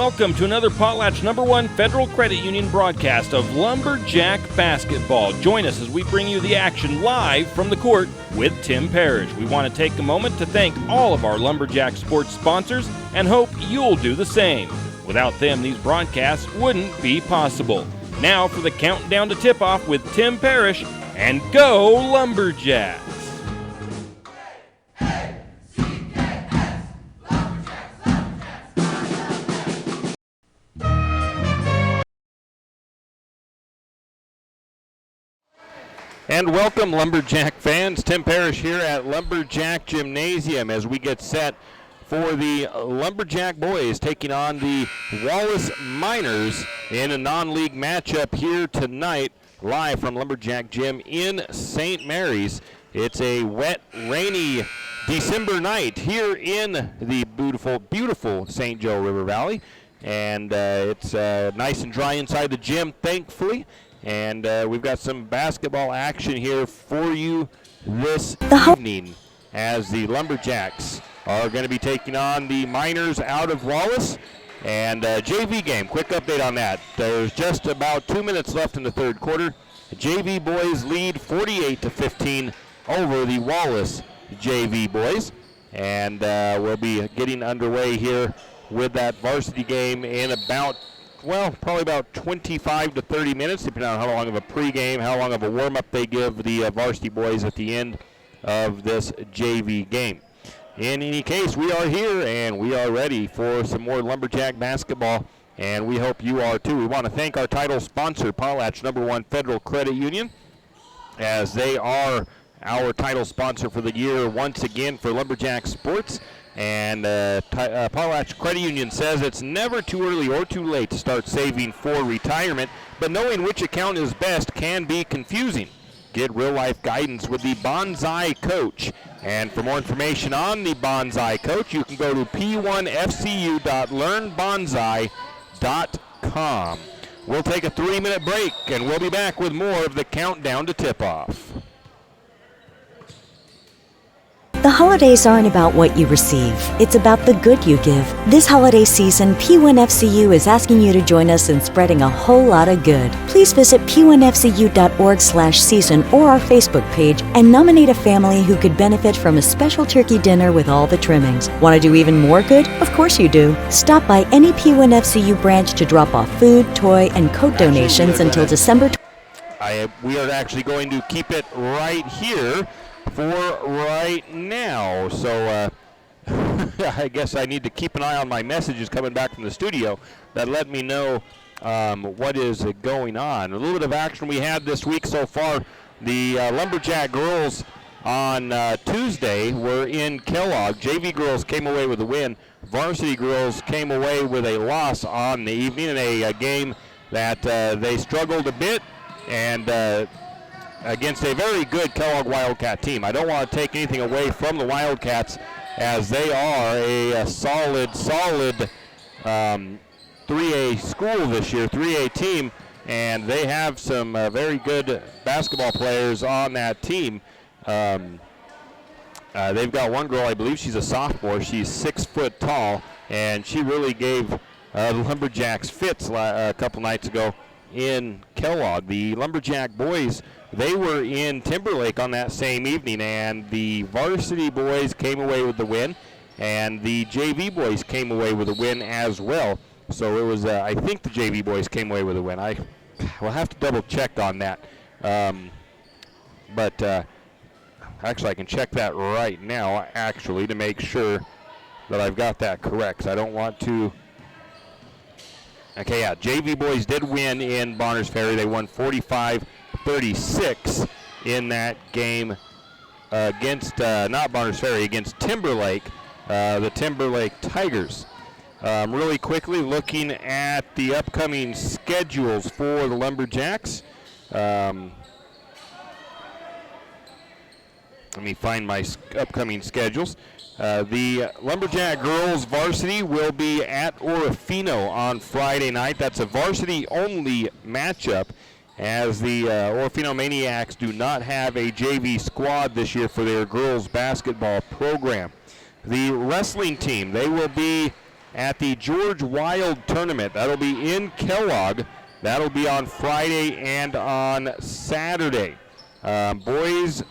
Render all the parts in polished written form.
welcome to another Potlatch #1 Federal Credit Union broadcast of Lumberjack basketball. Join us as we bring you the action live from the court with Tim Parrish. We want to take a moment to thank all of our Lumberjack sports sponsors and hope you'll do the same. Without them, these broadcasts wouldn't be possible. Now for the countdown to tip-off with Tim Parrish, and go Lumberjacks! And welcome, Lumberjack fans. Tim Parrish here at Lumberjack Gymnasium as we get set for the Lumberjack boys taking on the Wallace Miners in a non-league matchup here tonight, live from Lumberjack Gym in St. Mary's. It's a wet, rainy December night here in the beautiful, beautiful St. Joe River Valley. And it's nice and dry inside the gym, thankfully. And we've got some basketball action here for you this evening as the Lumberjacks are going to be taking on the Miners out of Wallace. And JV game, quick update on that. There's just about 2 minutes left in the third quarter. The JV boys lead 48-15 over the Wallace JV boys. And we'll be getting underway here with that varsity game in about, well, probably about 25 to 30 minutes, depending on how long of a pregame, how long of a warm-up they give the varsity boys at the end of this JV game. In any case, we are here and we are ready for some more Lumberjack basketball, and we hope you are too. We want to thank our title sponsor, Potlatch #1 Federal Credit Union, as they are our title sponsor for the year once again for Lumberjack sports. And Potlatch Credit Union says it's never too early or too late to start saving for retirement, but knowing which account is best can be confusing. Get real-life guidance with the Bonsai Coach. And for more information on the Bonsai Coach, you can go to p1fcu.learnbonsai.com. We'll take a 3-minute break, and we'll be back with more of the countdown to tip-off. The holidays aren't about what you receive, it's about the good you give. This holiday season, P1FCU is asking you to join us in spreading a whole lot of good. Please visit p1fcu.org/season or our Facebook page and nominate a family who could benefit from a special turkey dinner with all the trimmings. Want to do even more good? Of course you do. Stop by any P1FCU branch to drop off food, toy, and coat donations until December. We are actually going to keep it right here for right now. So I guess I need to keep an eye on my messages coming back from the studio that let me know what is going on. A little bit of action we had this week so far. The Lumberjack girls on Tuesday were in Kellogg. JV girls came away with a win. Varsity girls came away with a loss on the evening in a game that they struggled a bit and against a very good Kellogg Wildcat team. I don't want to take anything away from the Wildcats, as they are a solid 3A school this year, 3A team, and they have some very good basketball players on that team. They've got one girl, I believe she's a sophomore. She's 6 foot tall, and she really gave the Lumberjacks fits a couple nights ago in Kellogg. The Lumberjack boys, they were in Timberlake on that same evening, and the varsity boys came away with the win, and the JV boys came away with a win as well. So it was, I think the JV boys came away with a win. I will have to double check on that. But actually, I can check that right now, actually, to make sure that I've got that correct, 'cause I don't want to. Okay, yeah, JV boys did win in Bonners Ferry. They won 45-36 in that game against, not Bonners Ferry, against Timberlake, the Timberlake Tigers. Really quickly, looking at the upcoming schedules for the Lumberjacks. Let me find my upcoming schedules. The Lumberjack girls varsity will be at Orofino on Friday night. That's a varsity-only matchup, as the Orofino Maniacs do not have a JV squad this year for their girls basketball program. The wrestling team, they will be at the George Wild Tournament. That'll be in Kellogg. That'll be on Friday and on Saturday. Boys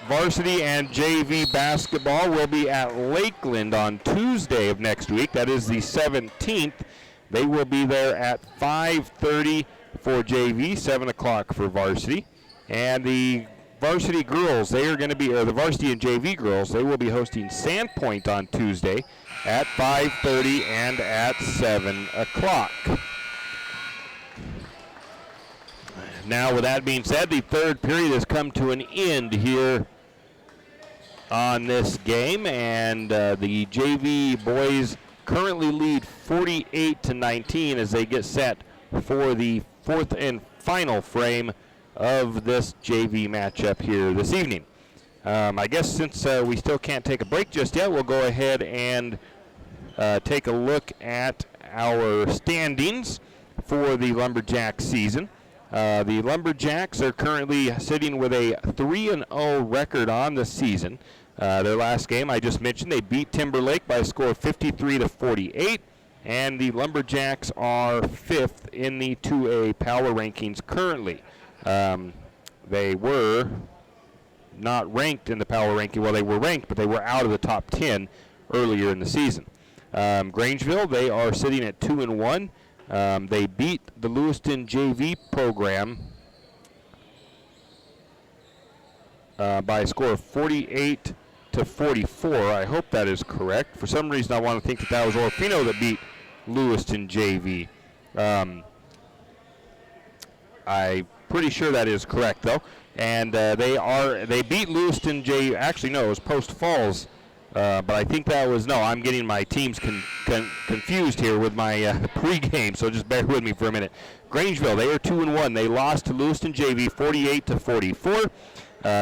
varsity and JV basketball will be at Lakeland on Tuesday of next week. That is the 17th. They will be there at 5:30 for JV, 7 o'clock for varsity. And the varsity girls, they are going to be, the varsity and JV girls, they will be hosting Sandpoint on Tuesday at 5:30 and at 7 o'clock. Now, with that being said, the third period has come to an end here on this game, and the JV boys currently lead 48-19 as they get set for the fourth and final frame of this JV matchup here this evening. I guess since we still can't take a break just yet, we'll go ahead and take a look at our standings for the Lumberjack season. The Lumberjacks are currently sitting with a 3-0 record on the season. Their last game, I just mentioned, they beat Timberlake by a score of 53-48, and the Lumberjacks are 5th in the 2A power rankings currently. They were not ranked in the power ranking. Well, they were ranked, but they were out of the top 10 earlier in the season. Grangeville, they are sitting at 2-1. They beat the Lewiston JV program by a score of 48-44. I hope that is correct. For some reason, I want to think that that was Orfino that beat Lewiston JV. I'm pretty sure that is correct, though. And they beat Lewiston JV. Actually, no, it was Post Falls. But I think that was, no, I'm getting my teams confused here with my pregame, so just bear with me for a minute. Grangeville, they are 2-1. They lost to Lewiston JV 48-44.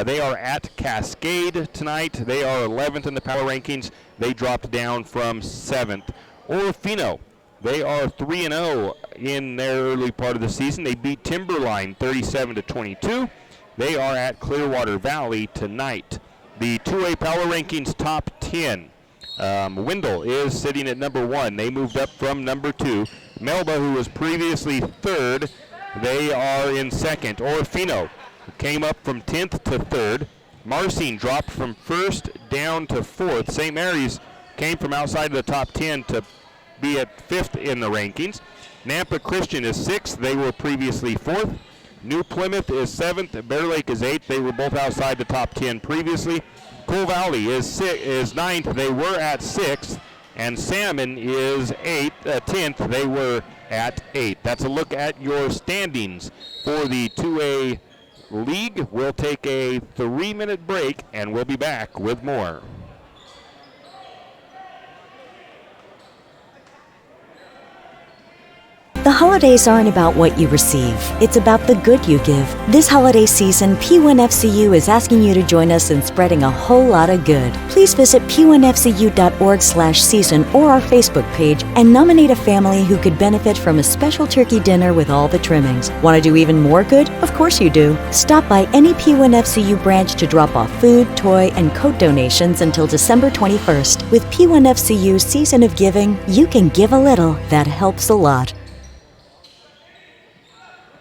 They are at Cascade tonight. They are 11th in the power rankings. They dropped down from 7th. Orofino, they are 3-0 in their early part of the season. They beat Timberline 37-22. They are at Clearwater Valley tonight. The 2A power rankings top 10. Wendell is sitting at number 1. They moved up from number 2. Melba, who was previously 3rd, they are in 2nd. Orofino came up from 10th to 3rd. Marcine dropped from 1st down to 4th. St. Mary's came from outside of the top 10 to be at 5th in the rankings. Nampa Christian is 6th. They were previously 4th. New Plymouth is 7th. Bear Lake is 8th. They were both outside the top 10 previously. Coal Valley is 9th. They were at 6th. And Salmon is 10th. They were at 8th. That's a look at your standings for the 2A league. We'll take a 3-minute break, and we'll be back with more. The holidays aren't about what you receive, it's about the good you give. This holiday season, P1FCU is asking you to join us in spreading a whole lot of good. Please visit p1fcu.org/season or our Facebook page and nominate a family who could benefit from a special turkey dinner with all the trimmings. Want to do even more good? Of course you do. Stop by any P1FCU branch to drop off food, toy, and coat donations until December 21st. With P1FCU Season of Giving, you can give a little that helps a lot.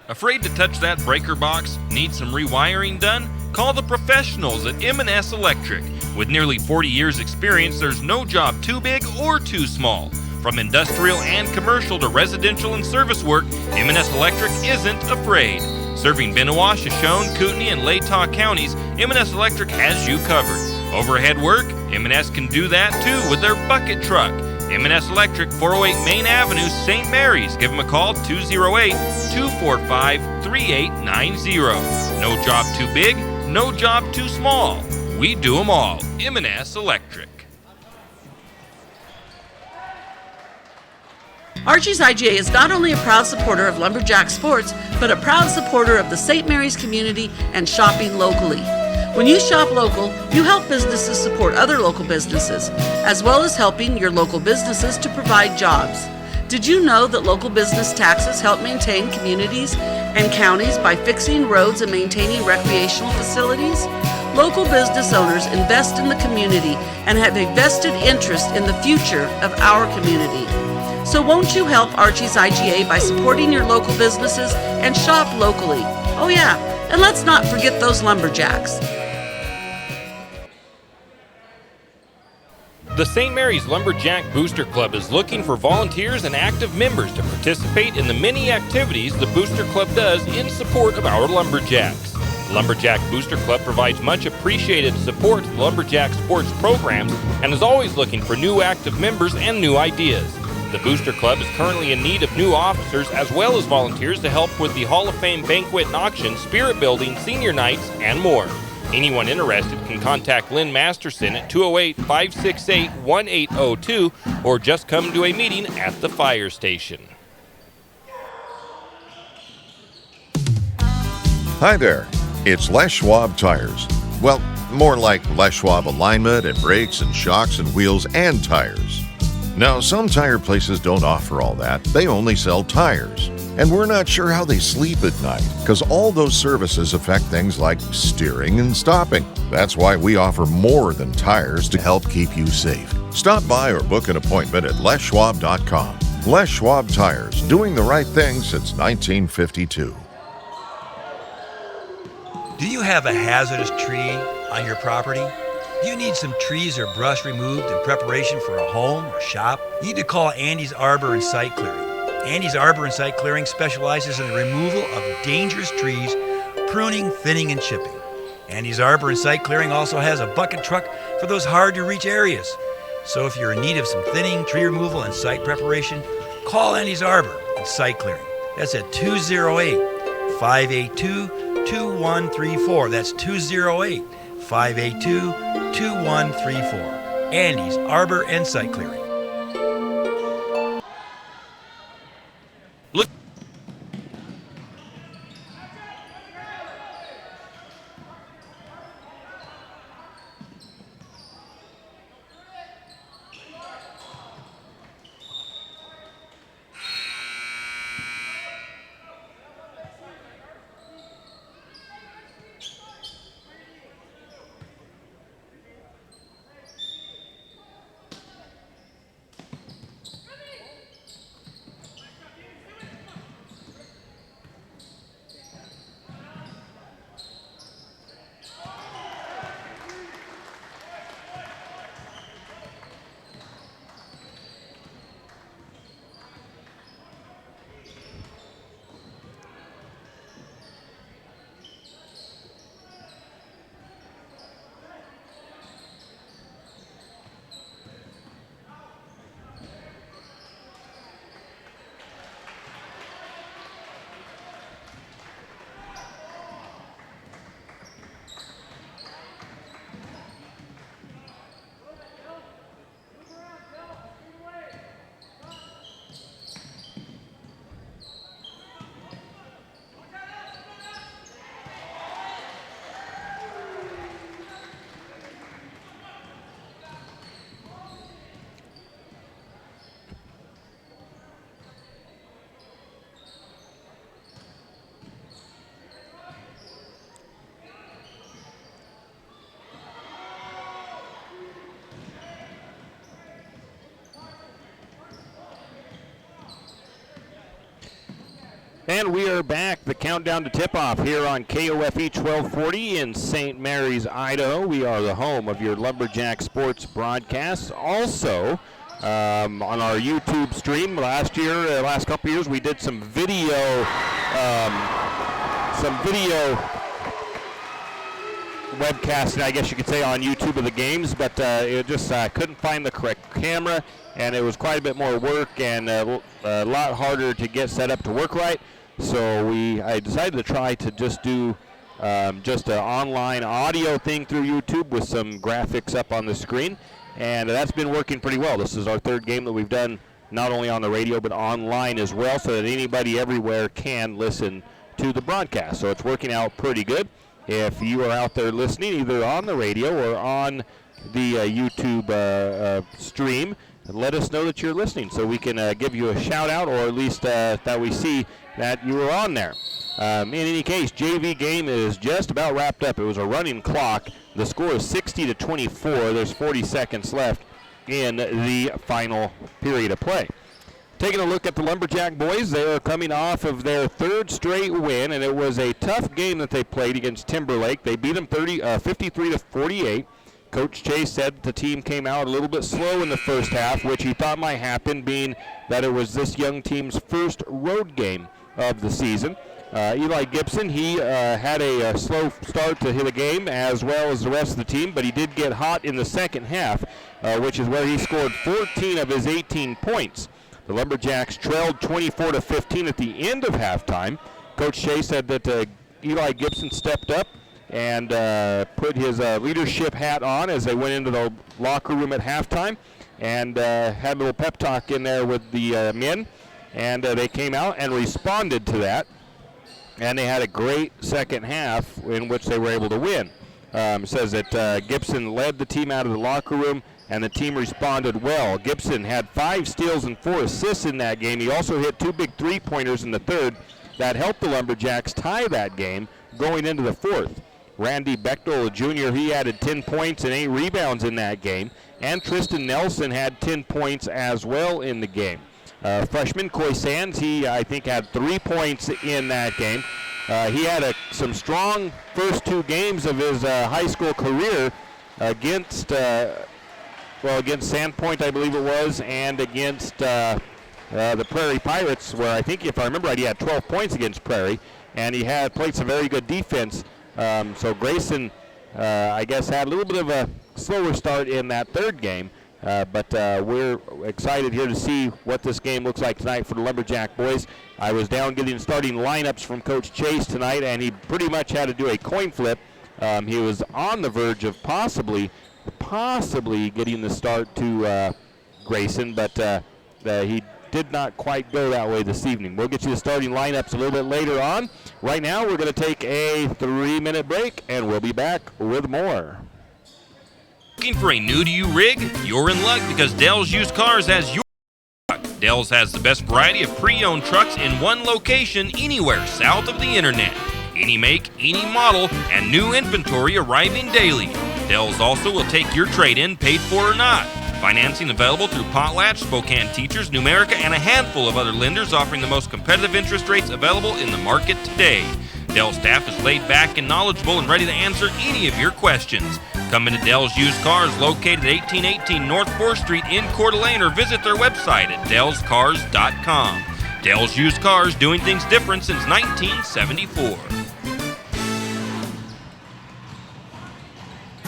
Afraid to touch that breaker box? Need some rewiring done? Call the professionals at M&S Electric. With nearly 40 years experience, there's no job too big or too small. From industrial and commercial to residential and service work, M&S Electric isn't afraid. Serving Bennewash, Shoshone, Kootenai, and Latah counties, M&S Electric has you covered. Overhead work? M&S can do that too with their bucket truck. M&S Electric, 408 Main Avenue, St. Mary's. Give them a call, 208-245-3890. No job too big, no job too small. We do them all. M&S Electric. Archie's IGA is not only a proud supporter of Lumberjack sports, but a proud supporter of the St. Mary's community and shopping locally. When you shop local, you help businesses support other local businesses, as well as helping your local businesses to provide jobs. Did you know that local business taxes help maintain communities and counties by fixing roads and maintaining recreational facilities? Local business owners invest in the community and have a vested interest in the future of our community. So won't you help Archie's IGA by supporting your local businesses and shop locally? Oh yeah, and let's not forget those lumberjacks. The St. Mary's Lumberjack Booster Club is looking for volunteers and active members to participate in the many activities the Booster Club does in support of our Lumberjacks. Lumberjack Booster Club provides much appreciated support to the Lumberjack sports programs and is always looking for new active members and new ideas. The Booster Club is currently in need of new officers as well as volunteers to help with the Hall of Fame banquet and auction, spirit building, senior nights, and more. Anyone interested can contact Lynn Masterson at 208-568-1802 or just come to a meeting at the fire station. Hi there, it's Les Schwab Tires. Well, more like Les Schwab alignment and brakes and shocks and wheels and tires. Now, some tire places don't offer all that. They only sell tires. And we're not sure how they sleep at night, because all those services affect things like steering and stopping. That's why we offer more than tires to help keep you safe. Stop by or book an appointment at leschwab.com. Les Schwab Tires, doing the right thing since 1952. Do you have a hazardous tree on your property? Do you need some trees or brush removed in preparation for a home or shop? You need to call Andy's Arbor and Site Clearing. Andy's Arbor and Site Clearing specializes in the removal of dangerous trees, pruning, thinning, and chipping. Andy's Arbor and Site Clearing also has a bucket truck for those hard-to-reach areas. So if you're in need of some thinning, tree removal, and site preparation, call Andy's Arbor and Site Clearing. That's at 208-582-2134. That's 208-582-2134. Andy's Arbor and Site Clearing. Look. And we are back. The countdown to tip-off here on KOFE 1240 in St. Mary's, Idaho. We are the home of your Lumberjack sports broadcasts. Also, on our YouTube stream last couple years, we did some video webcasting, I guess you could say, on YouTube of the games, but it just couldn't find the correct camera, and it was quite a bit more work and a lot harder to get set up to work right. So I decided to try to just do just an online audio thing through YouTube with some graphics up on the screen, and that's been working pretty well. This is our third game that we've done not only on the radio but online as well, so that anybody everywhere can listen to the broadcast. So it's working out pretty good. If you are out there listening either on the radio or on the YouTube stream, let us know that you're listening so we can give you a shout out, or at least that we see that you were on there. In any case, JV game is just about wrapped up. It was a running clock. The score is 60-24. There's 40 seconds left in the final period of play. Taking a look at the Lumberjack boys, they are coming off of their third straight win, and it was a tough game that they played against Timberlake. They beat them 53-48. Coach Chase said the team came out a little bit slow in the first half, which he thought might happen, being that it was this young team's first road game of the season. Eli Gibson, he had a slow start to the game as well as the rest of the team, but he did get hot in the second half, which is where he scored 14 of his 18 points. The Lumberjacks trailed 24-15 at the end of halftime. Coach Chase said that Eli Gibson stepped up and put his leadership hat on as they went into the locker room at halftime and had a little pep talk in there with the men. And they came out and responded to that. And they had a great second half in which they were able to win. Says that Gibson led the team out of the locker room, and the team responded well. Gibson had 5 steals and 4 assists in that game. He also hit 2 big three-pointers in the third that helped the Lumberjacks tie that game going into the fourth. Randy Bechtel Jr., he added 10 points and 8 rebounds in that game. And Tristan Nelson had 10 points as well in the game. Freshman Coy Sands, he, I think, had 3 points in that game. He had some strong first 2 games of his high school career against Sandpoint, I believe it was, and against the Prairie Pirates, where I think, if I remember right, he had 12 points against Prairie, and he had played some very good defense. So Grayson, I guess, had a little bit of a slower start in that third game. But we're excited here to see what this game looks like tonight for the Lumberjack boys. I was down getting starting lineups from Coach Chase tonight, and he pretty much had to do a coin flip. He was on the verge of possibly getting the start to Grayson, but he did not quite go that way this evening. We'll get you the starting lineups a little bit later on. Right now, we're going to take a 3-minute break, and we'll be back with more. Looking for a new-to-you rig? You're in luck because Dell's Used Cars has your truck. Dell's has the best variety of pre-owned trucks in one location anywhere south of the internet. Any make, any model, and new inventory arriving daily. Dell's also will take your trade-in, paid for or not. Financing available through Potlatch, Spokane Teachers, Numerica, and a handful of other lenders offering the most competitive interest rates available in the market today. Dell staff is laid back and knowledgeable and ready to answer any of your questions. Come into Dell's Used Cars, located at 1818 North 4th Street in Coeur d'Alene, or visit their website at dellscars.com. Dell's Used Cars, doing things different since 1974.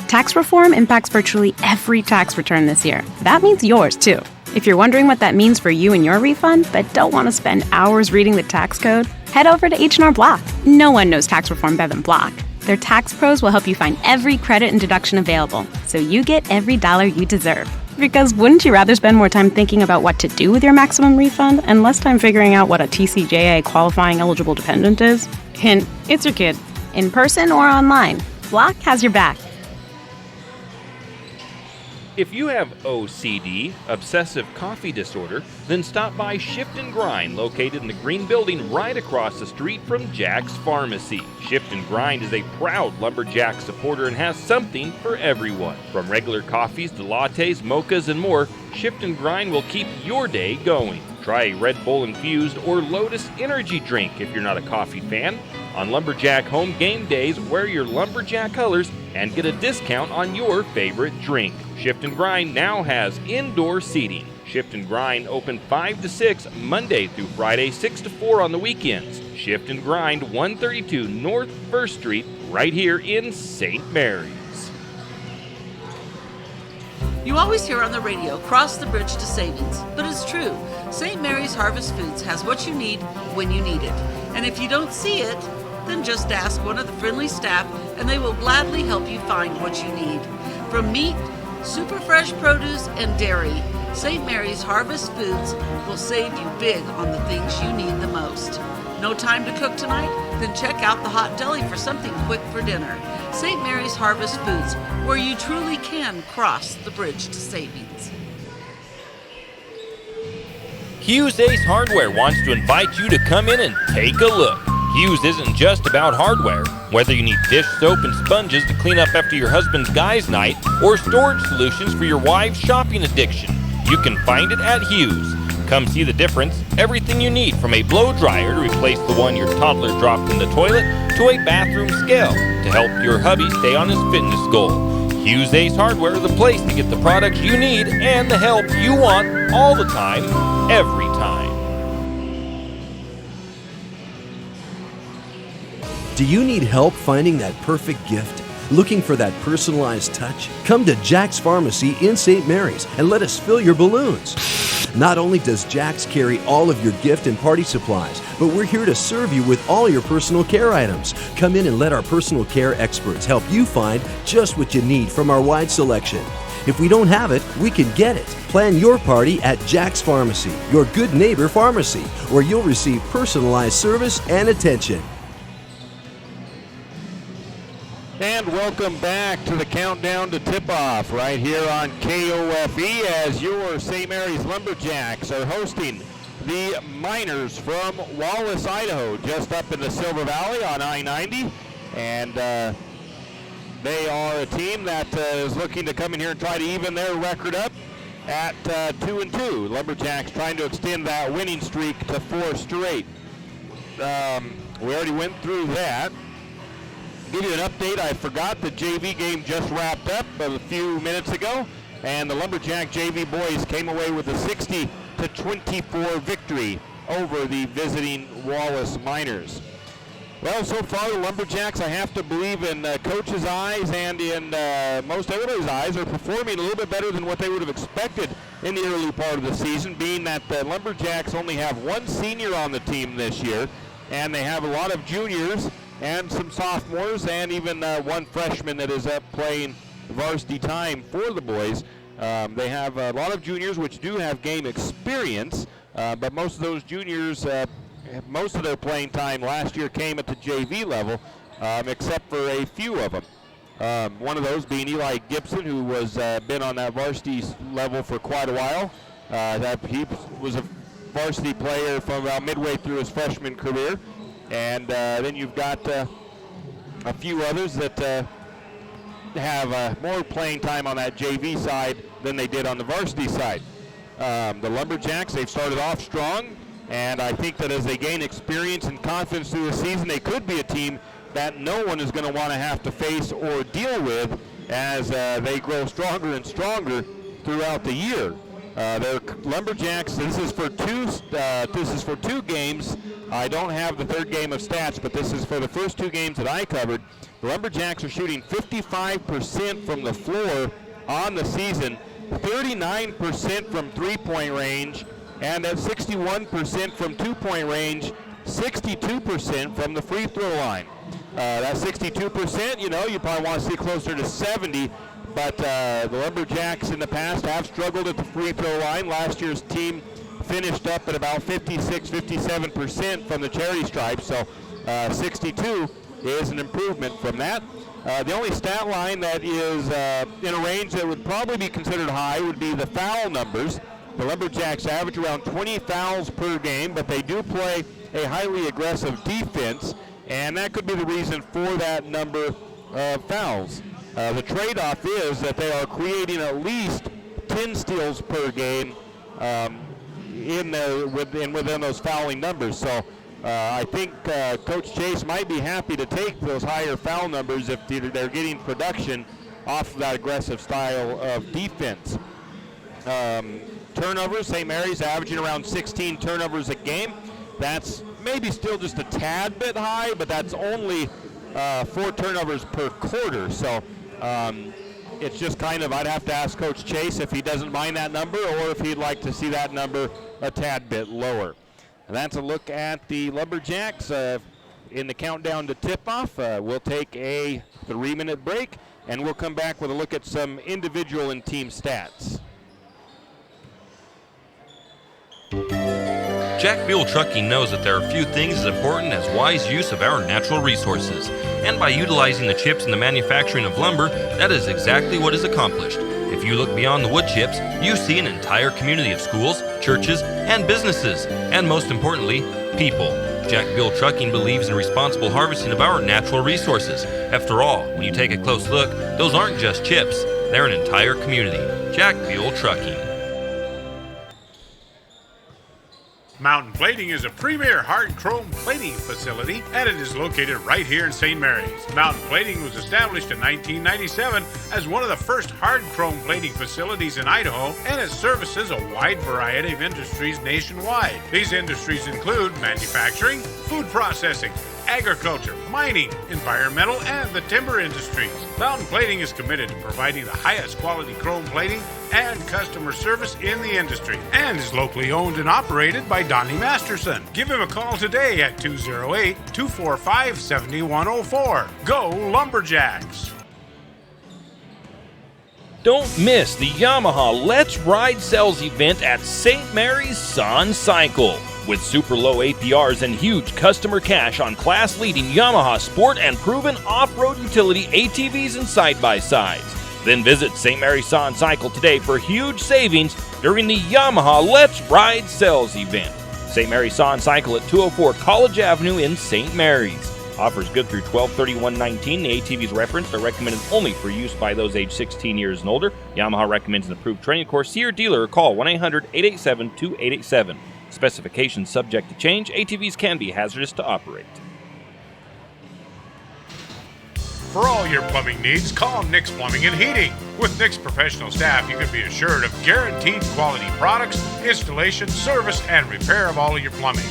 Tax reform impacts virtually every tax return this year. That means yours, too. If you're wondering what that means for you and your refund, but don't want to spend hours reading the tax code, head over to H&R Block. No one knows tax reform better than Block. Their tax pros will help you find every credit and deduction available, so you get every dollar you deserve. Because wouldn't you rather spend more time thinking about what to do with your maximum refund and less time figuring out what a TCJA qualifying eligible dependent is? Hint, it's your kid. In person or online, Block has your back. If you have OCD, obsessive coffee disorder, then stop by Shift and Grind, located in the green building right across the street from Jack's Pharmacy. Shift and Grind is a proud Lumberjack supporter and has something for everyone. From regular coffees to lattes, mochas, and more, Shift and Grind will keep your day going. Try a Red Bull infused or Lotus energy drink if you're not a coffee fan. On Lumberjack home game days, wear your Lumberjack colors and get a discount on your favorite drink. Shift and Grind now has indoor seating. Shift and Grind open 5 to 6 Monday through Friday, 6 to 4 on the weekends. Shift and Grind, 132 North 1st Street, right here in St. Mary's. You always hear on the radio, cross the bridge to savings, but it's true. St. Mary's Harvest Foods has what you need when you need it. And if you don't see it, then just ask one of the friendly staff and they will gladly help you find what you need. From meat, super fresh produce, and dairy, St. Mary's Harvest Foods will save you big on the things you need the most. No time to cook tonight? Then check out the Hot Deli for something quick for dinner. St. Mary's Harvest Foods, where you truly can cross the bridge to savings. Hughes Ace Hardware wants to invite you to come in and take a look. Hughes isn't just about hardware. Whether you need dish soap and sponges to clean up after your husband's guys' night or storage solutions for your wife's shopping addiction, you can find it at Hughes. Come see the difference. Everything you need, from a blow dryer to replace the one your toddler dropped in the toilet, to a bathroom scale to help your hubby stay on his fitness goal. Hughes Ace Hardware is the place to get the products you need and the help you want all the time, every time. Do you need help finding that perfect gift? Looking for that personalized touch? Come to Jack's Pharmacy in St. Mary's and let us fill your balloons. Not only does Jack's carry all of your gift and party supplies, but we're here to serve you with all your personal care items. Come in and let our personal care experts help you find just what you need from our wide selection. If we don't have it, we can get it. Plan your party at Jack's Pharmacy, your good neighbor pharmacy, where you'll receive personalized service and attention. And welcome back to the countdown to tip-off right here on KOFE as your St. Mary's Lumberjacks are hosting the Miners from Wallace, Idaho, just up in the Silver Valley on I-90. And they are a team that is looking to come in here and try to even their record up at 2-2. Lumberjacks trying to extend that winning streak to 4 straight. We already went through that. Give you an update. I forgot the JV game just wrapped up a few minutes ago, and the Lumberjack JV boys came away with a 60-24 victory over the visiting Wallace Miners. Well, so far the Lumberjacks, I have to believe in coach's eyes and in most everybody's eyes, are performing a little bit better than what they would have expected in the early part of the season, being that the Lumberjacks only have one senior on the team this year, and they have a lot of juniors and some sophomores, and even one freshman that is up playing varsity time for the boys. They have a lot of juniors which do have game experience, but most of those juniors, most of their playing time last year came at the JV level, except for a few of them. One of those being Eli Gibson, who was been on that varsity level for quite a while. He was a varsity player from about midway through his freshman career. And then you've got a few others that have more playing time on that JV side than they did on the varsity side. The Lumberjacks, they've started off strong, and I think that as they gain experience and confidence through the season, they could be a team that no one is going to want to have to face or deal with as they grow stronger and stronger throughout the year. They're Lumberjacks. This is for two games. I don't have the third game of stats, but this is for the first 2 games that I covered. The Lumberjacks are shooting 55% from the floor on the season, 39% from three-point range, and at 61% from two-point range, 62% from the free throw line. That 62%, you probably want to see closer to 70. But the Lumberjacks in the past have struggled at the free throw line. Last year's team finished up at about 57% from the charity stripe, so 62 is an improvement from that. The only stat line that is in a range that would probably be considered high would be the foul numbers. The Lumberjacks average around 20 fouls per game, but they do play a highly aggressive defense, and that could be the reason for that number of fouls. The trade-off is that they are creating at least 10 steals per game within those fouling numbers. So I think Coach Chase might be happy to take those higher foul numbers if they're getting production off of that aggressive style of defense. Turnovers, St. Mary's averaging around 16 turnovers a game. That's maybe still just a tad bit high, but that's only 4 turnovers per quarter. So it's just kind of, I'd have to ask Coach Chase if he doesn't mind that number or if he'd like to see that number a tad bit lower. And that's a look at the Lumberjacks in the countdown to tip-off. We'll take a 3-minute break, and we'll come back with a look at some individual and team stats. Jack Buell Trucking knows that there are few things as important as wise use of our natural resources. And by utilizing the chips in the manufacturing of lumber, that is exactly what is accomplished. If you look beyond the wood chips, you see an entire community of schools, churches, and businesses, and most importantly, people. Jack Buell Trucking believes in responsible harvesting of our natural resources. After all, when you take a close look, those aren't just chips, they're an entire community. Jack Buell Trucking. Mountain Plating is a premier hard chrome plating facility, and it is located right here in St. Mary's. Mountain Plating was established in 1997 as one of the first hard chrome plating facilities in Idaho, and it services a wide variety of industries nationwide. These industries include manufacturing, food processing, agriculture, mining, environmental, and the timber industries. Mountain Plating is committed to providing the highest quality chrome plating and customer service in the industry, and is locally owned and operated by Donnie Masterson. Give him a call today at 208-245-7104. Go Lumberjacks! Don't miss the Yamaha Let's Ride sales event at St. Mary's Sun Cycle. With super low APRs and huge customer cash on class-leading Yamaha sport and proven off-road utility ATVs and side-by-sides. Then visit St. Mary's Sun Cycle today for huge savings during the Yamaha Let's Ride sales event. St. Mary's Sun Cycle at 204 College Avenue in St. Mary's. Offers good through 12/31/19. The ATVs referenced are recommended only for use by those age 16 years and older. Yamaha recommends an approved training course. See your dealer or call 1-800-887-2887. Specifications subject to change. ATVs can be hazardous to operate. For all your plumbing needs, call Nick's Plumbing and Heating. With Nick's professional staff, you can be assured of guaranteed quality products, installation, service, and repair of all of your plumbing.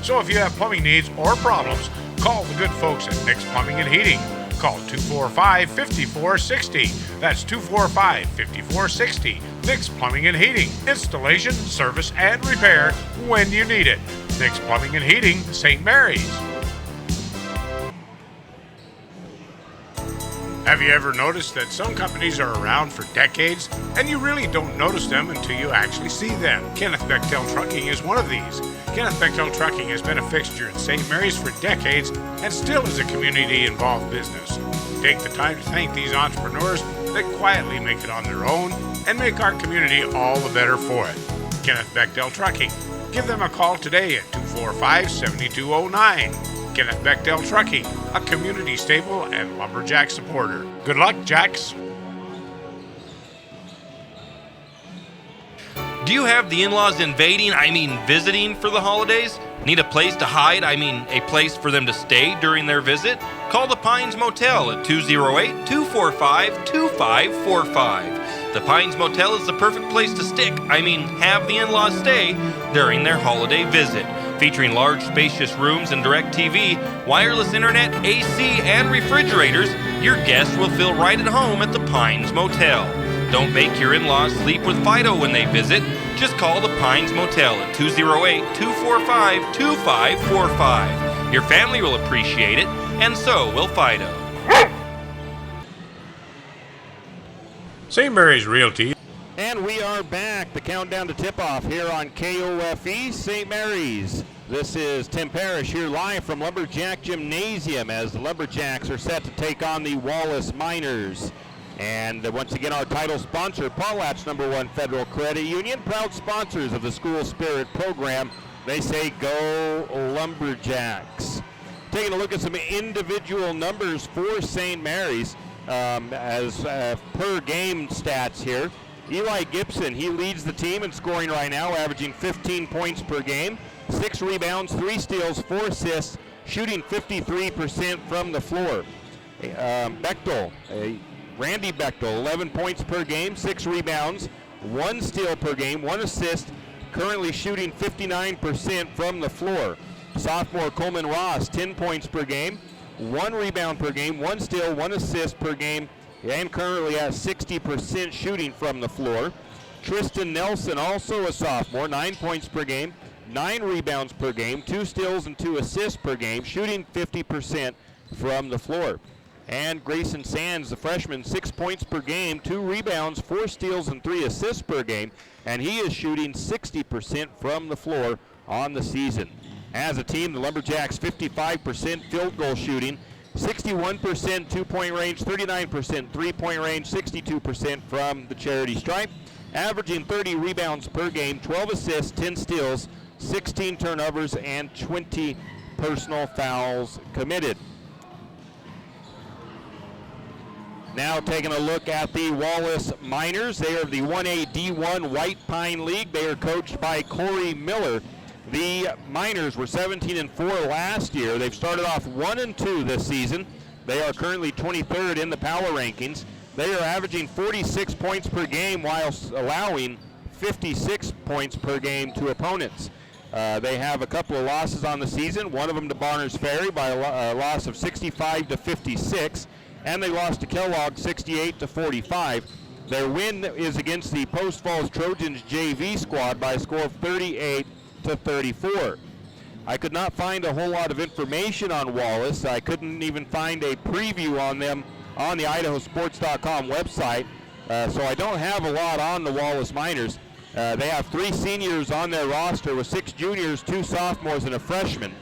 So if you have plumbing needs or problems, call the good folks at Nick's Plumbing and Heating. Call 245-5460. That's 245-5460. Nick's Plumbing and Heating. Installation, service, and repair when you need it. Nick's Plumbing and Heating, St. Mary's. Have you ever noticed that some companies are around for decades and you really don't notice them until you actually see them? Kenneth Bechtel Trucking is one of these. Kenneth Bechtel Trucking has been a fixture in St. Mary's for decades and still is a community-involved business. Take the time to thank these entrepreneurs that quietly make it on their own and make our community all the better for it. Kenneth Bechtel Trucking. Give them a call today at 245-7209. Kenneth Bechtel Trucking, a community staple and Lumberjack supporter. Good luck, Jacks. Do you have the in-laws visiting for the holidays? Need a place to hide, a place for them to stay during their visit? Call the Pines Motel at 208-245-2545. The Pines Motel is the perfect place to have the in-laws stay during their holiday visit. Featuring large, spacious rooms and direct TV, wireless internet, AC, and refrigerators, your guests will feel right at home at the Pines Motel. Don't make your in-laws sleep with Fido when they visit. Just call the Pines Motel at 208-245-2545. Your family will appreciate it, and so will Fido. St. Mary's Realty. And we are back. The countdown to tip-off here on KOFE St. Mary's. This is Tim Parrish here live from Lumberjack Gymnasium as the Lumberjacks are set to take on the Wallace Miners. And once again, our title sponsor, Paulat's #1 Federal Credit Union, proud sponsors of the School Spirit Program. They say go Lumberjacks. Taking a look at some individual numbers for St. Mary's as per game stats here. Eli Gibson, he leads the team in scoring right now, averaging 15 points per game, 6 rebounds, 3 steals, 4 assists, shooting 53% from the floor. Randy Bechtel, 11 points per game, 6 rebounds, 1 steal per game, 1 assist, currently shooting 59% from the floor. Sophomore Coleman Ross, 10 points per game, 1 rebound per game, 1 steal, 1 assist per game, and currently has 60% shooting from the floor. Tristan Nelson, also a sophomore, 9 points per game, 9 rebounds per game, 2 steals and 2 assists per game, shooting 50% from the floor. And Grayson Sands, the freshman, 6 points per game, 2 rebounds, 4 steals and 3 assists per game, and he is shooting 60% from the floor on the season. As a team, the Lumberjacks 55% field goal shooting, 61% two-point range, 39% three-point range, 62% from the charity stripe, averaging 30 rebounds per game, 12 assists, 10 steals, 16 turnovers, and 20 personal fouls committed. Now taking a look at the Wallace Miners. They are the 1A D1 White Pine League. They are coached by Corey Miller. The Miners were 17-4 last year. They've started off 1-2 this season. They are currently 23rd in the power rankings. They are averaging 46 points per game while allowing 56 points per game to opponents. They have a couple of losses on the season, one of them to Barners Ferry by a loss of 65-56, and they lost to Kellogg 68-45. Their win is against the Post Falls Trojans JV squad by a score of 38-34. I could not find a whole lot of information on Wallace. I couldn't even find a preview on them on the idahosports.com website, so I don't have a lot on the Wallace Miners. They have 3 seniors on their roster with 6 juniors, 2 sophomores, and a freshman.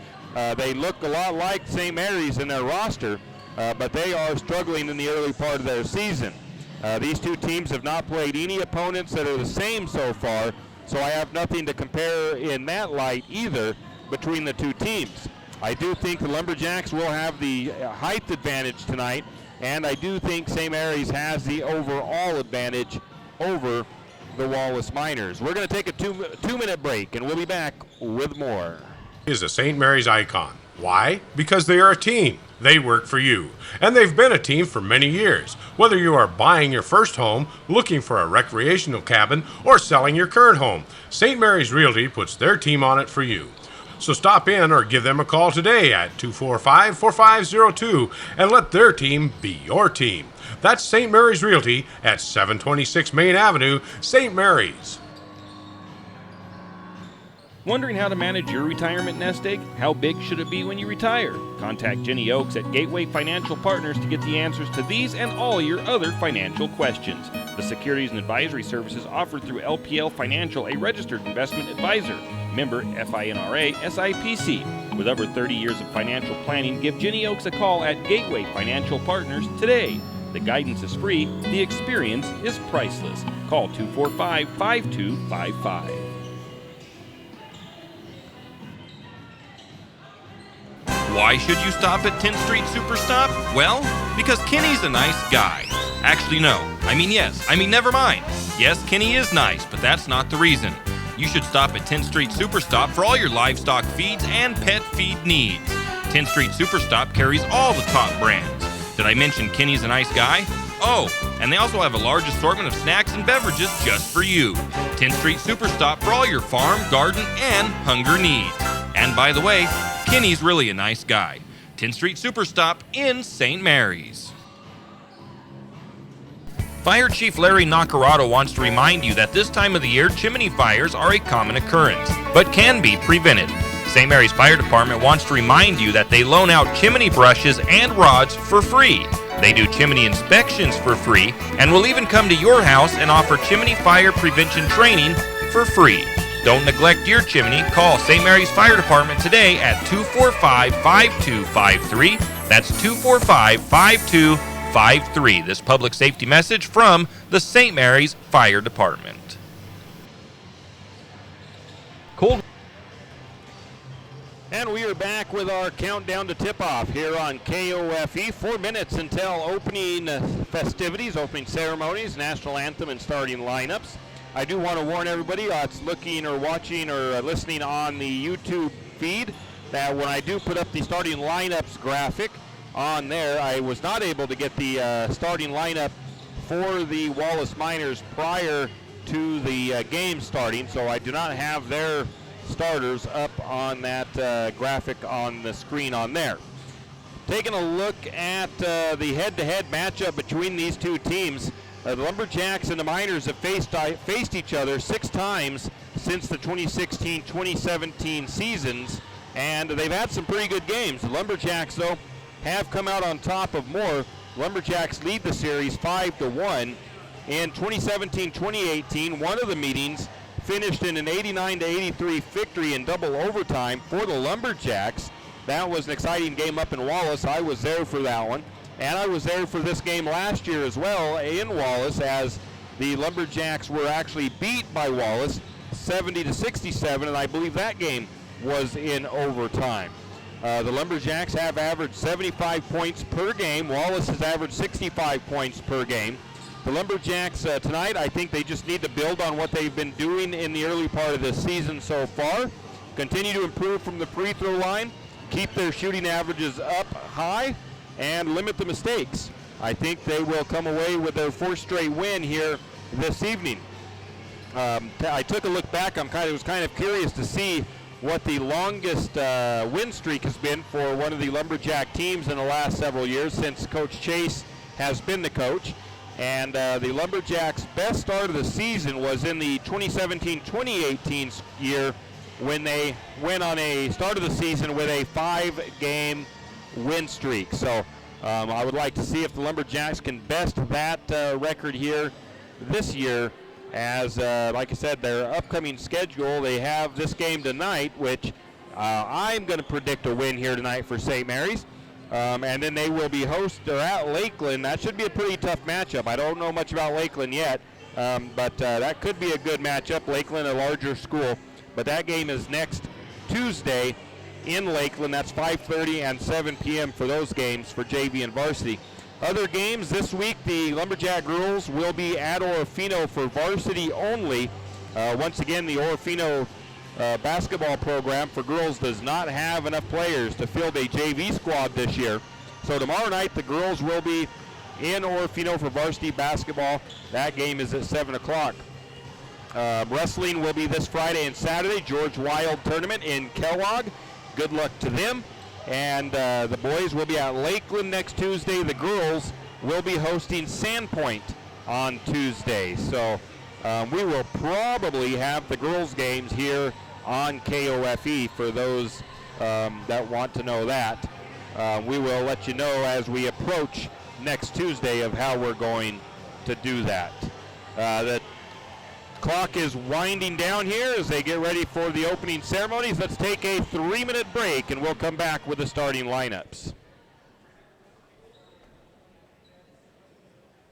They look a lot like St. Mary's in their roster, but they are struggling in the early part of their season. These two teams have not played any opponents that are the same so far, so I have nothing to compare in that light either between the two teams. I do think the Lumberjacks will have the height advantage tonight, and I do think St. Mary's has the overall advantage over the Wallace Miners. We're going to take a two-minute break, and we'll be back with more. Is a St. Mary's icon. Why? Because they are a team. They work for you. And they've been a team for many years. Whether you are buying your first home, looking for a recreational cabin, or selling your current home, St. Mary's Realty puts their team on it for you. So stop in or give them a call today at 245-4502 and let their team be your team. That's St. Mary's Realty at 726 Main Avenue, St. Mary's. Wondering how to manage your retirement nest egg? How big should it be when you retire? Contact Jenny Oakes at Gateway Financial Partners to get the answers to these and all your other financial questions. The securities and advisory services offered through LPL Financial, a registered investment advisor. Member FINRA SIPC. With over 30 years of financial planning, give Jenny Oakes a call at Gateway Financial Partners today. The guidance is free. The experience is priceless. Call 245-5255. Why should you stop at 10th Street Superstop? Well, because Kenny's a nice guy. Actually, no. Never mind. Yes, Kenny is nice, but that's not the reason. You should stop at 10th Street Superstop for all your livestock feeds and pet feed needs. 10th Street Superstop carries all the top brands. Did I mention Kenny's a nice guy? Oh, and they also have a large assortment of snacks and beverages just for you. 10th Street Superstop for all your farm, garden, and hunger needs. And by the way, Kenny's really a nice guy. 10th Street Superstop in St. Mary's. Fire Chief Larry Nacarado wants to remind you that this time of the year, chimney fires are a common occurrence, but can be prevented. St. Mary's Fire Department wants to remind you that they loan out chimney brushes and rods for free. They do chimney inspections for free and will even come to your house and offer chimney fire prevention training for free. Don't neglect your chimney. Call St. Mary's Fire Department today at 245-5253. That's 245-5253. This public safety message from the St. Mary's Fire Department. Cold. And we are back with our countdown to tip-off here on KOFE. 4 minutes until opening festivities, opening ceremonies, national anthem, and starting lineups. I do want to warn everybody that's looking or watching or listening on the YouTube feed that when I do put up the starting lineups graphic on there, I was not able to get the starting lineup for the Wallace Miners prior to the game starting, so I do not have their starters up on that graphic on the screen on there. Taking a look at the head-to-head matchup between these two teams, the Lumberjacks and the Miners have faced each other 6 times since the 2016-2017 seasons, and they've had some pretty good games. The Lumberjacks, though, have come out on top of more. Lumberjacks lead the series 5-1. In 2017-2018, one of the meetings finished in an 89-83 victory in double overtime for the Lumberjacks. That was an exciting game up in Wallace. I was there for that one. And I was there for this game last year as well in Wallace, as the Lumberjacks were actually beat by Wallace 70-67, and I believe that game was in overtime. The Lumberjacks have averaged 75 points per game. Wallace has averaged 65 points per game. The Lumberjacks tonight, I think they just need to build on what they've been doing in the early part of this season so far. continue to improve from the free throw line, keep their shooting averages up high, and limit the mistakes. I think they will come away with their 4th straight win here this evening. I took a look back. was kind of curious to see what the longest win streak has been for one of the Lumberjack teams in the last several years since Coach Chase has been the coach. And the Lumberjacks' best start of the season was in the 2017-2018 year when they went on a start of the season with a 5-game win streak. So I would like to see if the Lumberjacks can best that record here this year. As, like I said, their upcoming schedule, they have this game tonight, which I'm going to predict a win here tonight for St. Mary's. And then they will be at Lakeland. That should be a pretty tough matchup. I don't know much about Lakeland yet, but that could be a good matchup. Lakeland, a larger school. But that game is next Tuesday in Lakeland. That's 5:30 and 7 p.m. for those games for JV and varsity. Other games this week, the Lumberjack girls will be at Orofino for varsity only. Once again, the Orofino basketball program for girls does not have enough players to field a JV squad this year. So tomorrow night, the girls will be in Orofino for varsity basketball. That game is at 7 o'clock. Wrestling will be this Friday and Saturday, George Wild tournament in Kellogg. Good luck to them. And the boys will be at Lakeland next Tuesday. The girls will be hosting Sandpoint on Tuesday. So we will probably have the girls' games here on KOFE for those that want to know that. We will let you know as we approach next Tuesday of how we're going to do that. The clock is winding down here as they get ready for the opening ceremonies. Let's take a 3-minute break and we'll come back with the starting lineups.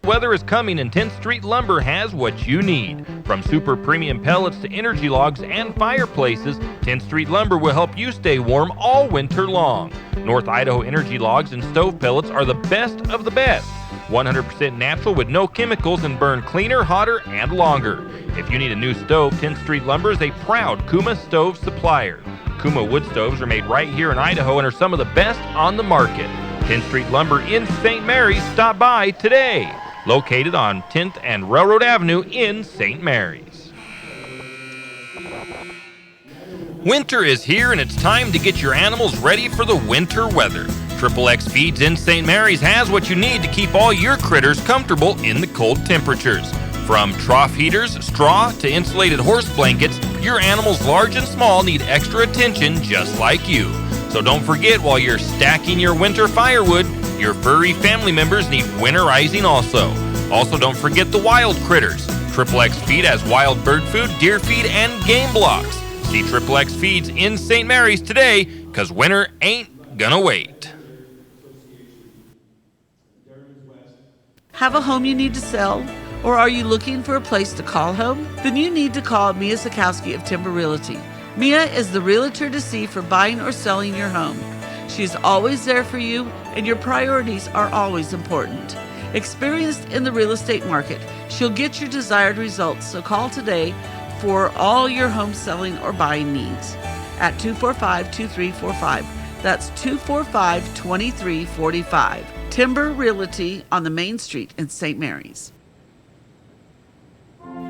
Weather is coming and 10th Street Lumber has what you need. From super premium pellets to energy logs and fireplaces, 10th Street Lumber will help you stay warm all winter long. North Idaho energy logs and stove pellets are the best of the best. 100% natural with no chemicals and burn cleaner, hotter, and longer. If you need a new stove, 10th Street Lumber is a proud Kuma stove supplier. Kuma wood stoves are made right here in Idaho and are some of the best on the market. 10th Street Lumber in St. Mary's. Stop by today. Located on 10th and Railroad Avenue in St. Mary's. Winter is here and it's time to get your animals ready for the winter weather. XXX Feeds in St. Mary's has what you need to keep all your critters comfortable in the cold temperatures. From trough heaters, straw, to insulated horse blankets, your animals large and small need extra attention just like you. So don't forget, while you're stacking your winter firewood, your furry family members need winterizing also. Also, don't forget the wild critters. XXX Feed has wild bird food, deer feed, and game blocks. See XXX Feeds in St. Mary's today, because winter ain't gonna wait. Have a home you need to sell? Or are you looking for a place to call home? Then you need to call Mia Sikowski of Timber Realty. Mia is the realtor to see for buying or selling your home. She's always there for you, and your priorities are always important. Experienced in the real estate market, she'll get your desired results, so call today for all your home selling or buying needs at 245-2345. That's 245-2345. Timber Realty on the Main Street in St. Mary's.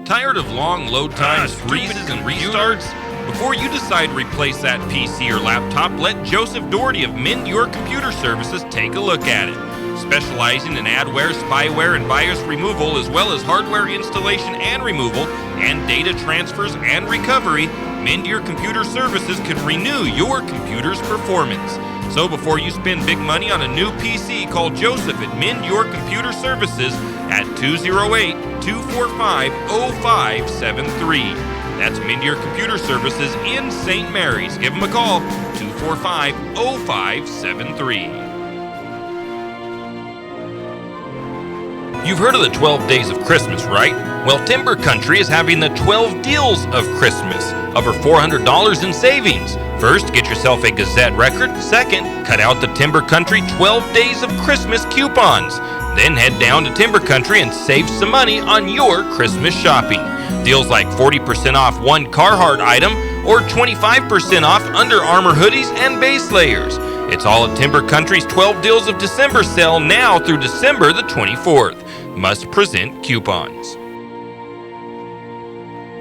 Tired of long load times, freezes, and restarts? Before you decide to replace that PC or laptop, let Joseph Doherty of Mend Your Computer Services take a look at it. Specializing in adware, spyware, and virus removal, as well as hardware installation and removal, and data transfers and recovery, Mend Your Computer Services can renew your computer's performance. So before you spend big money on a new PC, call Joseph at Mend Your Computer Services at 208-245-0573. That's Mend Your Computer Services in St. Mary's. Give them a call, 245-0573. You've heard of the 12 Days of Christmas, right? Well, Timber Country is having the 12 Deals of Christmas. Over $400 in savings. First, get yourself a Gazette record. Second, cut out the Timber Country 12 Days of Christmas coupons. Then head down to Timber Country and save some money on your Christmas shopping. Deals like 40% off one Carhartt item or 25% off Under Armour hoodies and base layers. It's all at Timber Country's 12 Deals of December sale now through December the 24th. Must present coupons.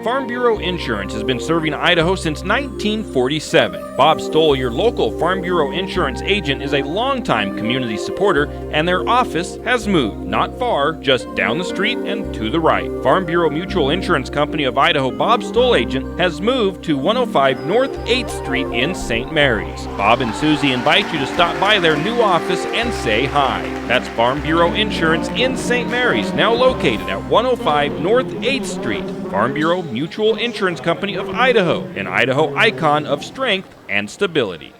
Farm Bureau Insurance has been serving Idaho since 1947. Bob Stoll, your local Farm Bureau Insurance agent, is a longtime community supporter, and their office has moved. Not far, just down the street and to the right. Farm Bureau Mutual Insurance Company of Idaho Bob Stoll agent has moved to 105 North 8th Street in St. Mary's. Bob and Susie invite you to stop by their new office and say hi. That's Farm Bureau Insurance in St. Mary's, now located at 105 North 8th Street. Farm Bureau Mutual Insurance Company of Idaho, an Idaho icon of strength and stability.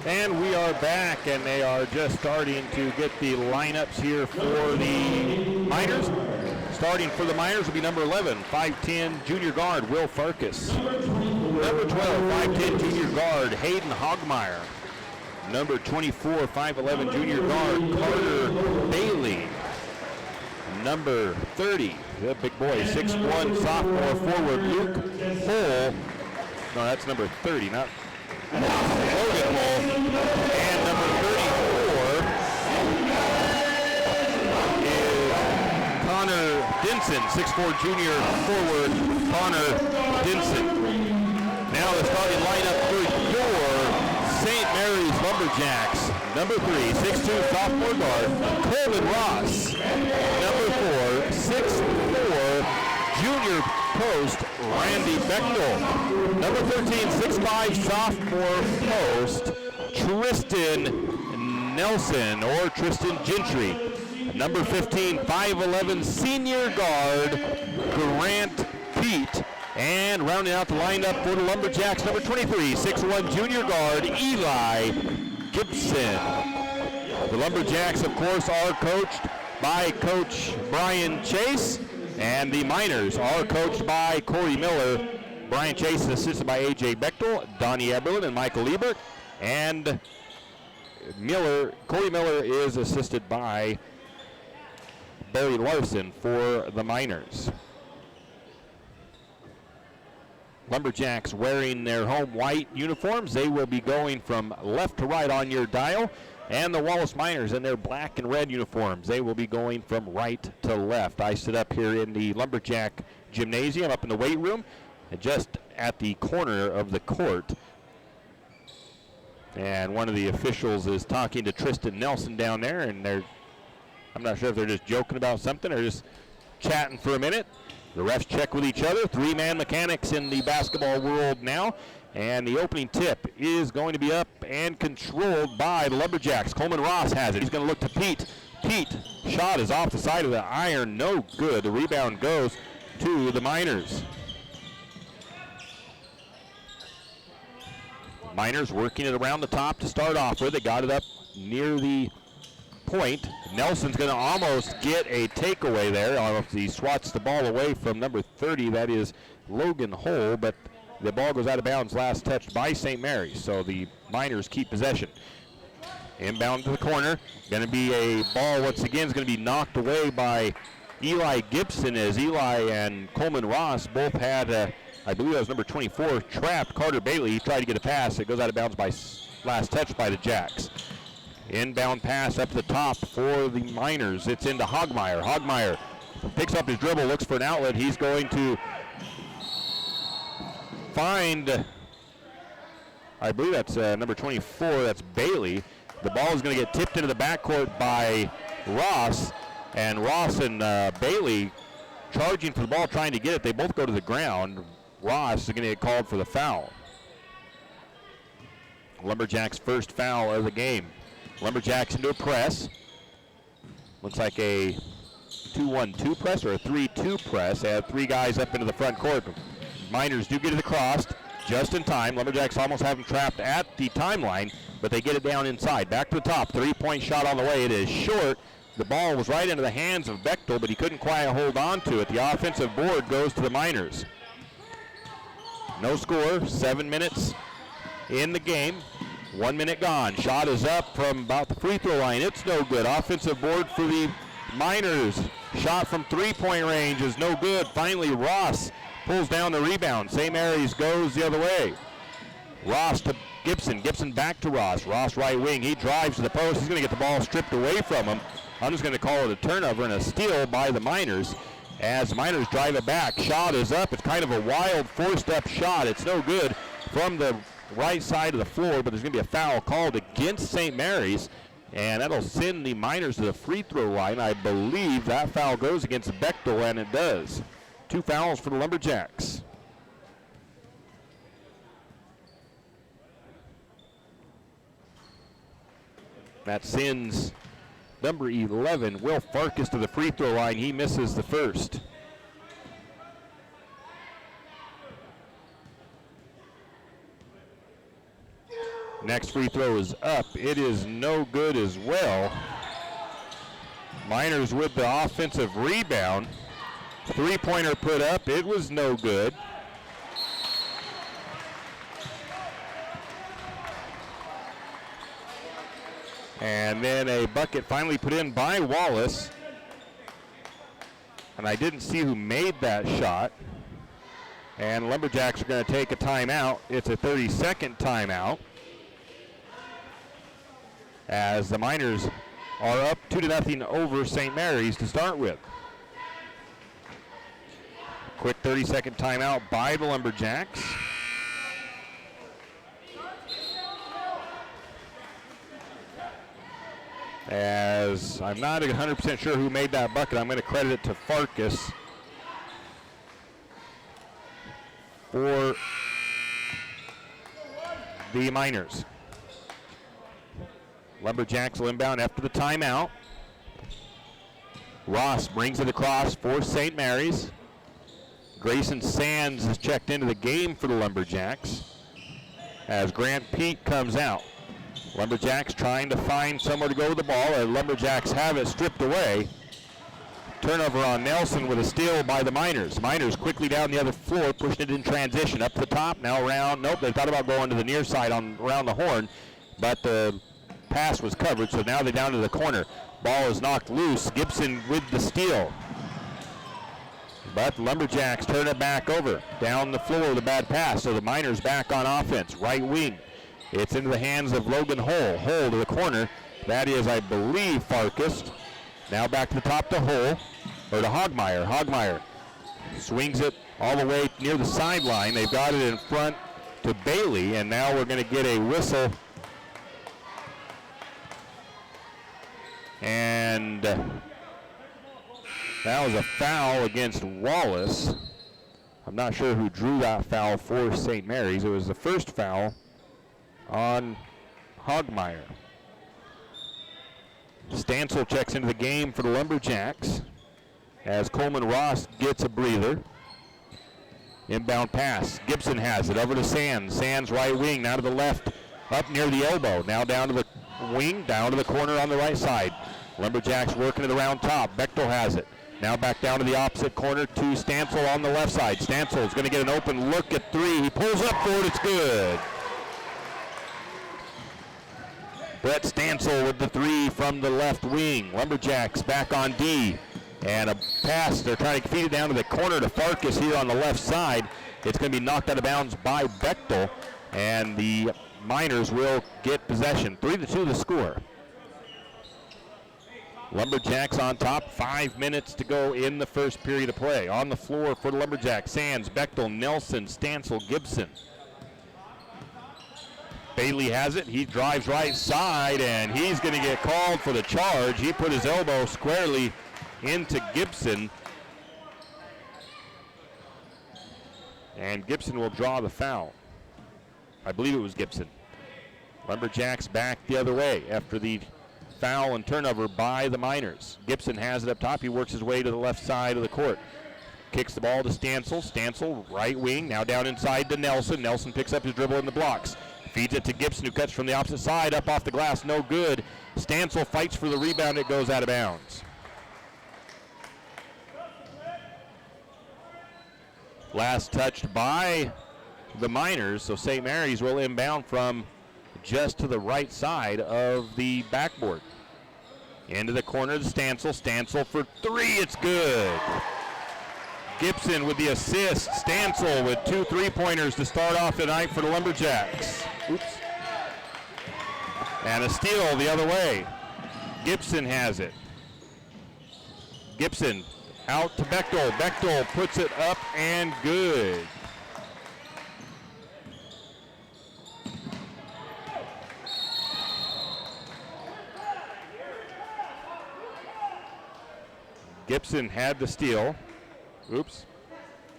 And we are back, and they are just starting to get the lineups here for the Miners. Starting for the Miners will be number 11, 5'10", junior guard, Will Farkas. Number 12, 5'10", junior guard, Hayden Hogmeyer. Number 24, 5'11", junior guard, Carter Bailey. Number 30, the big boy, 6'1", sophomore forward, Luke Hull. No, that's number 30, not Logan Hull. And number 34 is Connor Denson, 6'4", junior forward, Connor Denson. Now the starting lineup for your St. Mary's Lumberjacks. Number 3, 6'2", sophomore guard, Coleman Ross. Number 4, 6'4", junior post, Randy Bechtel. Number 13, 6'5", sophomore post, Tristan Nelson or Tristan Gentry. Number 15, 5'11", senior guard, Grant Pete. And rounding out the lineup for the Lumberjacks, number 23, 6'1", junior guard, Eli Gibson. The Lumberjacks, of course, are coached by Coach Brian Chase, and the Miners are coached by Corey Miller. Brian Chase is assisted by A.J. Bechtel, Donnie Eberlin, and Michael Ebert, and Corey Miller is assisted by Barry Larson for the Miners. Lumberjacks wearing their home white uniforms. They will be going from left to right on your dial. And the Wallace Miners in their black and red uniforms. They will be going from right to left. I sit up here in the Lumberjack Gymnasium up in the weight room, and just at the corner of the court. And one of the officials is talking to Tristan Nelson down there, and I'm not sure if they're just joking about something or just chatting for a minute. The refs check with each other. Three-man mechanics in the basketball world now. And the opening tip is going to be up and controlled by the Lumberjacks. Coleman Ross has it. He's going to look to Pete. Pete, shot is off the side of the iron. No good. The rebound goes to the Miners. Miners working it around the top to start off with. They got it up near the point. Nelson's going to almost get a takeaway there. He swats the ball away from number 30. That is Logan Hull, but the ball goes out of bounds, last touched by St. Mary's, so the Miners keep possession. Inbound to the corner. Going to be a ball once again. Is going to be knocked away by Eli Gibson, as Eli and Coleman Ross both had, I believe that was number 24, trapped Carter Bailey. He tried to get a pass. It goes out of bounds by last touch by the Jacks. Inbound pass up the top for the Miners. It's into Hogmeyer. Hogmeyer picks up his dribble, looks for an outlet. He's going to find, I believe that's number 24, that's Bailey. The ball is going to get tipped into the backcourt by Ross, and Ross and Bailey charging for the ball, trying to get it. They both go to the ground. Ross is going to get called for the foul. Lumberjacks' first foul of the game. Lumberjacks into a press. Looks like a 2-1-2 press or a 3-2 press. They have three guys up into the front court. Miners do get it across just in time. Lumberjacks almost have them trapped at the timeline, but they get it down inside. Back to the top, three-point shot on the way. It is short. The ball was right into the hands of Bechtel, but he couldn't quite hold on to it. The offensive board goes to the Miners. No score, 7 minutes in the game. 1 minute gone. Shot is up from about the free throw line. It's no good. Offensive board for the Miners. Shot from three-point range is no good. Finally, Ross pulls down the rebound. St. Mary's goes the other way. Ross to Gibson. Gibson back to Ross. Ross right wing. He drives to the post. He's going to get the ball stripped away from him. I'm just going to call it a turnover and a steal by the Miners. As the Miners drive it back. Shot is up. It's kind of a wild forced-up shot. It's no good from the right side of the floor, but there's going to be a foul called against St. Mary's, and that'll send the Miners to the free throw line. I believe that foul goes against Bechtel, and it does. 2 fouls for the Lumberjacks. That sends number 11, Will Farkas, to the free throw line. He misses the first. Next free throw is up. It is no good as well. Miners with the offensive rebound. Three-pointer put up. It was no good. And then a bucket finally put in by Wallace. And I didn't see who made that shot. And Lumberjacks are going to take a timeout. It's a 30-second timeout, as the Miners are up 2-0 over St. Mary's to start with. Quick 30-second timeout by the Lumberjacks. As I'm not 100% sure who made that bucket, I'm going to credit it to Farkas for the Miners. Lumberjacks will inbound after the timeout. Ross brings it across for St. Mary's. Grayson Sands is checked into the game for the Lumberjacks as Grant Pete comes out. Lumberjacks trying to find somewhere to go with the ball, and Lumberjacks have it stripped away. Turnover on Nelson with a steal by the Miners. Miners quickly down the other floor, pushing it in transition. Up the top, now around. Nope, they thought about going to the near side around the horn, but the pass was covered, so now they're down to the corner. Ball is knocked loose. Gibson with the steal. But the Lumberjacks turn it back over. Down the floor with a bad pass, so the Miners back on offense. Right wing. It's into the hands of Logan Hull. Hull to the corner. That is, I believe, Farkas. Now back to the top to Hull, or to Hogmeyer. Hogmeyer swings it all the way near the sideline. They've got it in front to Bailey, and now we're going to get a whistle. And that was a foul against Wallace. I'm not sure who drew that foul for St. Mary's. It was the first foul on Hogmeyer. Stansel checks into the game for the Lumberjacks as Coleman Ross gets a breather. Inbound pass. Gibson has it over to Sands. Sands right wing, now to the left, up near the elbow. Now down to the wing, down to the corner on the right side. Lumberjacks working it around top. Bechtel has it. Now back down to the opposite corner to Stansel on the left side. Stansel is going to get an open look at three. He pulls up for it. It's good. Brett Stansel with the three from the left wing. Lumberjacks back on D. And a pass. They're trying to feed it down to the corner to Farkas here on the left side. It's going to be knocked out of bounds by Bechtel. And the Miners will get possession. 3-2 the score. Lumberjacks on top. 5 minutes to go in the first period of play. On the floor for the Lumberjacks. Sands, Bechtel, Nelson, Stansel, Gibson. Bailey has it. He drives right side, and he's going to get called for the charge. He put his elbow squarely into Gibson. And Gibson will draw the foul. I believe it was Gibson. Lumberjacks back the other way after the foul and turnover by the Miners. Gibson has it up top. He works his way to the left side of the court. Kicks the ball to Stansel. Stansel, right wing, now down inside to Nelson. Nelson picks up his dribble in the blocks. Feeds it to Gibson, who cuts from the opposite side, up off the glass, no good. Stansel fights for the rebound. It goes out of bounds. Last touched by the Miners, so St. Mary's will inbound from just to the right side of the backboard. Into the corner to Stansel. Stansel for three. It's good. Gibson with the assist. Stansel with 2 3-pointers to start off the night for the Lumberjacks. Oops. And a steal the other way. Gibson has it. Gibson out to Bechtel. Bechtel puts it up and good. Gibson had the steal. Oops.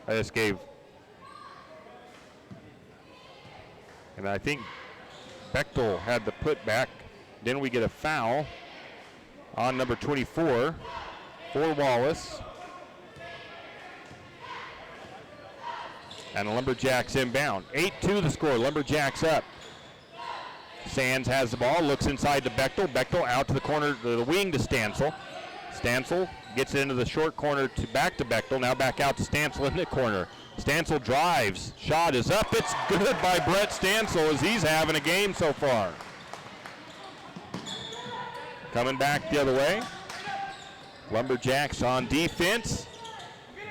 I just gave. And I think Bechtel had the putback. Then we get a foul on number 24 for Wallace. And the Lumberjacks inbound. 8-2 the score. Lumberjacks up. Sands has the ball, looks inside to Bechtel. Bechtel out to the corner, the wing to Stansel. Stansel gets it into the short corner to back to Bechtel. Now back out to Stansel in the corner. Stansel drives. Shot is up. It's good by Brett Stansel as he's having a game so far. Coming back the other way. Lumberjacks on defense.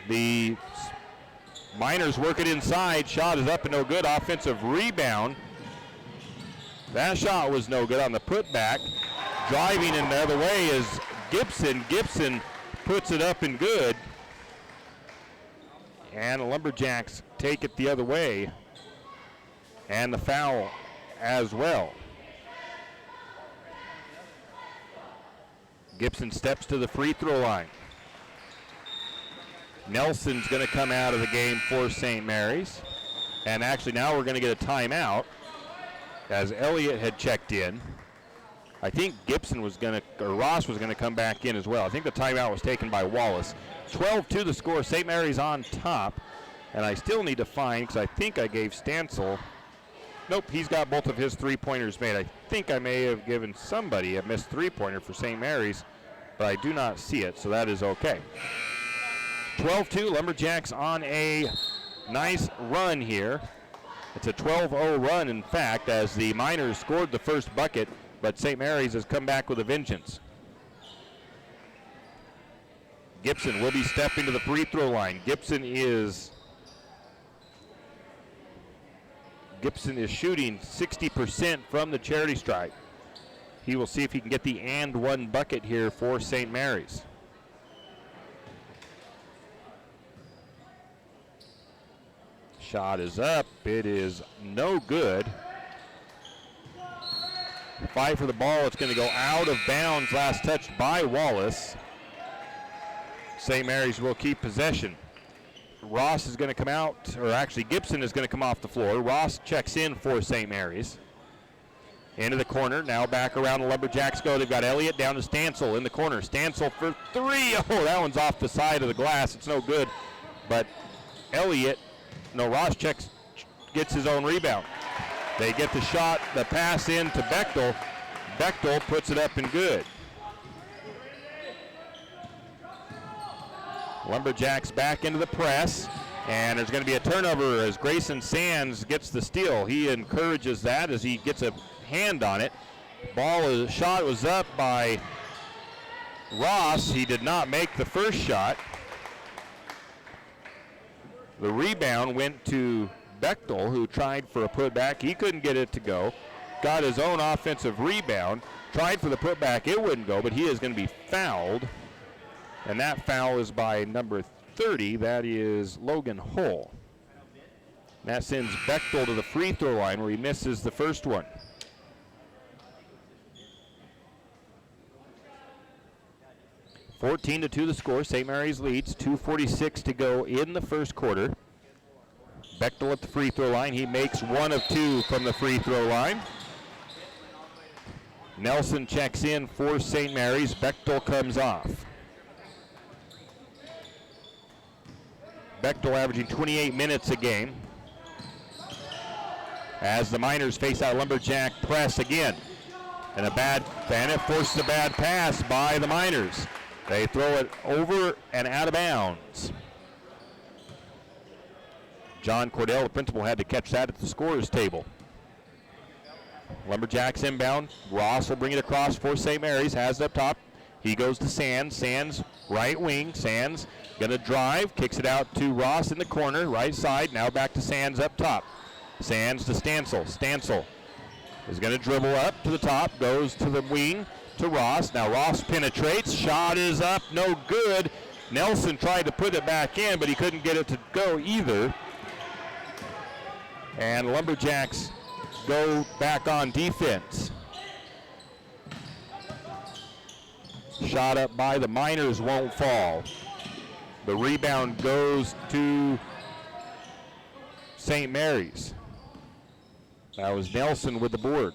The Miners work it inside. Shot is up and no good. Offensive rebound. That shot was no good on the putback. Driving in the other way is Gibson. Gibson puts it up and good. And the Lumberjacks take it the other way. And the foul as well. Gibson steps to the free throw line. Nelson's going to come out of the game for St. Mary's. And actually now we're going to get a timeout as Elliott had checked in. I think Gibson was going to, or Ross was going to come back in as well. I think the timeout was taken by Wallace. 12-2 the score. St. Mary's on top. And I still need to find, because I think I gave Stansel. Nope, he's got both of his three-pointers made. I think I may have given somebody a missed three-pointer for St. Mary's, but I do not see it, so that is okay. 12-2, Lumberjacks on a nice run here. It's a 12-0 run, in fact, as the Miners scored the first bucket, but St. Mary's has come back with a vengeance. Gibson will be stepping to the free throw line. Gibson is shooting 60% from the charity stripe. He will see if he can get the and one bucket here for St. Mary's. Shot is up. It is no good. Fight for the ball. It's going to go out of bounds. Last touched by Wallace. St. Mary's will keep possession. Ross is going to come out, or actually Gibson is going to come off the floor. Ross checks in for St. Mary's. Into the corner. Now back around the Lumberjacks go. They've got Elliott down to Stansel in the corner. Stansel for three. Oh, that one's off the side of the glass. It's no good. But Ross gets his own rebound. They get the shot, the pass in to Bechtel. Bechtel puts it up and good. Lumberjacks back into the press, and there's going to be a turnover as Grayson Sands gets the steal. He encourages that as he gets a hand on it. Shot was up by Ross. He did not make the first shot. The rebound went to Bechtel, who tried for a putback. He couldn't get it to go. Got his own offensive rebound. Tried for the putback. It wouldn't go, but he is going to be fouled. And that foul is by number 30. That is Logan Hull. That sends Bechtel to the free throw line where he misses the first one. (14-2) the score. St. Mary's leads. 2:46 to go in the first quarter. Bechtel at the free throw line. He makes one of two from the free throw line. Nelson checks in for St. Mary's. Bechtel comes off. Bechtel averaging 28 minutes a game as the Miners face out Lumberjack press again. And it forces a bad pass by the Miners. They throw it over and out of bounds. John Cordell, the principal, had to catch that at the scorer's table. Lumberjacks inbound. Ross will bring it across for St. Mary's. Has it up top. He goes to Sands. Sands, right wing. Sands going to drive. Kicks it out to Ross in the corner, right side. Now back to Sands up top. Sands to Stansel. Stansel is going to dribble up to the top. Goes to the wing to Ross. Now Ross penetrates. Shot is up. No good. Nelson tried to put it back in, but he couldn't get it to go either. And Lumberjacks go back on defense. Shot up by the Miners won't fall. The rebound goes to St. Mary's. That was Nelson with the board.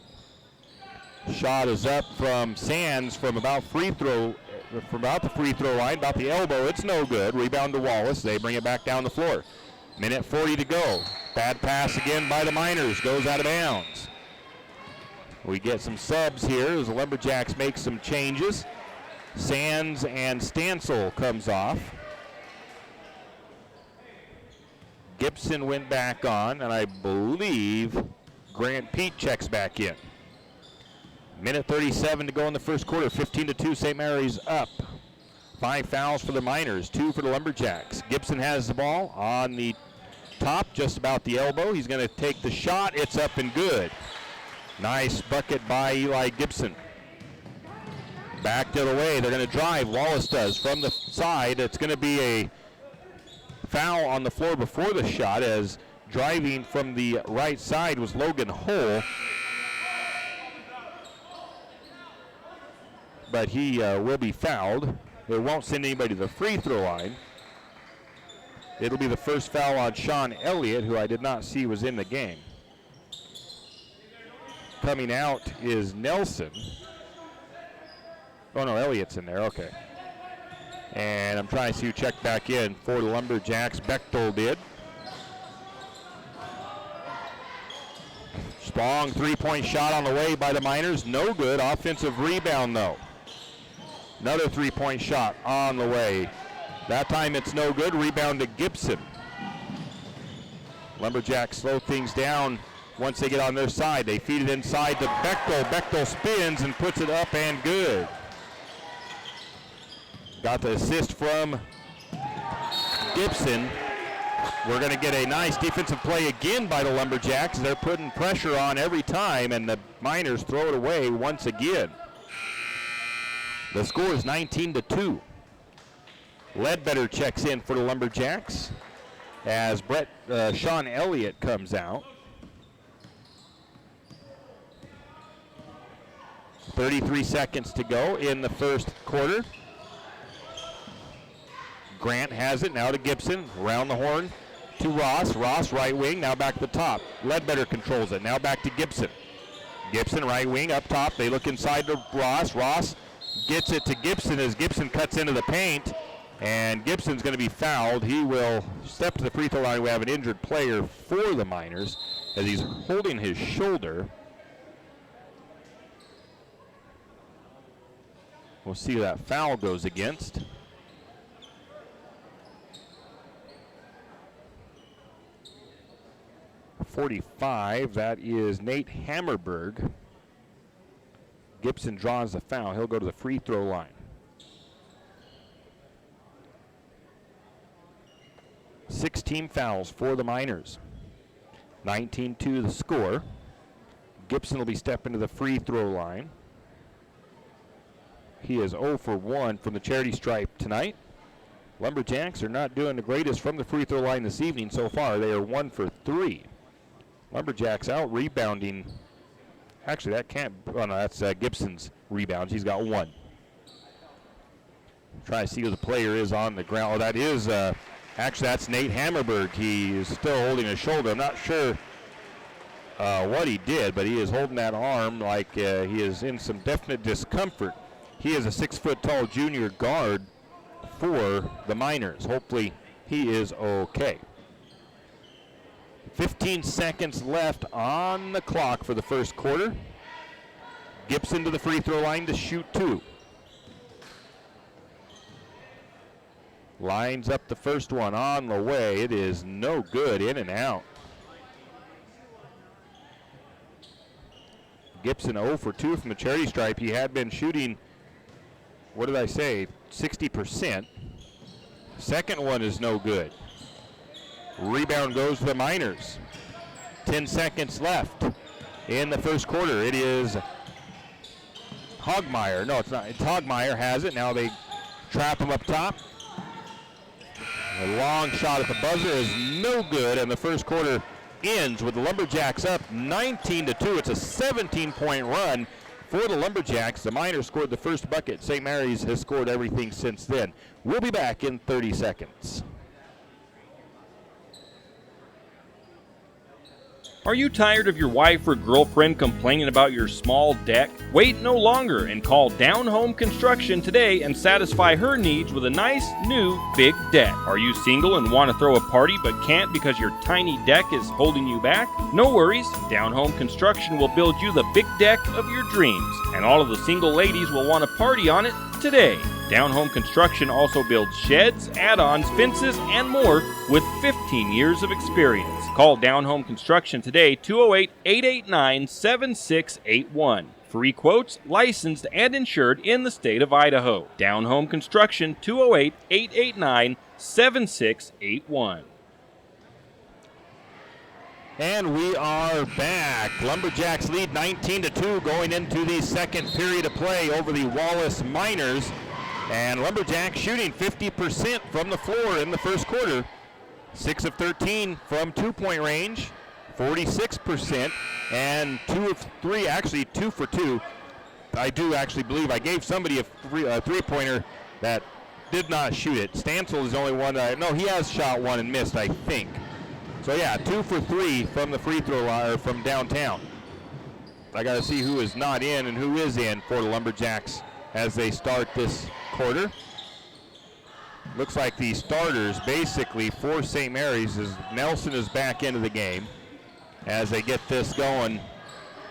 Shot is up from Sands from about the free throw line, about the elbow. It's no good. Rebound to Wallace. They bring it back down the floor. Minute 40 to go. Bad pass again by the Miners. Goes out of bounds. We get some subs here as the Lumberjacks make some changes. Sands and Stansel comes off. Gibson went back on, and I believe Grant Pete checks back in. Minute 37 to go in the first quarter. 15-2, St. Mary's up. 5 fouls for the Miners, 2 for the Lumberjacks. Gibson has the ball on the top, just about the elbow. He's going to take the shot. It's up and good. Nice bucket by Eli Gibson. Backed it away. They're going to drive. Wallace does from the side. It's going to be a foul on the floor before the shot, as driving from the right side was Logan Hull. But he will be fouled. It won't send anybody to the free throw line. It'll be the first foul on Sean Elliott, who I did not see was in the game. Coming out is Nelson. Oh no, Elliott's in there, okay. And I'm trying to see who checked back in for the Lumberjacks. Bechtel did. Strong three-point shot on the way by the Miners. No good. Offensive rebound, though. Another three-point shot on the way. That time it's no good. Rebound to Gibson. Lumberjacks slow things down once they get on their side. They feed it inside to Bechtel. Bechtel spins and puts it up and good. Got the assist from Gibson. We're going to get a nice defensive play again by the Lumberjacks. They're putting pressure on every time, and the Miners throw it away once again. The score is 19-2. Ledbetter checks in for the Lumberjacks as Sean Elliott comes out. 33 seconds to go in the first quarter. Grant has it, now to Gibson, around the horn to Ross. Ross, right wing, now back to the top. Ledbetter controls it, now back to Gibson. Gibson, right wing, up top. They look inside to Ross. Ross gets it to Gibson as Gibson cuts into the paint, and Gibson's going to be fouled. He will step to the free throw line. We have an injured player for the Miners as he's holding his shoulder. We'll see who that foul goes against. .45, that is Nate Hammerberg. Gibson draws the foul. He'll go to the free throw line. 16 fouls for the Miners. 19-2 the score. Gibson will be stepping to the free throw line. He is 0 for 1 from the charity stripe tonight. Lumberjacks are not doing the greatest from the free throw line this evening so far. They are 1 for 3. Lumberjacks out rebounding. Actually, that can't. Oh no, that's Gibson's rebounds. He's got 1. Try to see who the player is on the ground. Oh, that is actually that's Nate Hammerberg. He is still holding his shoulder. I'm not sure what he did, but he is holding that arm like he is in some definite discomfort. He is a 6-foot-tall junior guard for the Miners. Hopefully, he is okay. 15 seconds left on the clock for the first quarter. Gibson to the free throw line to shoot 2. Lines up the first one on the way. It is no good, in and out. Gibson 0 for 2 from the charity stripe. He had been shooting what did I say, 60%. Second one is no good. Rebound goes to the Miners. 10 seconds left in the first quarter. It is Hogmeyer. No, it's not. It's Hogmeyer has it. Now they trap him up top. A long shot at the buzzer is no good, and the first quarter ends with the Lumberjacks up 19-2. It's a 17-point run for the Lumberjacks. The Miners scored the first bucket. St. Mary's has scored everything since then. We'll be back in 30 seconds. Are you tired of your wife or girlfriend complaining about your small deck? Wait no longer and call Down Home Construction today and satisfy her needs with a nice, new, big deck. Are you single and want to throw a party but can't because your tiny deck is holding you back? No worries, Down Home Construction will build you the big deck of your dreams, and all of the single ladies will want to party on it today. Down Home Construction also builds sheds, add-ons, fences, and more with 15 years of experience. Call Down Home Construction today, 208-889-7681. Free quotes, licensed and insured in the state of Idaho. Down Home Construction, 208-889-7681. And we are back. Lumberjacks lead 19-2 going into the second period of play over the Wallace Miners. And Lumberjacks shooting 50% from the floor in the first quarter. 6 of 13 from two-point range, 46%, and 2 of 3, actually 2 for 2. I do actually believe I gave somebody a three-pointer that did not shoot it. Stancil is the only one no, he has shot one and missed, I think. So yeah, 2 for 3 from the free throw line, from downtown. I got to see who is not in and who is in for the Lumberjacks as they start this quarter. Looks like the starters basically for St. Mary's is Nelson is back into the game as they get this going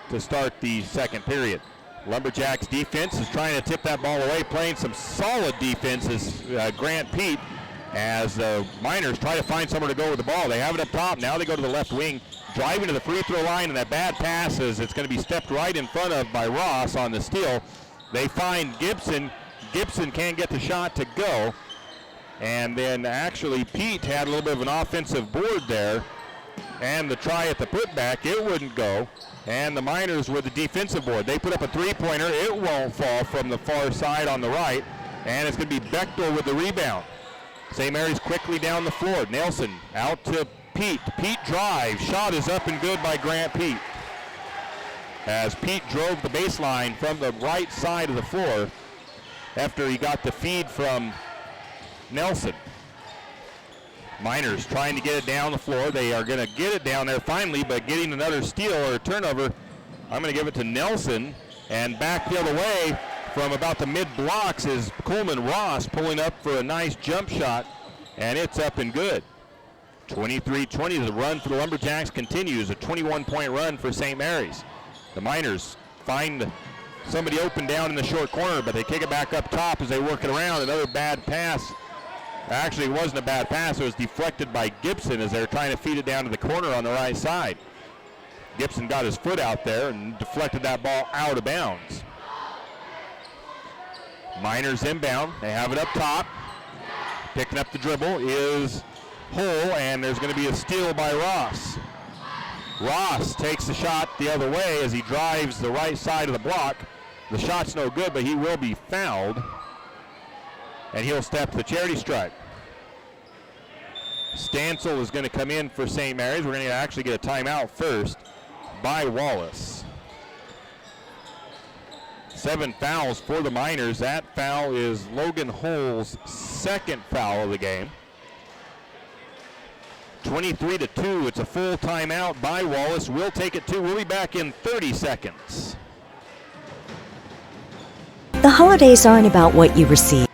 to start the second period. Lumberjacks defense is trying to tip that ball away, playing some solid defense is Grant Pete, as the Miners try to find somewhere to go with the ball. They have it up top. Now they go to the left wing, driving to the free throw line, and that bad pass is it's going to be stepped right in front of by Ross on the steal. They find Gibson. Gibson can't get the shot to go. And then actually Pete had a little bit of an offensive board there. And the try at the putback, it wouldn't go. And the Miners with the defensive board. They put up a three-pointer. It won't fall from the far side on the right. And it's going to be Bechtel with the rebound. St. Mary's quickly down the floor. Nelson out to Pete. Pete drives. Shot is up and good by Grant Pete. As Pete drove the baseline from the right side of the floor after he got the feed from Nelson. Miners trying to get it down the floor. They are going to get it down there finally, but getting another steal or a turnover. I'm going to give it to Nelson, and back the other way from about the mid-blocks is Coleman Ross pulling up for a nice jump shot, and it's up and good. 23-20, the run for the Lumberjacks continues, a 21-point run for St. Mary's. The Miners find somebody open down in the short corner, but they kick it back up top as they work it around. Another bad pass. Actually, it wasn't a bad pass. It was deflected by Gibson as they were trying to feed it down to the corner on the right side. Gibson got his foot out there and deflected that ball out of bounds. Miners inbound. They have it up top. Picking up the dribble is Hull, and there's going to be a steal by Ross. Ross takes the shot the other way as he drives the right side of the block. The shot's no good, but he will be fouled. And he'll step to the charity stripe. Stancil is going to come in for St. Mary's. We're going to actually get a timeout first by Wallace. 7 fouls for the Miners. That foul is Logan Hull's second foul of the game. 23-2. It's a full timeout by Wallace. We'll take it too. We'll be back in 30 seconds. The holidays aren't about what you receive.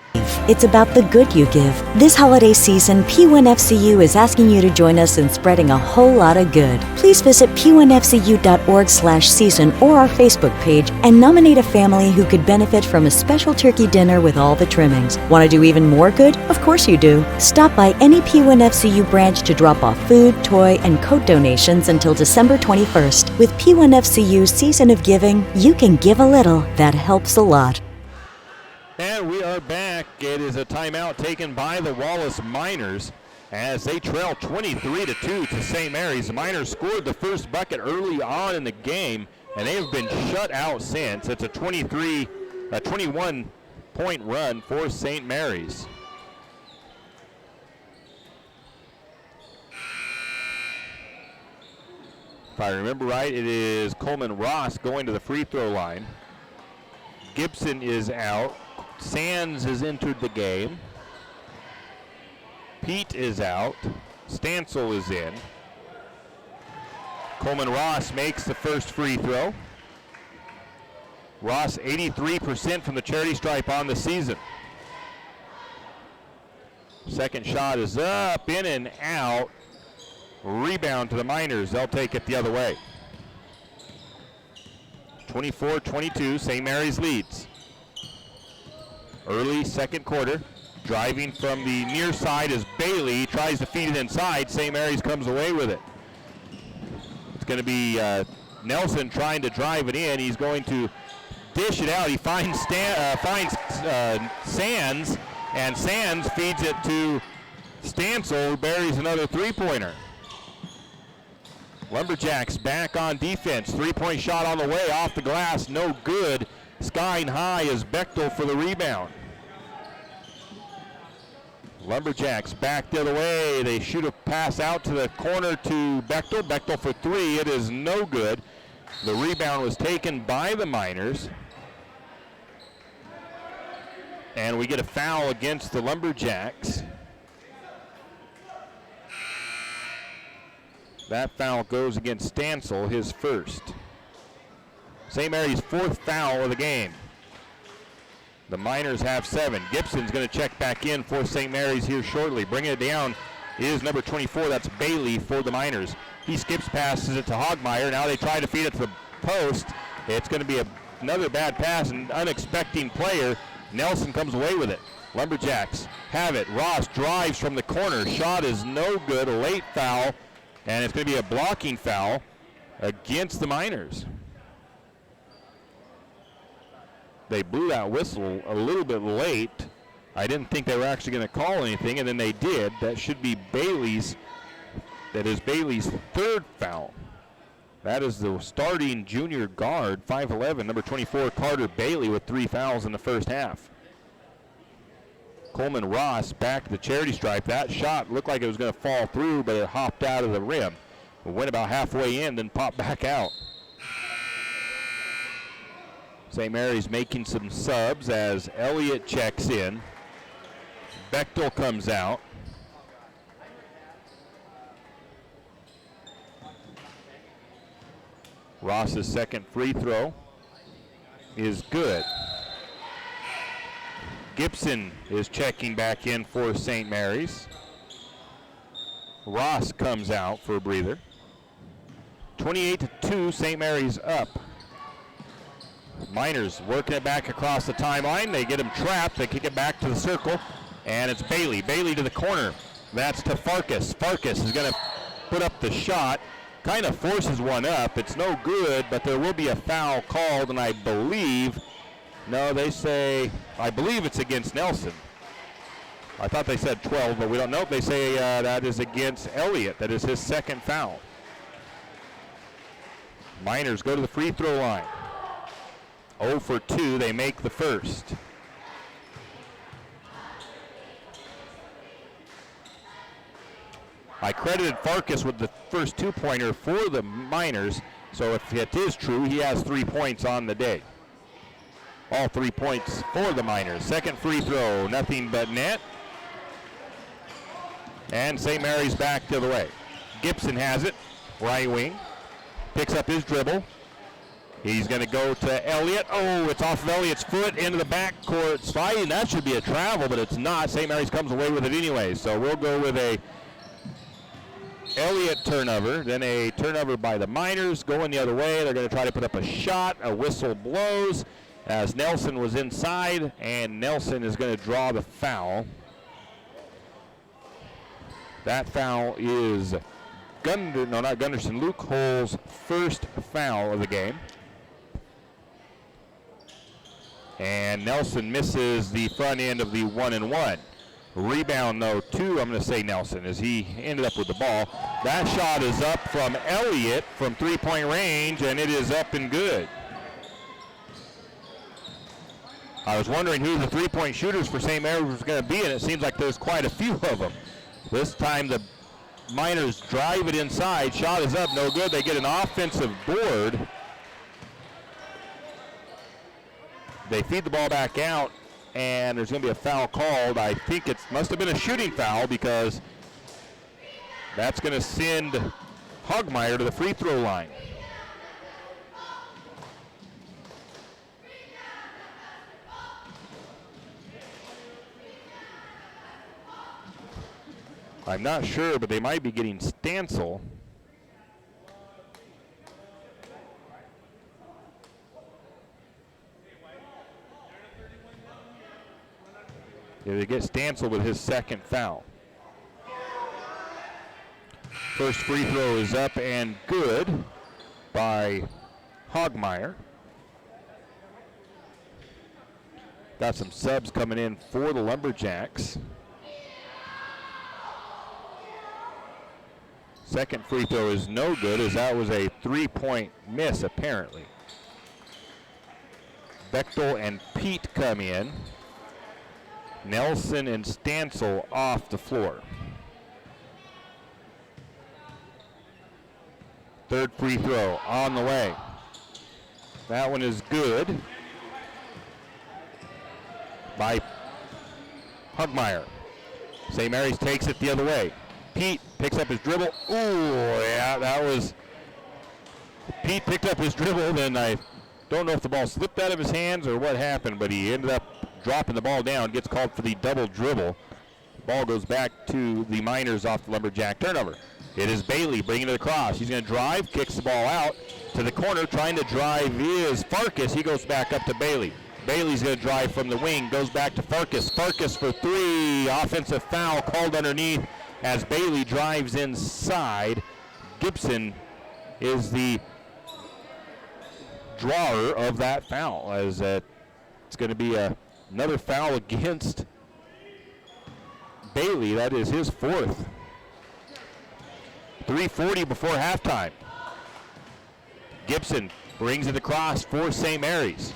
It's about the good you give. This holiday season, P1FCU is asking you to join us in spreading a whole lot of good. Please visit p1fcu.org/season or our Facebook page and nominate a family who could benefit from a special turkey dinner with all the trimmings. Want to do even more good? Of course you do. Stop by any P1FCU branch to drop off food, toy, and coat donations until December 21st. With P1FCU Season of Giving, you can give a little that helps a lot. And we are back. It is a timeout taken by the Wallace Miners as they trail 23-2 to St. Mary's. The Miners scored the first bucket early on in the game, and they have been shut out since. It's a 21-point run for St. Mary's. If I remember right, it is Coleman Ross going to the free throw line. Gibson is out. Sands has entered the game. Pete is out. Stancil is in. Coleman Ross makes the first free throw. Ross 83% from the charity stripe on the season. Second shot is up, in and out. Rebound to the Miners. They'll take it the other way. 24-22, St. Mary's leads. Early second quarter. Driving from the near side is Bailey. He tries to feed it inside. St. Mary's comes away with it. It's going to be Nelson trying to drive it in. He's going to dish it out. He finds Sands, and Sands feeds it to Stancil, who buries another three-pointer. Lumberjacks back on defense. Three-point shot on the way, off the glass, no good. Skying high is Bechtel for the rebound. Lumberjacks back the other way. They shoot a pass out to the corner to Bechtel. Bechtel for three. It is no good. The rebound was taken by the Miners. And we get a foul against the Lumberjacks. That foul goes against Stancil, his first. St. Mary's fourth foul of the game. The Miners have 7. Gibson's going to check back in for St. Mary's here shortly. Bringing it down is number 24. That's Bailey for the Miners. He skips passes it to Hogmeyer. Now they try to feed it to the post. It's going to be another bad pass, an unexpected player. Nelson comes away with it. Lumberjacks have it. Ross drives from the corner. Shot is no good. A late foul. And it's going to be a blocking foul against the Miners. They blew that whistle a little bit late. I didn't think they were actually going to call anything, and then they did. That should be Bailey's. That is Bailey's third foul. That is the starting junior guard, 5'11", number 24, Carter Bailey, with 3 fouls in the first half. Coleman Ross back to the charity stripe. That shot looked like it was going to fall through, but it hopped out of the rim. It went about halfway in, then popped back out. St. Mary's making some subs as Elliott checks in. Bechtel comes out. Ross's second free throw is good. Gibson is checking back in for St. Mary's. Ross comes out for a breather. 28-2, St. Mary's up. Miners working it back across the timeline. They get him trapped. They kick it back to the circle, and it's Bailey. Bailey to the corner. That's to Farkas. Farkas is going to put up the shot. Kind of forces one up. It's no good, but there will be a foul called, and I believe it's against Nelson. I thought they said 12, but we don't know. They say that is against Elliott. That is his second foul. Miners go to the free throw line. 0 for 2. They make the first. I credited Farkas with the first 2-pointer for the Miners, so if it is true, he has 3 points on the day. All 3 points for the Miners. Second free throw, nothing but net. And St. Mary's back the other way. Gibson has it, right wing. Picks up his dribble. He's going to go to Elliott. Oh, it's off of Elliott's foot into the backcourt sliding. That should be a travel, but it's not. St. Mary's comes away with it anyway. So we'll go with a Elliott turnover, then a turnover by the Miners going the other way. They're going to try to put up a shot. A whistle blows as Nelson was inside, and Nelson is going to draw the foul. That foul is Luke Hull's first foul of the game. And Nelson misses the front end of the 1-and-1. Rebound, though, to, I'm going to say Nelson, as he ended up with the ball. That shot is up from Elliott from three-point range, and it is up and good. I was wondering who the three-point shooters for St. Mary's was going to be, and it seems like there's quite a few of them. This time the Miners drive it inside. Shot is up, no good. They get an offensive board. They feed the ball back out, and there's going to be a foul called. I think it must have been a shooting foul because that's going to send Hogmeyer to the free throw line. I'm not sure, but they might be getting Stansel. Yeah, they get Stansel with his second foul. First free throw is up and good by Hogmeyer. Got some subs coming in for the Lumberjacks. Second free throw is no good, as that was a three-point miss, apparently. Bechtel and Pete come in. Nelson and Stansel off the floor. Third free throw on the way. That one is good by Hogmeyer. St. Mary's takes it the other way. Pete picks up his dribble. Ooh, yeah, that was, Pete picked up his dribble, then I don't know if the ball slipped out of his hands or what happened, but he ended up dropping the ball down, gets called for the double dribble. The ball goes back to the Miners off the Lumberjack turnover. It is Bailey bringing it across. He's going to drive, kicks the ball out to the corner. Trying to drive is Farkas. He goes back up to Bailey. Bailey's going to drive from the wing, goes back to Farkas. Farkas for three. Offensive foul called underneath as Bailey drives inside. Gibson is the drawer of that foul, as it's going to be another foul against Bailey. That is his fourth. 3:40 before halftime. Gibson brings it across for St. Mary's.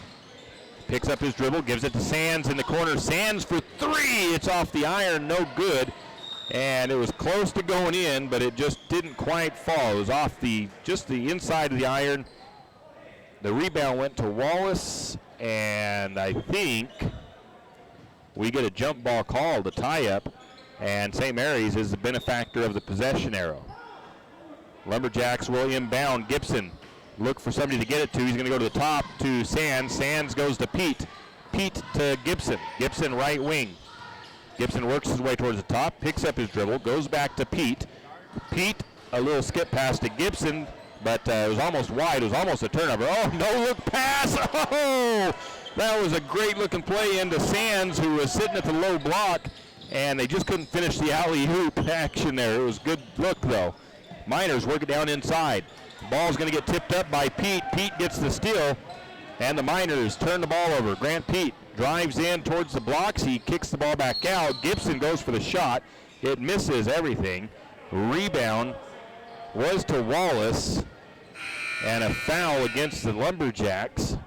Picks up his dribble, gives it to Sands in the corner. Sands for three. It's off the iron, no good. And it was close to going in, but it just didn't quite fall. It was off just the inside of the iron. The rebound went to Wallace, and I think we get a jump ball call to tie up, and St. Mary's is the benefactor of the possession arrow. Lumberjacks will inbound. Gibson look for somebody to get it to. He's going to go to the top to Sands. Sands goes to Pete. Pete to Gibson. Gibson right wing. Gibson works his way towards the top, picks up his dribble, goes back to Pete. Pete, a little skip pass to Gibson, but it was almost wide. It was almost a turnover. Oh, no-look pass. Oh, that was a great-looking play into Sands, who was sitting at the low block, and they just couldn't finish the alley-oop action there. It was good look, though. Miners work it down inside. Ball's going to get tipped up by Pete. Pete gets the steal, and the Miners turn the ball over. Grant Pete drives in towards the blocks. He kicks the ball back out. Gibson goes for the shot. It misses everything. Rebound was to Wallace, and a foul against the Lumberjacks.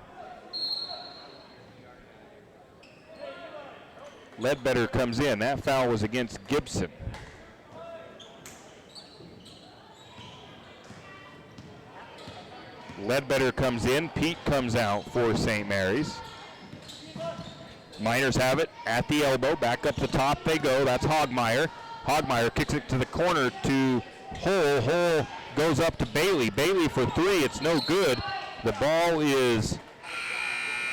Ledbetter comes in. That foul was against Gibson. Ledbetter comes in. Pete comes out for St. Mary's. Miners have it at the elbow. Back up the top they go. That's Hogmeyer. Hogmeyer kicks it to the corner to Hull. Hull goes up to Bailey. Bailey for three. It's no good. The ball is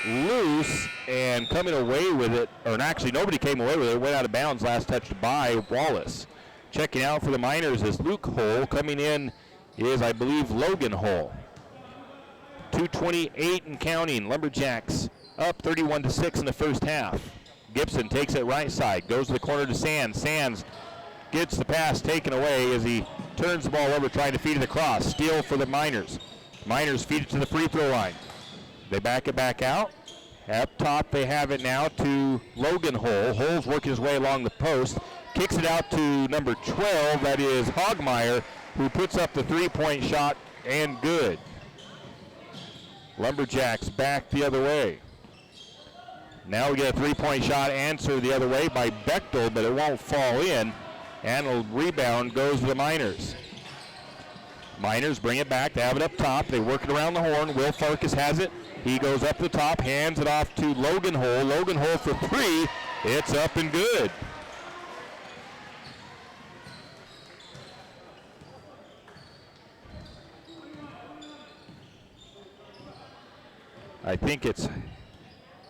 loose, and coming away with it, or actually nobody came away with it. It went out of bounds. Last touched by Wallace. Checking out for the Miners is Luke Hull. Coming in is, I believe, Logan Hull. 2:28 and counting. Lumberjacks up 31-6 in the first half. Gibson takes it right side, goes to the corner to Sands. Sands gets the pass taken away as he turns the ball over, trying to feed it across. Steal for the Miners. Miners feed it to the free throw line. They back it back out, Up top, they have it now to Logan Hull. Hull's working his way along the post. Kicks it out to number 12, that is Hogmeyer, who puts up the three-point shot and good. Lumberjacks back the other way. Now we get a three-point shot answered the other way by Bechtel, but it won't fall in. And a rebound goes to the Miners. Miners bring it back. They have it up top. They work it around the horn. Will Farkas has it. He goes up the top, hands it off to Logan Hull. Logan Hull for three. It's up and good. I think it's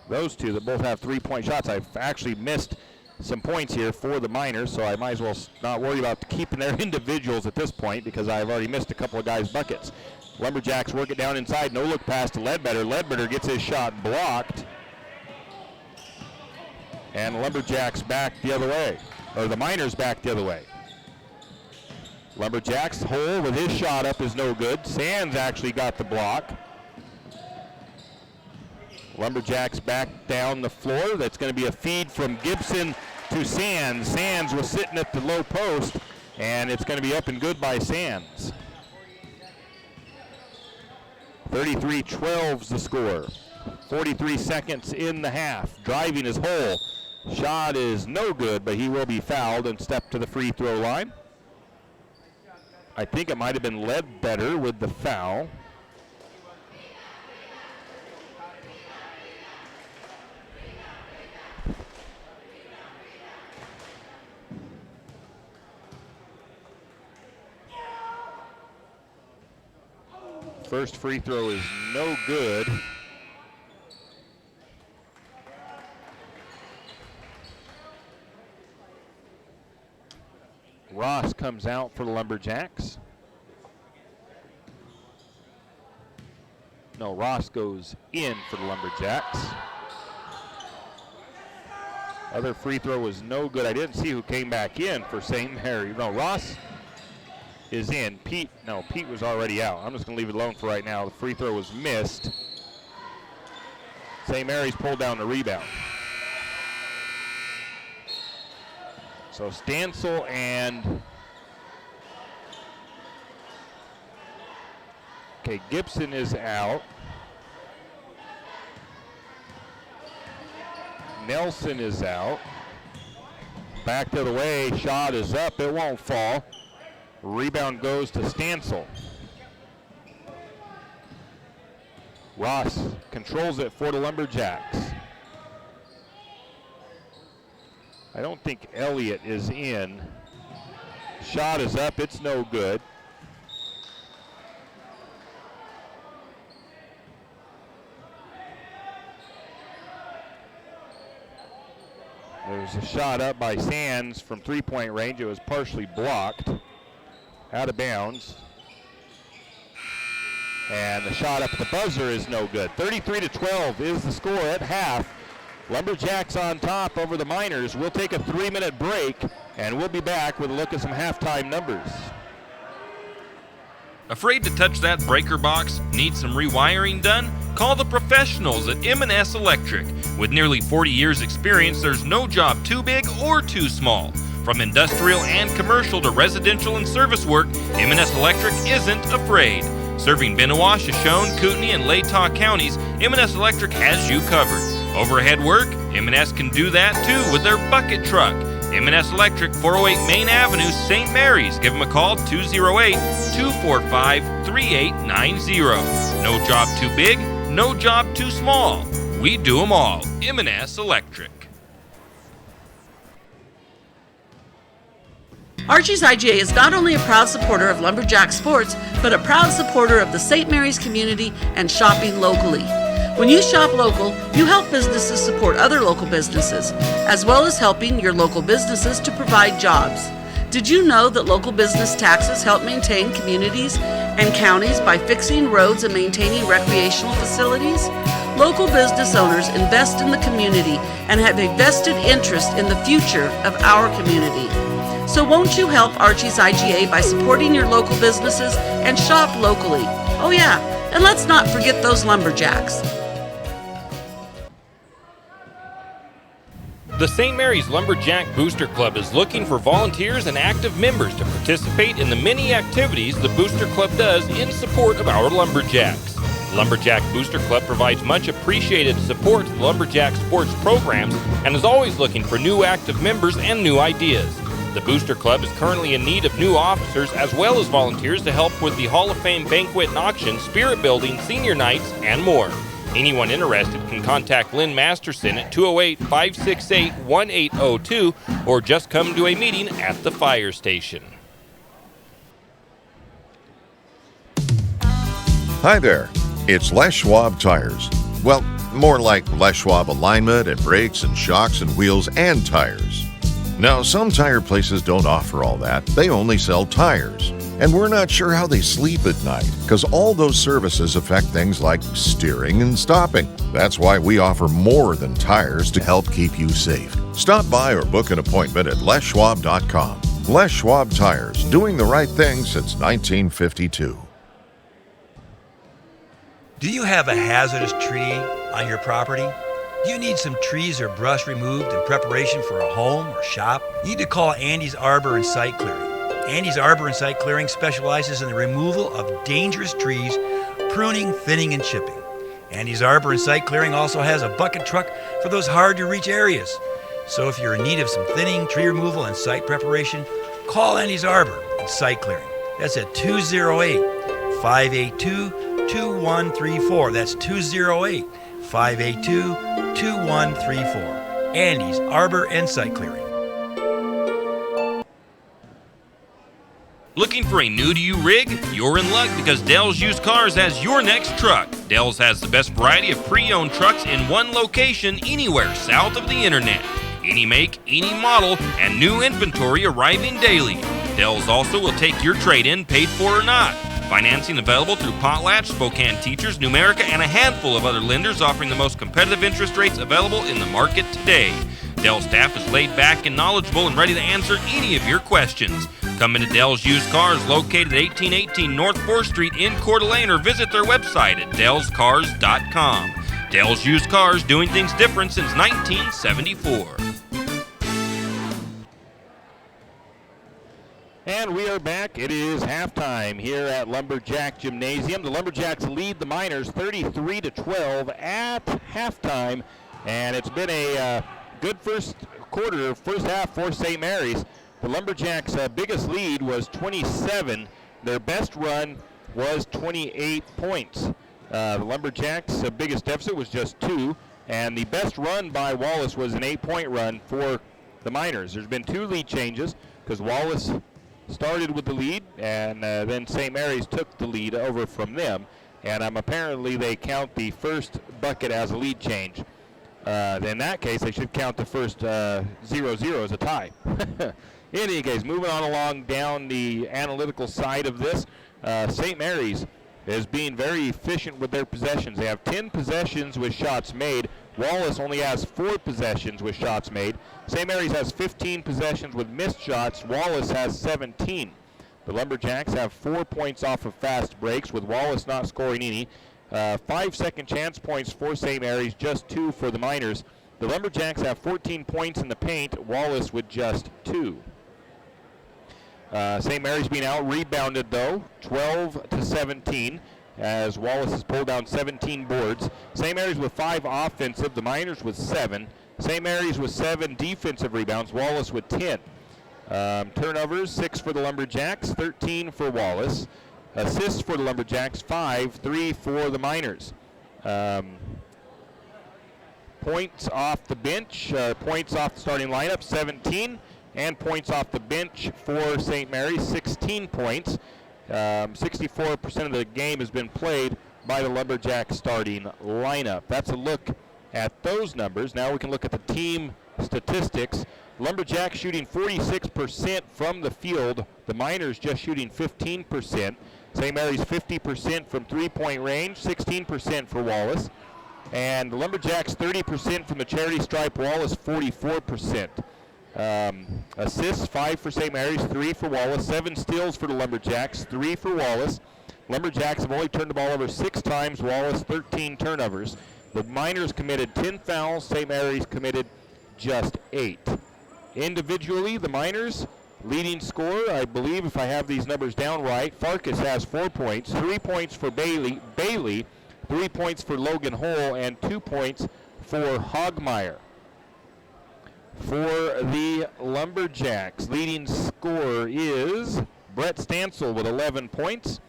those two that both have three-point shots. I've actually missed some points here for the Miners, so I might as well not worry about keeping their individuals at this point because I've already missed a couple of guys' buckets. Lumberjacks work it down inside. No look pass to Ledbetter. Ledbetter gets his shot blocked. And Lumberjacks back the other way, or the Miners back the other way. Lumberjacks, Hull with his shot up is no good. Sands actually got the block. Lumberjacks back down the floor. That's going to be a feed from Gibson to Sands. Sands was sitting at the low post, and it's going to be up and good by Sands. 33-12's the score. 43 seconds in the half. Driving is Hull. Shot is no good, but he will be fouled and step to the free throw line. I think it might have been Ledbetter with the foul. First free throw is no good. Ross comes out for the Lumberjacks. No, Ross goes in for the Lumberjacks. Other free throw was no good. I didn't see who came back in for St. Mary. No, Ross is in. Pete was already out. I'm just going to leave it alone for right now. The free throw was missed. St. Mary's pulled down the rebound. So Stansel and Gibson is out. Nelson is out. Back the other way, shot is up, it won't fall. Rebound goes to Stansel. Ross controls it for the Lumberjacks. I don't think Elliott is in. Shot is up, it's no good. There's a shot up by Sands from three-point range. It was partially blocked. Out of bounds. And the shot up at the buzzer is no good. 33-12 is the score at half. Lumberjacks on top over the Miners. We'll take a 3-minute break, and we'll be back with a look at some halftime numbers. Afraid to touch that breaker box? Need some rewiring done? Call the professionals at M&S Electric. With nearly 40 years experience, there's no job too big or too small. From industrial and commercial to residential and service work, M&S Electric isn't afraid. Serving Benawa, Shoshone, Kootenai, and Latah counties, M&S Electric has you covered. Overhead work? M&S can do that too with their bucket truck. M&S Electric, 408 Main Avenue, St. Mary's. Give them a call, 208-245-3890. No job too big, no job too small. We do them all. M&S Electric. Archie's IGA is not only a proud supporter of Lumberjack sports, but a proud supporter of the St. Mary's community and shopping locally. When you shop local, you help businesses support other local businesses, as well as helping your local businesses to provide jobs. Did you know that local business taxes help maintain communities and counties by fixing roads and maintaining recreational facilities? Local business owners invest in the community and have a vested interest in the future of our community. So won't you help Archie's IGA by supporting your local businesses and shop locally? Oh yeah, and let's not forget those Lumberjacks. The St. Mary's Lumberjack Booster Club is looking for volunteers and active members to participate in the many activities the Booster Club does in support of our Lumberjacks. The Lumberjack Booster Club provides much appreciated support to the Lumberjack sports programs and is always looking for new active members and new ideas. The Booster Club is currently in need of new officers as well as volunteers to help with the Hall of Fame banquet and auction, spirit building, senior nights, and more. Anyone interested can contact Lynn Masterson at 208-568-1802 or just come to a meeting at the fire station. Hi there, it's Les Schwab Tires. Well, more like Les Schwab alignment and brakes and shocks and wheels and tires. Now, some tire places don't offer all that. They only sell tires. And we're not sure how they sleep at night, because all those services affect things like steering and stopping. That's why we offer more than tires to help keep you safe. Stop by or book an appointment at leschwab.com. Les Schwab Tires, doing the right thing since 1952. Do you have a hazardous tree on your property? Do you need some trees or brush removed in preparation for a home or shop? You need to call Andy's Arbor and Site Clearing. Andy's Arbor and Site Clearing specializes in the removal of dangerous trees, pruning, thinning, and chipping. Andy's Arbor and Site Clearing also has a bucket truck for those hard-to-reach areas. So if you're in need of some thinning, tree removal, and site preparation, call Andy's Arbor and Site Clearing. That's at 208-582-2134. That's 208-582-2134. Andy's Arbor and Site Clearing. Looking for a new-to-you rig? You're in luck because Dell's Used Cars has your next truck. Dell's has the best variety of pre-owned trucks in one location anywhere south of the internet. Any make, any model, and new inventory arriving daily. Dell's also will take your trade-in, paid for or not. Financing available through Potlatch, Spokane Teachers, Numerica, and a handful of other lenders offering the most competitive interest rates available in the market today. Dell staff is laid back and knowledgeable and ready to answer any of your questions. Come into Dell's Used Cars located at 1818 North 4th Street in Coeur d'Alene or visit their website at dellscars.com. Dell's Used Cars, doing things different since 1974. And we are back. It is halftime here at Lumberjack Gymnasium. The Lumberjacks lead the Miners 33-12 at halftime, and it's been a good first half for St. Mary's. The Lumberjacks' biggest lead was 27. Their best run was 28 points. The Lumberjacks' biggest deficit was just 2, and the best run by Wallace was an 8-point run for the Miners. There's been 2 lead changes because Wallace started with the lead, and then St. Mary's took the lead over from them, and apparently they count the first bucket as a lead change. In that case, they should count the first 0-0 as a tie. In any case, moving on along down the analytical side of this, St. Mary's is being very efficient with their possessions. They have 10 possessions with shots made. Wallace only has 4 possessions with shots made. St. Mary's has 15 possessions with missed shots. Wallace has 17. The Lumberjacks have 4 points off of fast breaks, with Wallace not scoring any. 5 second chance points for St. Mary's, just 2 for the Miners. The Lumberjacks have 14 points in the paint, Wallace with just 2. St. Mary's being out-rebounded, though, 12-17, as Wallace has pulled down 17 boards. St. Mary's with 5 offensive, the Miners with 7. St. Mary's with 7 defensive rebounds, Wallace with 10. Turnovers, 6 for the Lumberjacks, 13 for Wallace. Assists for the Lumberjacks, 5, 3 for the Miners. Points off the bench, points off the starting lineup, 17. And points off the bench for St. Mary's, 16 points. 64% of the game has been played by the Lumberjack starting lineup. That's a look at those numbers. Now we can look at the team statistics. Lumberjack shooting 46% from the field. The Miners just shooting 15%. St. Mary's 50% from three-point range, 16% for Wallace. And the Lumberjacks 30% from the charity stripe, Wallace 44%. Assists, 5 for St. Mary's, 3 for Wallace. 7 steals for the Lumberjacks, 3 for Wallace. Lumberjacks have only turned the ball over 6 times, Wallace 13 turnovers. The Miners committed 10 fouls, St. Mary's committed just 8. Individually, the Miners leading scorer, I believe if I have these numbers down right, Farkas has 4 points, 3 points for Bailey, 3 points for Logan Hole, and 2 points for Hogmeyer. For the Lumberjacks, leading scorer is Brett Stansel with 11 points.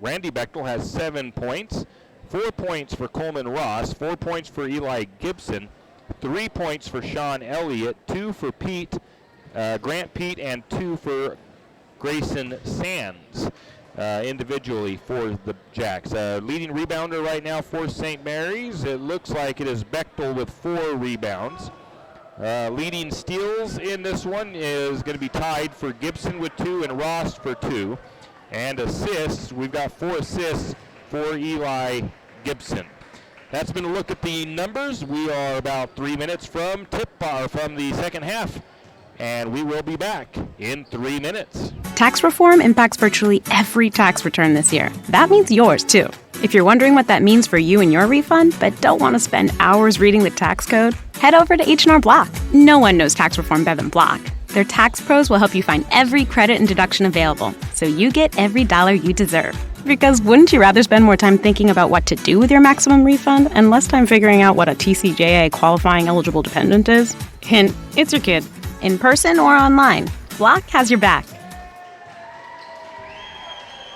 Randy Bechtel has 7 points. 4 points for Coleman Ross, 4 points for Eli Gibson, 3 points for Sean Elliott, 2 for Grant Pete, and 2 for Grayson Sands individually for the Jacks. Leading rebounder right now for St. Mary's, it looks like it is Bechtel with 4 rebounds. Leading steals in this one is going to be tied for Gibson with 2 and Ross for 2. And assists, we've got 4 assists for Eli Gibson. That's been a look at the numbers. We are about 3 minutes from from the second half, and we will be back in 3 minutes. Tax reform impacts virtually every tax return this year. That means yours, too. If you're wondering what that means for you and your refund, but don't want to spend hours reading the tax code, head over to H&R Block. No one knows tax reform better than Block. Their tax pros will help you find every credit and deduction available, so you get every dollar you deserve. Because wouldn't you rather spend more time thinking about what to do with your maximum refund and less time figuring out what a TCJA qualifying eligible dependent is? Hint, it's your kid. In person or online, Block has your back.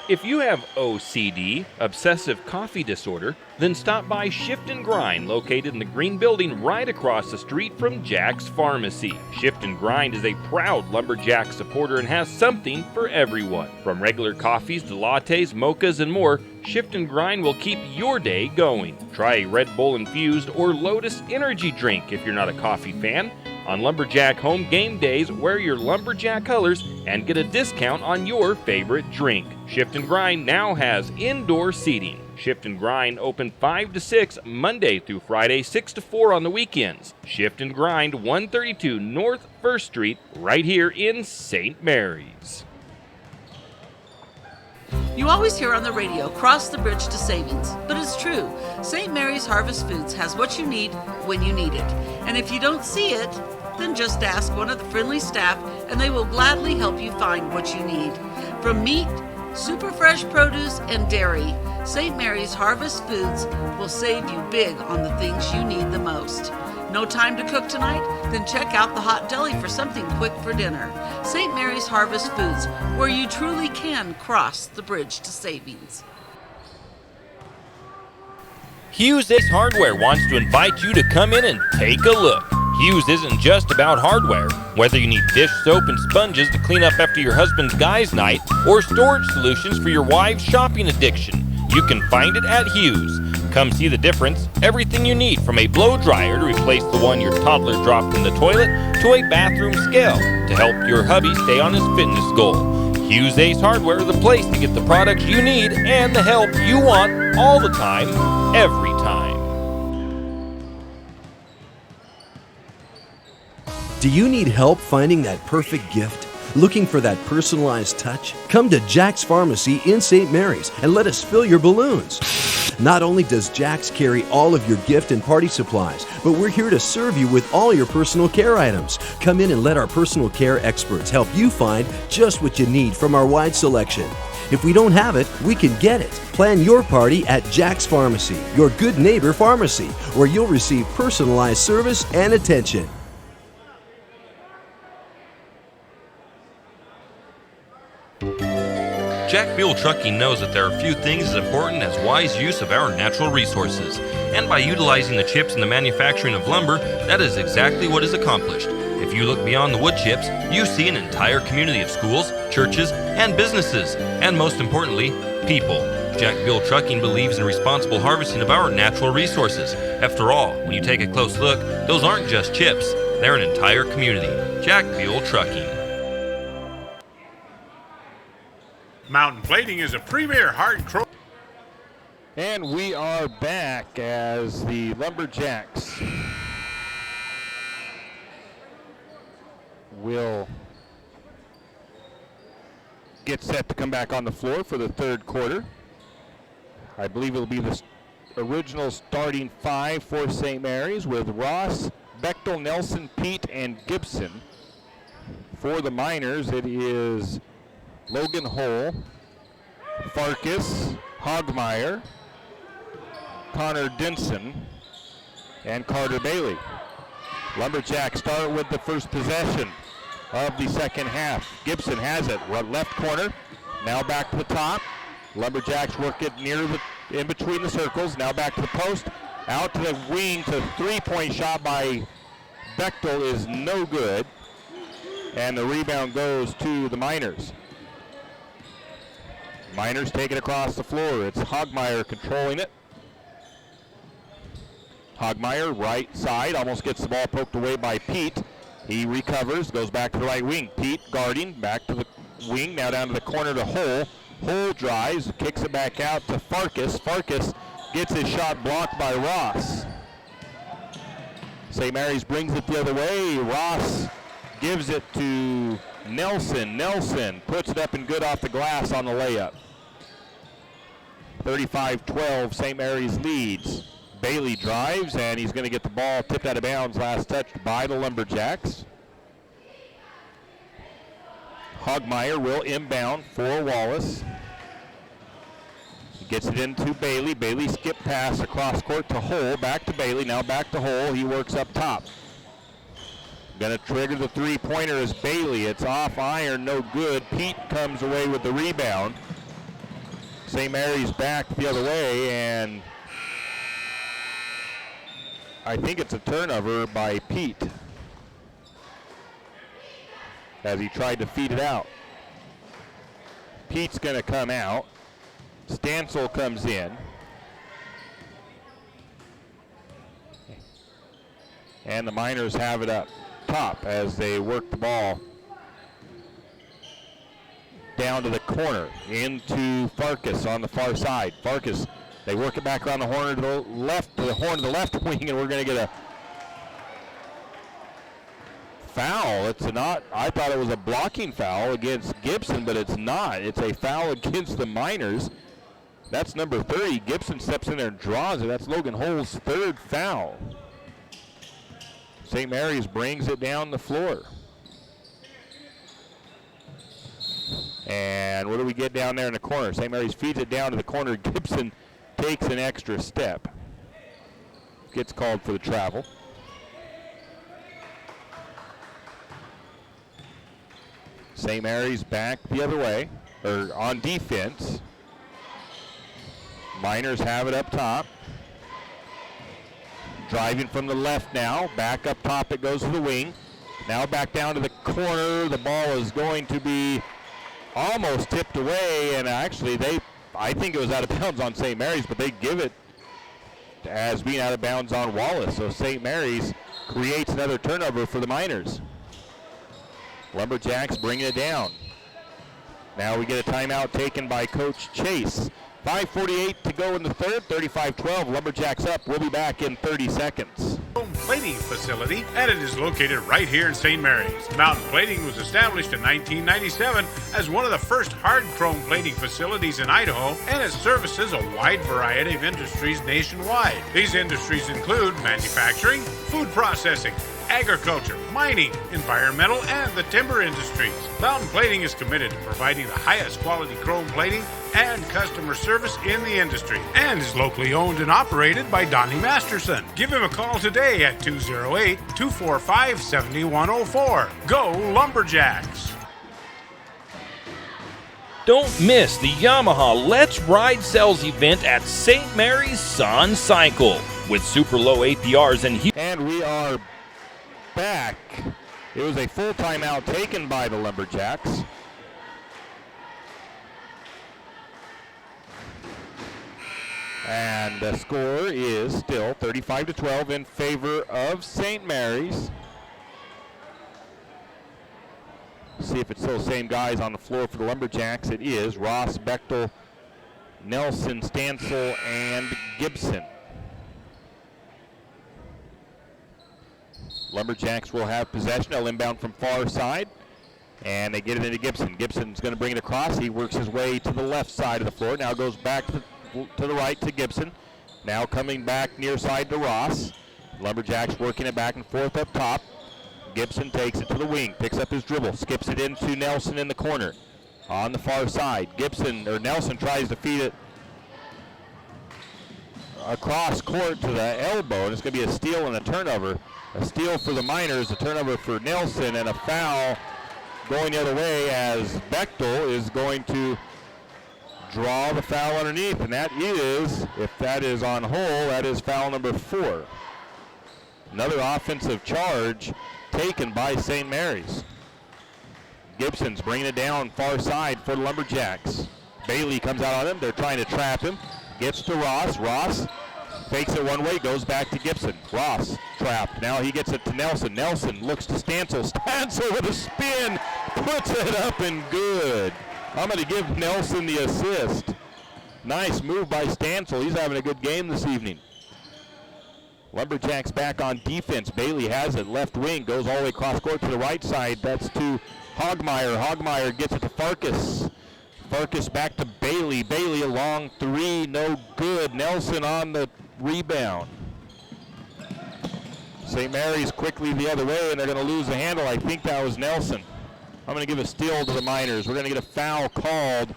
If you have OCD, obsessive coffee disorder, then stop by Shift and Grind, located in the green building right across the street from Jack's Pharmacy. Shift and Grind is a proud Lumberjack supporter and has something for everyone. From regular coffees to lattes, mochas, and more, Shift and Grind will keep your day going. Try a Red Bull infused or Lotus energy drink if you're not a coffee fan. On Lumberjack home game days, wear your Lumberjack colors and get a discount on your favorite drink. Shift and Grind now has indoor seating. Shift and Grind open 5 to 6 Monday through Friday, 6 to 4 on the weekends. Shift and Grind, 132 North 1st Street, right here in St. Mary's. You always hear on the radio, cross the bridge to savings. But it's true. St. Mary's Harvest Foods has what you need when you need it. And if you don't see it, then just ask one of the friendly staff and they will gladly help you find what you need. From meat, super fresh produce, and dairy, St. Mary's Harvest Foods will save you big on the things you need the most. No time to cook tonight? Then check out the Hot Deli for something quick for dinner. St. Mary's Harvest Foods, where you truly can cross the bridge to savings. Hughes Ace Hardware wants to invite you to come in and take a look. Hughes isn't just about hardware. Whether you need dish soap and sponges to clean up after your husband's guys' night or storage solutions for your wife's shopping addiction, you can find it at Hughes. Come see the difference. Everything you need, from a blow dryer to replace the one your toddler dropped in the toilet to a bathroom scale to help your hubby stay on his fitness goal. Hughes Ace Hardware is the place to get the products you need and the help you want all the time, every time. Do you need help finding that perfect gift? Looking for that personalized touch? Come to Jack's Pharmacy in St. Mary's and let us fill your balloons. Not only does Jack's carry all of your gift and party supplies, but we're here to serve you with all your personal care items. Come in and let our personal care experts help you find just what you need from our wide selection. If we don't have it, we can get it. Plan your party at Jack's Pharmacy, your good neighbor pharmacy, where you'll receive personalized service and attention. Jack Buell Trucking knows that there are few things as important as wise use of our natural resources. And by utilizing the chips in the manufacturing of lumber, that is exactly what is accomplished. If you look beyond the wood chips, you see an entire community of schools, churches, and businesses. And most importantly, people. Jack Buell Trucking believes in responsible harvesting of our natural resources. After all, when you take a close look, those aren't just chips, they're an entire community. Jack Buell Trucking. Mountain Plating is a premier hard chrome. And we are back as the Lumberjacks will get set to come back on the floor for the third quarter. I believe it'll be original starting five for St. Mary's with Ross, Bechtel, Nelson, Pete, and Gibson. For the Miners, it is Logan Hull, Farkas, Hogmeyer, Connor Denson, and Carter Bailey. Lumberjacks start with the first possession of the second half. Gibson has it, left corner, now back to the top. Lumberjacks work it in between the circles, now back to the post, out to the wing, to three-point shot by Bechtel is no good, and the rebound goes to the Miners. Miners take it across the floor. It's Hogmeyer controlling it. Hogmeyer, right side, almost gets the ball poked away by Pete. He recovers, goes back to the right wing. Pete guarding, back to the wing, now down to the corner to Hull. Hull drives, kicks it back out to Farkas. Farkas gets his shot blocked by Ross. St. Mary's brings it the other way. Ross gives it to Nelson. Nelson puts it up and good off the glass on the layup. 35-12, St. Mary's leads. Bailey drives, and he's going to get the ball tipped out of bounds, last touched by the Lumberjacks. Hogmeyer will inbound for Wallace. He gets it into Bailey. Bailey skip pass across court to Hull. Back to Bailey, now back to Hull. He works up top. Going to trigger the three-pointer is Bailey. It's off iron, no good. Pete comes away with the rebound. St. Mary's back the other way, and I think it's a turnover by Pete as he tried to feed it out. Pete's going to come out. Stansel comes in. And the Miners have it up top as they work the ball down to the corner into Farkas on the far side. Farkas, they work it back around the horn to the left, to the horn of the left wing, and we're going to get a foul. It's not, I thought it was a blocking foul against Gibson, but it's not. It's a foul against the Miners. That's number 30. Gibson steps in there and draws it. That's Logan Hull's third foul. St. Mary's brings it down the floor. And what do we get down there in the corner? St. Mary's feeds it down to the corner. Gibson takes an extra step. Gets called for the travel. St. Mary's back the other way, or on defense. Miners have it up top. Driving from the left now. Back up top it goes to the wing. Now back down to the corner. The ball is going to be almost tipped away, and actually I think it was out of bounds on St. Mary's, but they give it as being out of bounds on Wallace. So St. Mary's creates another turnover for the Miners. Lumberjacks bringing it down. Now we get a timeout taken by Coach Chase. 5:48 to go in the third, 35-12, Lumberjacks up. We'll be back in 30 seconds. Plating facility, and it is located right here in St. Mary's. Mountain Plating was established in 1997 as one of the first hard chrome plating facilities in Idaho, and it services a wide variety of industries nationwide. These industries include manufacturing, food processing, agriculture, mining, environmental, and the timber industries. Mountain Plating is committed to providing the highest quality chrome plating and customer service in the industry, and is locally owned and operated by Donnie Masterson. Give him a call today at 208-245-7104. Go Lumberjacks! Don't miss the Yamaha Let's Ride sales event at St. Mary's Sun Cycle with super low APRs and we are back. It was a full timeout taken by the Lumberjacks. And the score is still 35-12 in favor of St. Mary's. See if it's still the same guys on the floor for the Lumberjacks. It is Ross, Bechtel, Nelson, Stansel, and Gibson. Lumberjacks will have possession. They'll inbound from far side, and they get it into Gibson. Gibson's going to bring it across. He works his way to the left side of the floor. Now goes back to the right to Gibson. Now coming back near side to Ross. Lumberjacks working it back and forth up top. Gibson takes it to the wing, picks up his dribble, skips it into Nelson in the corner. On the far side, Nelson tries to feed it across court to the elbow, and it's going to be a steal and a turnover. A steal for the Miners, a turnover for Nelson, and a foul going the other way as Bechtel is going to draw the foul underneath, and that is, if that is on hole, that is foul number 4. Another offensive charge taken by St. Mary's. Gibson's bringing it down far side for the Lumberjacks. Bailey comes out on him. They're trying to trap him. Gets to Ross. Ross fakes it one way, goes back to Gibson. Ross trapped. Now he gets it to Nelson. Nelson looks to Stancil. Stancil with a spin, puts it up and good. I'm going to give Nelson the assist. Nice move by Stancil. He's having a good game this evening. Lumberjacks back on defense. Bailey has it, left wing, goes all the way across court to the right side. That's to Hogmeyer. Hogmeyer gets it to Farkas. Farkas back to Bailey. Bailey a long 3, no good. Nelson on the rebound. St. Mary's quickly the other way, and they're going to lose the handle. I think that was Nelson. I'm going to give a steal to the Miners. We're going to get a foul called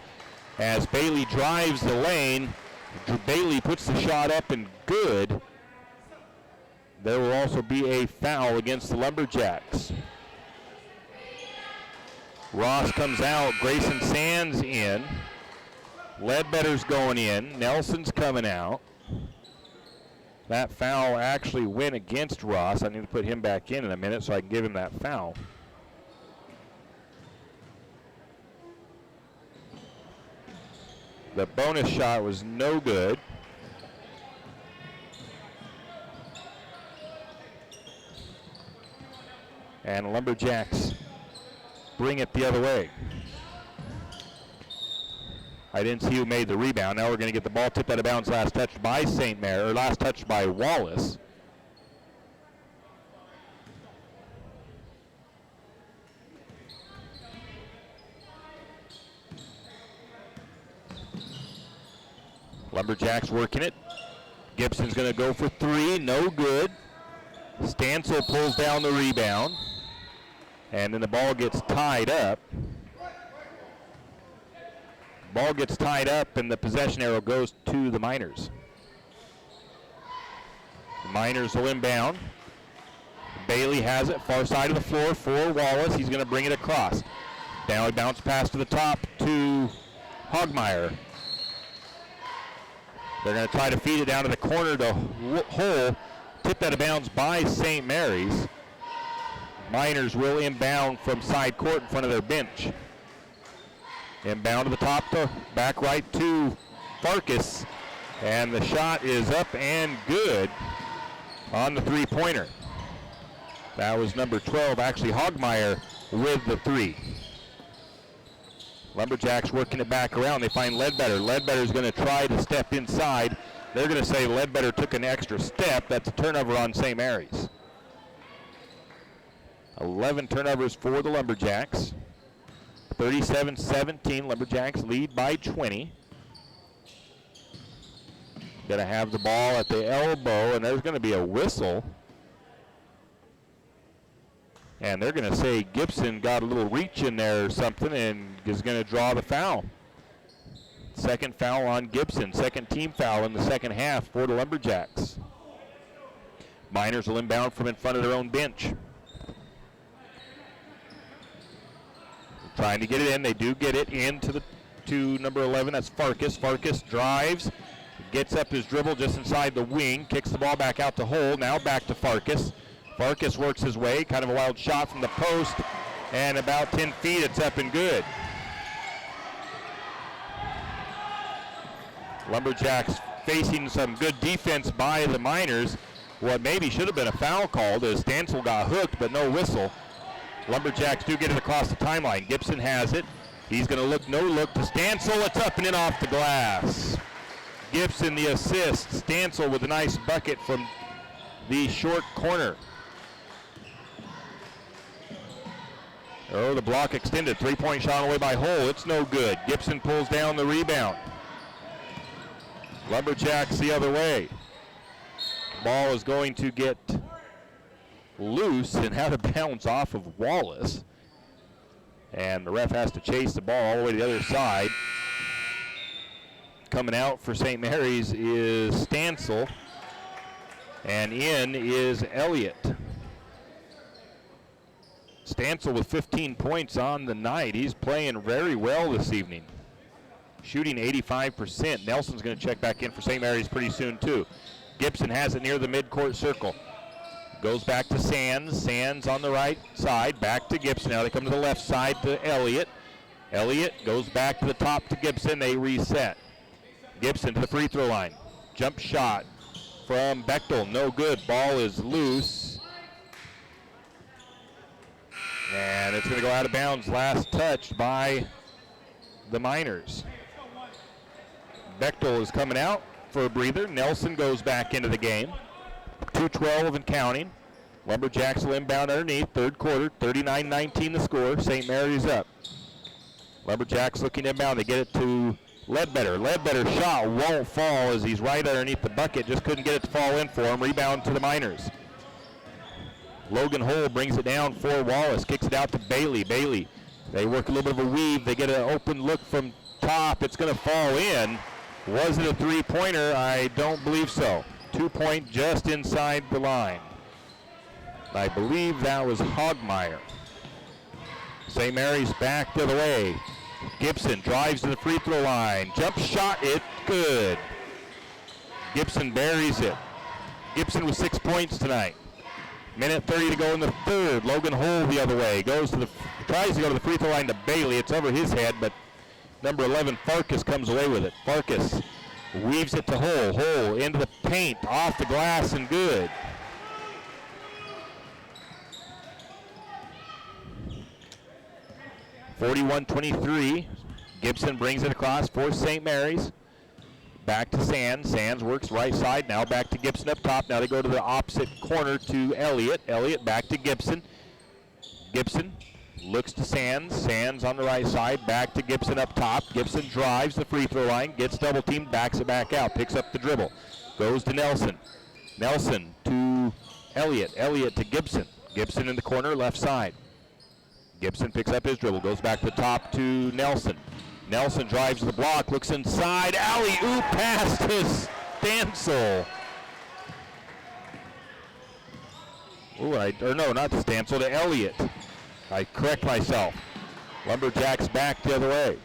as Bailey drives the lane. Bailey puts the shot up and good. There will also be a foul against the Lumberjacks. Ross comes out, Grayson Sands in. Ledbetter's going in, Nelson's coming out. That foul actually went against Ross. I need to put him back in a minute so I can give him that foul. The bonus shot was no good. And Lumberjacks bring it the other way. I didn't see who made the rebound. Now we're going to get the ball tipped out of bounds. Last touch by St. Mary, or last touch by Wallace. Lumberjacks working it. Gibson's going to go for 3, no good. Stancil pulls down the rebound. And then the ball gets tied up. Ball gets tied up and the possession arrow goes to the Miners. The Miners will inbound. Bailey has it, far side of the floor for Wallace. He's going to bring it across. Now he bounce pass to the top to Hogmeyer. They're going to try to feed it down to the corner to hole. Tipped out of bounds by St. Mary's. Miners will inbound from side court in front of their bench. Inbound to the top to back right to Farkas. And the shot is up and good on the three-pointer. That was number 12, actually Hogmeyer with the 3. Lumberjacks working it back around. They find Ledbetter. Ledbetter's going to try to step inside. They're going to say Ledbetter took an extra step. That's a turnover on St. Mary's. 11 turnovers for the Lumberjacks. 37-17, Lumberjacks lead by 20. Going to have the ball at the elbow, and there's going to be a whistle. And they're going to say Gibson got a little reach in there or something and is going to draw the foul. Second foul on Gibson, second team foul in the second half for the Lumberjacks. Miners will inbound from in front of their own bench. Trying to get it in. They do get it into to number 11. That's Farkas. Farkas drives, gets up his dribble just inside the wing, kicks the ball back out to hole. Now back to Farkas. Farkas works his way. Kind of a wild shot from the post. And about 10 feet, it's up and good. Lumberjacks facing some good defense by the Miners. What maybe should have been a foul called as Stancil got hooked, but no whistle. Lumberjacks do get it across the timeline. Gibson has it. He's going to look, no look to Stancil. It's up and in off the glass. Gibson the assist. Stancil with a nice bucket from the short corner. Oh, the block extended. Three-point shot away by Hole. It's no good. Gibson pulls down the rebound. Lumberjacks the other way. ball is going to get loose and out of bounds off of Wallace. And the ref has to chase the ball all the way to the other side. Coming out for St. Mary's is Stansel. And in is Elliott. Stansel with 15 points on the night. He's playing very well this evening. Shooting 85%. Nelson's going to check back in for St. Mary's pretty soon too. Gibson has it near the midcourt circle. Goes back to Sands. Sands on the right side. Back to Gibson. Now they come to the left side to Elliott. Elliott goes back to the top to Gibson. They reset. Gibson to the free throw line. Jump shot from Bechtel. No good. Ball is loose. And it's going to go out of bounds. Last touched by the Miners. Bechtel is coming out for a breather. Nelson goes back into the game. 2:12 and counting. Lumberjacks will inbound underneath. Third quarter, 39-19 the score. St. Mary's up. Lumberjacks looking inbound. They get it to Ledbetter. Ledbetter shot won't fall as he's right underneath the bucket. Just couldn't get it to fall in for him. Rebound to the Miners. Logan Hull brings it down for Wallace. Kicks it out to Bailey. Bailey, they work a little bit of a weave. They get an open look from top. It's going to fall in. Was it a three-pointer? I don't believe so. 2-point just inside the line. I believe that was Hogmeyer. St. Mary's back the other way. Gibson drives to the free throw line. Jump shot, it good. Gibson buries it. Gibson with 6 points tonight. Minute 30 to go in the third. Logan Hull the other way. Tries to go to the free throw line to Bailey. It's over his head, but number 11, Farkas, comes away with it. Farkas weaves it to Hull. Hull into the paint, off the glass, and good. (41-23). Gibson brings it across for St. Mary's. Back to Sands. Sands works right side. Now back to Gibson up top. Now they go to the opposite corner to Elliott. Elliott back to Gibson. Gibson looks to Sands. Sands on the right side. Back to Gibson up top. Gibson drives the free throw line. Gets double teamed. Backs it back out. Picks up the dribble. Goes to Nelson. Nelson to Elliott. Elliott to Gibson. Gibson in the corner left side. Gibson picks up his dribble. Goes back to the top to Nelson. Nelson drives the block, looks inside, alley-oop pass to Stansel. Not to Stansel, to Elliott. I correct myself. Lumberjacks back the other way.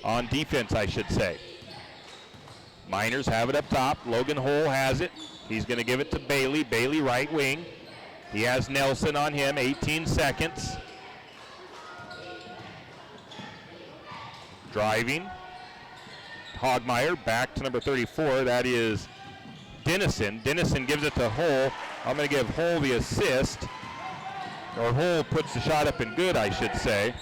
On defense, I should say. Miners have it up top. Logan Hull has it. He's going to give it to Bailey. Bailey right wing. He has Nelson on him, 18 seconds. Driving. Hogmeyer back to number 34. That is Dennison. Dennison gives it to Hull. I'm going to give Hull the assist. Or Hull puts the shot up and good, I should say.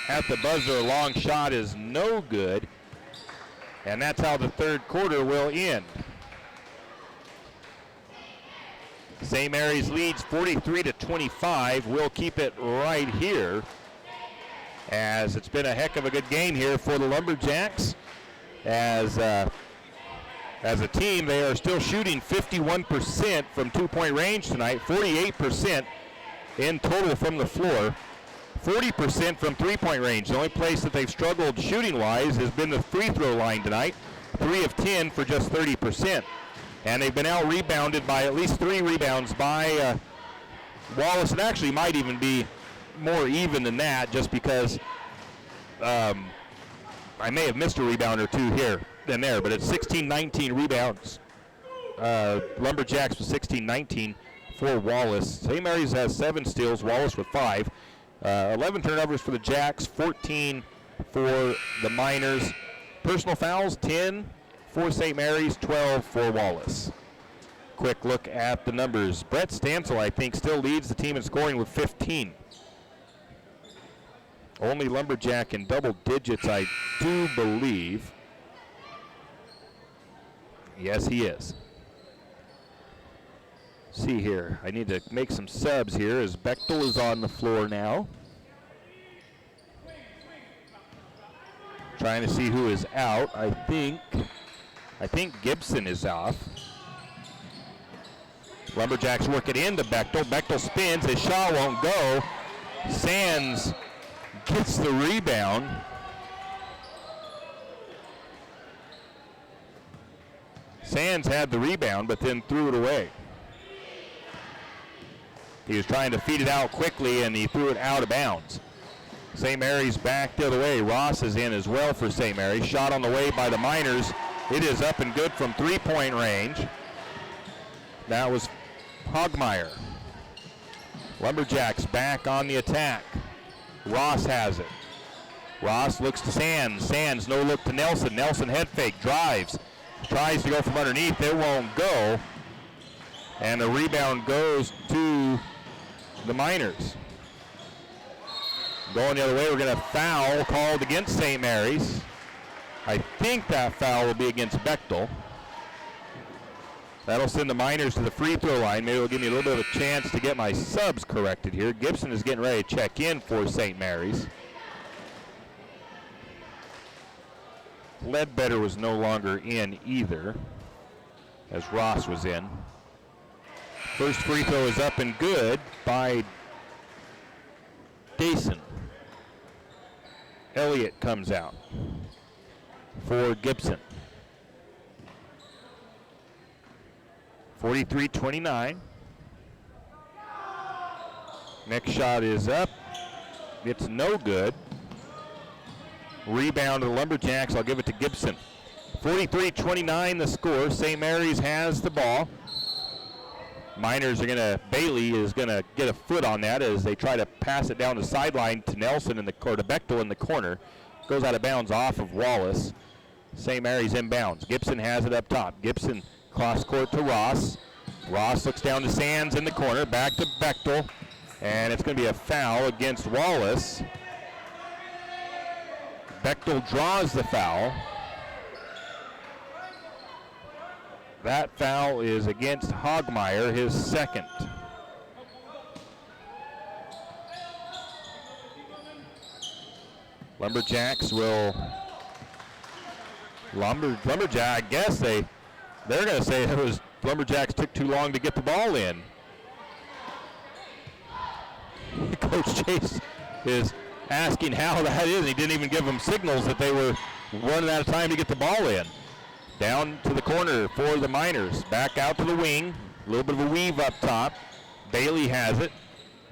At the buzzer, a long shot is no good. And that's how the third quarter will end. St. Mary's leads 43-25. We'll keep it right here, as it's been a heck of a good game here for the Lumberjacks. As a team, they are still shooting 51% from two-point range tonight, 48% in total from the floor, 40% from three-point range. The only place that they've struggled shooting-wise has been the free throw line tonight, 3 of 10 for just 30%. And they've been out-rebounded by at least 3 rebounds by Wallace. It actually might even be more even than that, just because I may have missed a rebound or two here and there, but it's 16-19 rebounds. Lumberjacks with 16-19 for Wallace. St. Mary's has 7 steals, Wallace with 5. 11 turnovers for the Jacks, 14 for the Miners. Personal fouls, 10 for St. Mary's, 12 for Wallace. Quick look at the numbers. Brett Stansel, I think, still leads the team in scoring with 15. Only Lumberjack in double digits, I do believe. Yes, he is. See here, I need to make some subs here as Bechtel is on the floor now. Trying to see who is out. I think Gibson is off. Lumberjacks work it into Bechtel. Bechtel spins. His shot won't go. Sands gets the rebound. Sands had the rebound, but then threw it away. He was trying to feed it out quickly, and he threw it out of bounds. St. Mary's back the other way. Ross is in as well for St. Mary's. Shot on the way by the Miners. It is up and good from three-point range. That was Hogmeyer. Lumberjacks back on the attack. Ross has it. Ross looks to Sands. Sands no look to Nelson. Nelson head fake, drives. Tries to go from underneath. It won't go. And the rebound goes to the Miners. Going the other way, we're going to foul called against St. Mary's. I think that foul will be against Bechtel. That'll send the Miners to the free throw line. Maybe it'll give me a little bit of a chance to get my subs corrected here. Gibson is getting ready to check in for St. Mary's. Ledbetter was no longer in either, as Ross was in. First free throw is up and good by Dason. Elliott comes out for Gibson. 43-29. Next shot is up. It's no good. Rebound to the Lumberjacks. I'll give it to Gibson. 43-29 the score. St. Mary's has the ball. Miners are Bailey is going to get a foot on that as they try to pass it down the sideline to Nelson to Bechtel in the corner. Goes out of bounds off of Wallace. St. Mary's inbounds. Gibson has it up top. Gibson cross court to Ross. Ross looks down to Sands in the corner. Back to Bechtel. And it's going to be a foul against Wallace. Bechtel draws the foul. That foul is against Hogmeyer, his second. Lumberjacks will Lumberjack, I guess they're going to say it was Lumberjacks took too long to get the ball in. Coach Chase is asking how that is. He didn't even give them signals that they were running out of time to get the ball in. Down to the corner for the Miners. Back out to the wing. A little bit of a weave up top. Bailey has it.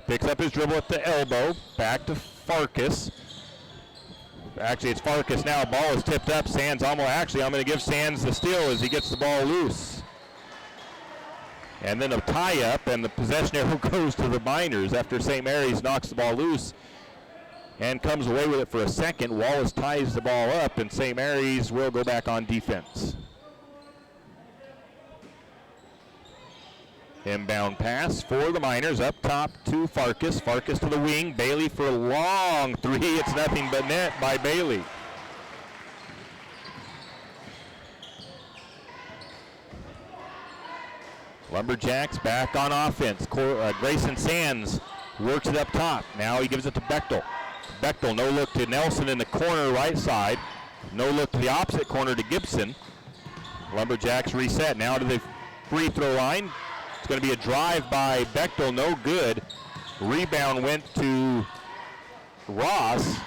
Picks up his dribble at the elbow. Back to Farkas. Actually, it's Farkas now. Ball is tipped up. Sands almost. Actually, I'm going to give Sands the steal as he gets the ball loose. And then a tie-up, and the possession arrow goes to the Miners after St. Mary's knocks the ball loose and comes away with it for a second. Wallace ties the ball up, and St. Mary's will go back on defense. Inbound pass for the Miners up top to Farkas. Farkas to the wing. Bailey for a long three. It's nothing but net by Bailey. Lumberjacks back on offense. Grayson Sands works it up top. Now he gives it to Bechtel. Bechtel, no look to Nelson in the corner right side. No look to the opposite corner to Gibson. Lumberjacks reset now to the free throw line. It's going to be a drive by Bechtel, no good. Rebound went to Ross.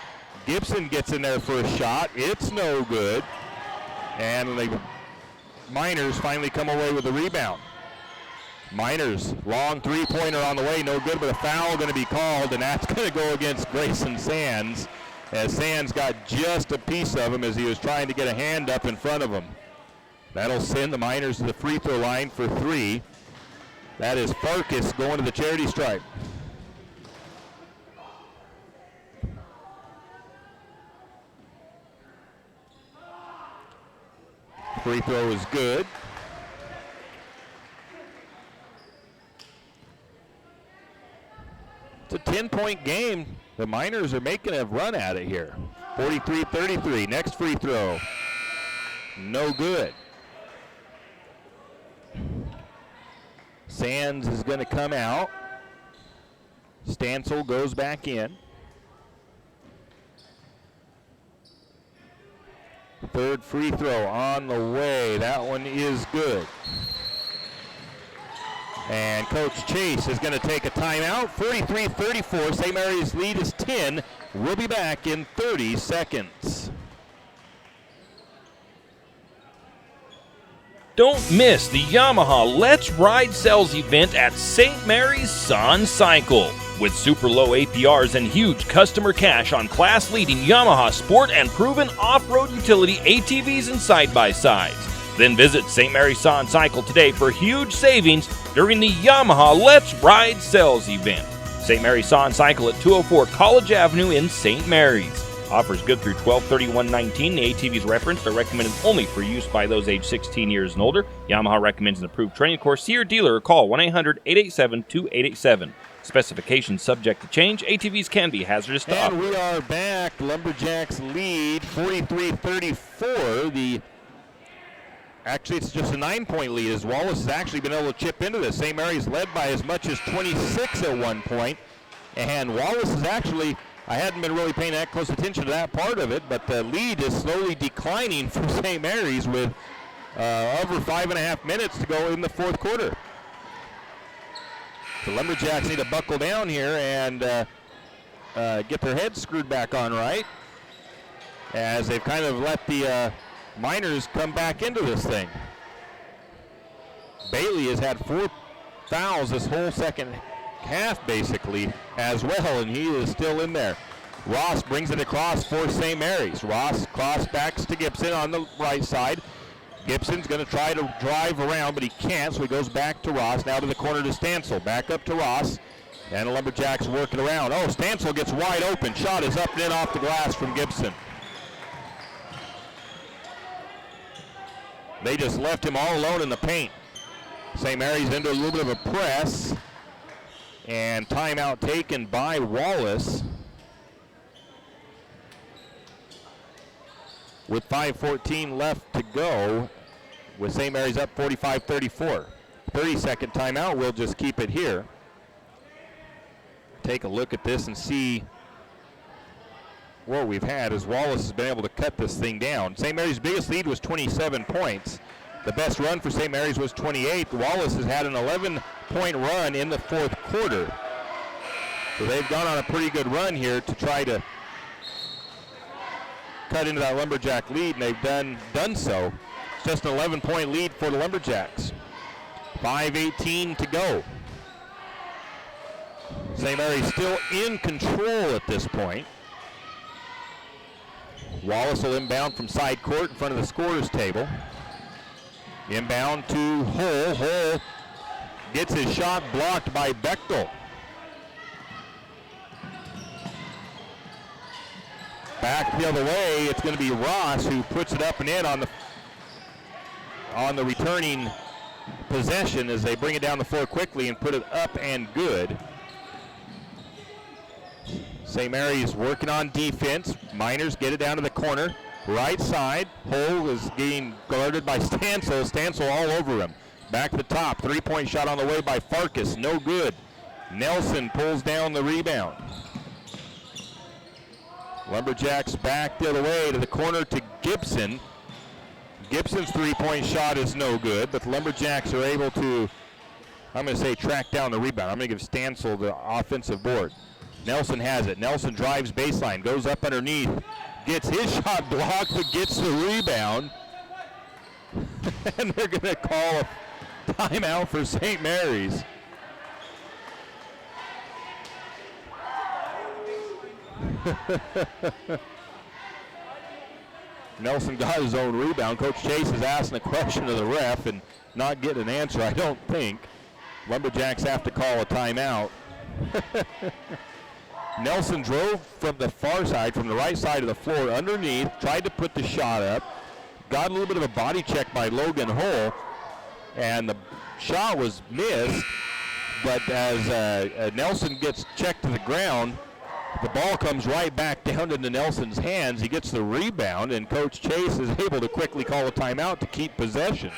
Gibson gets in there for a shot. It's no good. And the Miners finally come away with the rebound. Miners, long three-pointer on the way, no good, but a foul going to be called, and that's going to go against Grayson Sands, as Sands got just a piece of him as he was trying to get a hand up in front of him. That'll send the Miners to the free throw line for three. That is Farkas going to the charity stripe. Free throw is good. It's a 10-point game. The Miners are making a run at it here. 43-33. Next free throw. No good. Sands is going to come out. Stansel goes back in. Third free throw on the way. That one is good. And Coach Chase is going to take a timeout. 43-34. St. Mary's lead is 10. We'll be back in 30 seconds. Don't miss the Yamaha Let's Ride sales event at St. Mary's Sun Cycle. With super low APRs and huge customer cash on class-leading Yamaha sport and proven off-road utility ATVs and side-by-sides. Then visit St. Mary's Sun Cycle today for huge savings during the Yamaha Let's Ride sales event. St. Mary's Sun Cycle at 204 College Avenue in St. Mary's. Offers good through 12/31/19. The ATVs referenced are recommended only for use by those age 16 years and older. Yamaha recommends an approved training course. See your dealer or call 1-800-887-2887. Specifications subject to change. ATVs can be hazardous to operate. And we are back. Lumberjacks lead 43-34. Actually, it's just a 9-point lead as Wallace has actually been able to chip into this. St. Mary's led by as much as 26 at one point. And Wallace is actually, I hadn't been really paying that close attention to that part of it, but the lead is slowly declining for St. Mary's with over 5.5 minutes to go in the fourth quarter. The Lumberjacks need to buckle down here and get their heads screwed back on right, as they've kind of let the Miners come back into this thing. Bailey has had 4 fouls this whole second half basically as well, and he is still in there. Ross brings it across for St. Mary's. Ross cross backs to Gibson on the right side. Gibson's going to try to drive around, but he can't, so he goes back to Ross. Now to the corner to Stansel. Back up to Ross. And the Lumberjacks working around. Oh, Stansel gets wide open. Shot is up and in off the glass from Gibson. They just left him all alone in the paint. St. Mary's into a little bit of a press. And timeout taken by Wallace. With 5:14 left to go, with St. Mary's up 45-34. 30-second timeout, we'll just keep it here. Take a look at this and see what we've had as Wallace has been able to cut this thing down. St. Mary's biggest lead was 27 points. The best run for St. Mary's was 28. Wallace has had an 11-point run in the fourth quarter. So they've gone on a pretty good run here to try to cut into that Lumberjack lead, and they've done so. It's just an 11-point lead for the Lumberjacks. 5:18 to go. St. Mary's still in control at this point. Wallace will inbound from side court in front of the scorer's table. Inbound to Hull. Hull gets his shot blocked by Bechtel. Back the other way, it's going to be Ross who puts it up and in on the returning possession as they bring it down the floor quickly and put it up and good. St. Mary's working on defense. Miners get it down to the corner. Right side, Hull is being guarded by Stansel. Stansel all over him. Back to the top, 3-point shot on the way by Farkas, no good. Nelson pulls down the rebound. Lumberjacks back the other way to the corner to Gibson. Gibson's 3-point shot is no good, but the Lumberjacks are able to, I'm going to say, track down the rebound. I'm going to give Stansel the offensive board. Nelson has it. Nelson drives baseline, goes up underneath, gets his shot blocked, but gets the rebound. And they're going to call a timeout for St. Mary's. Nelson got his own rebound. Coach Chase is asking a question to the ref and not getting an answer, I don't think. Lumberjacks have to call a timeout. Nelson drove from the far side, from the right side of the floor underneath, tried to put the shot up, got a little bit of a body check by Logan Hull, and the shot was missed, but as Nelson gets checked to the ground, the ball comes right back down into Nelson's hands. He gets the rebound, and Coach Chase is able to quickly call a timeout to keep possession.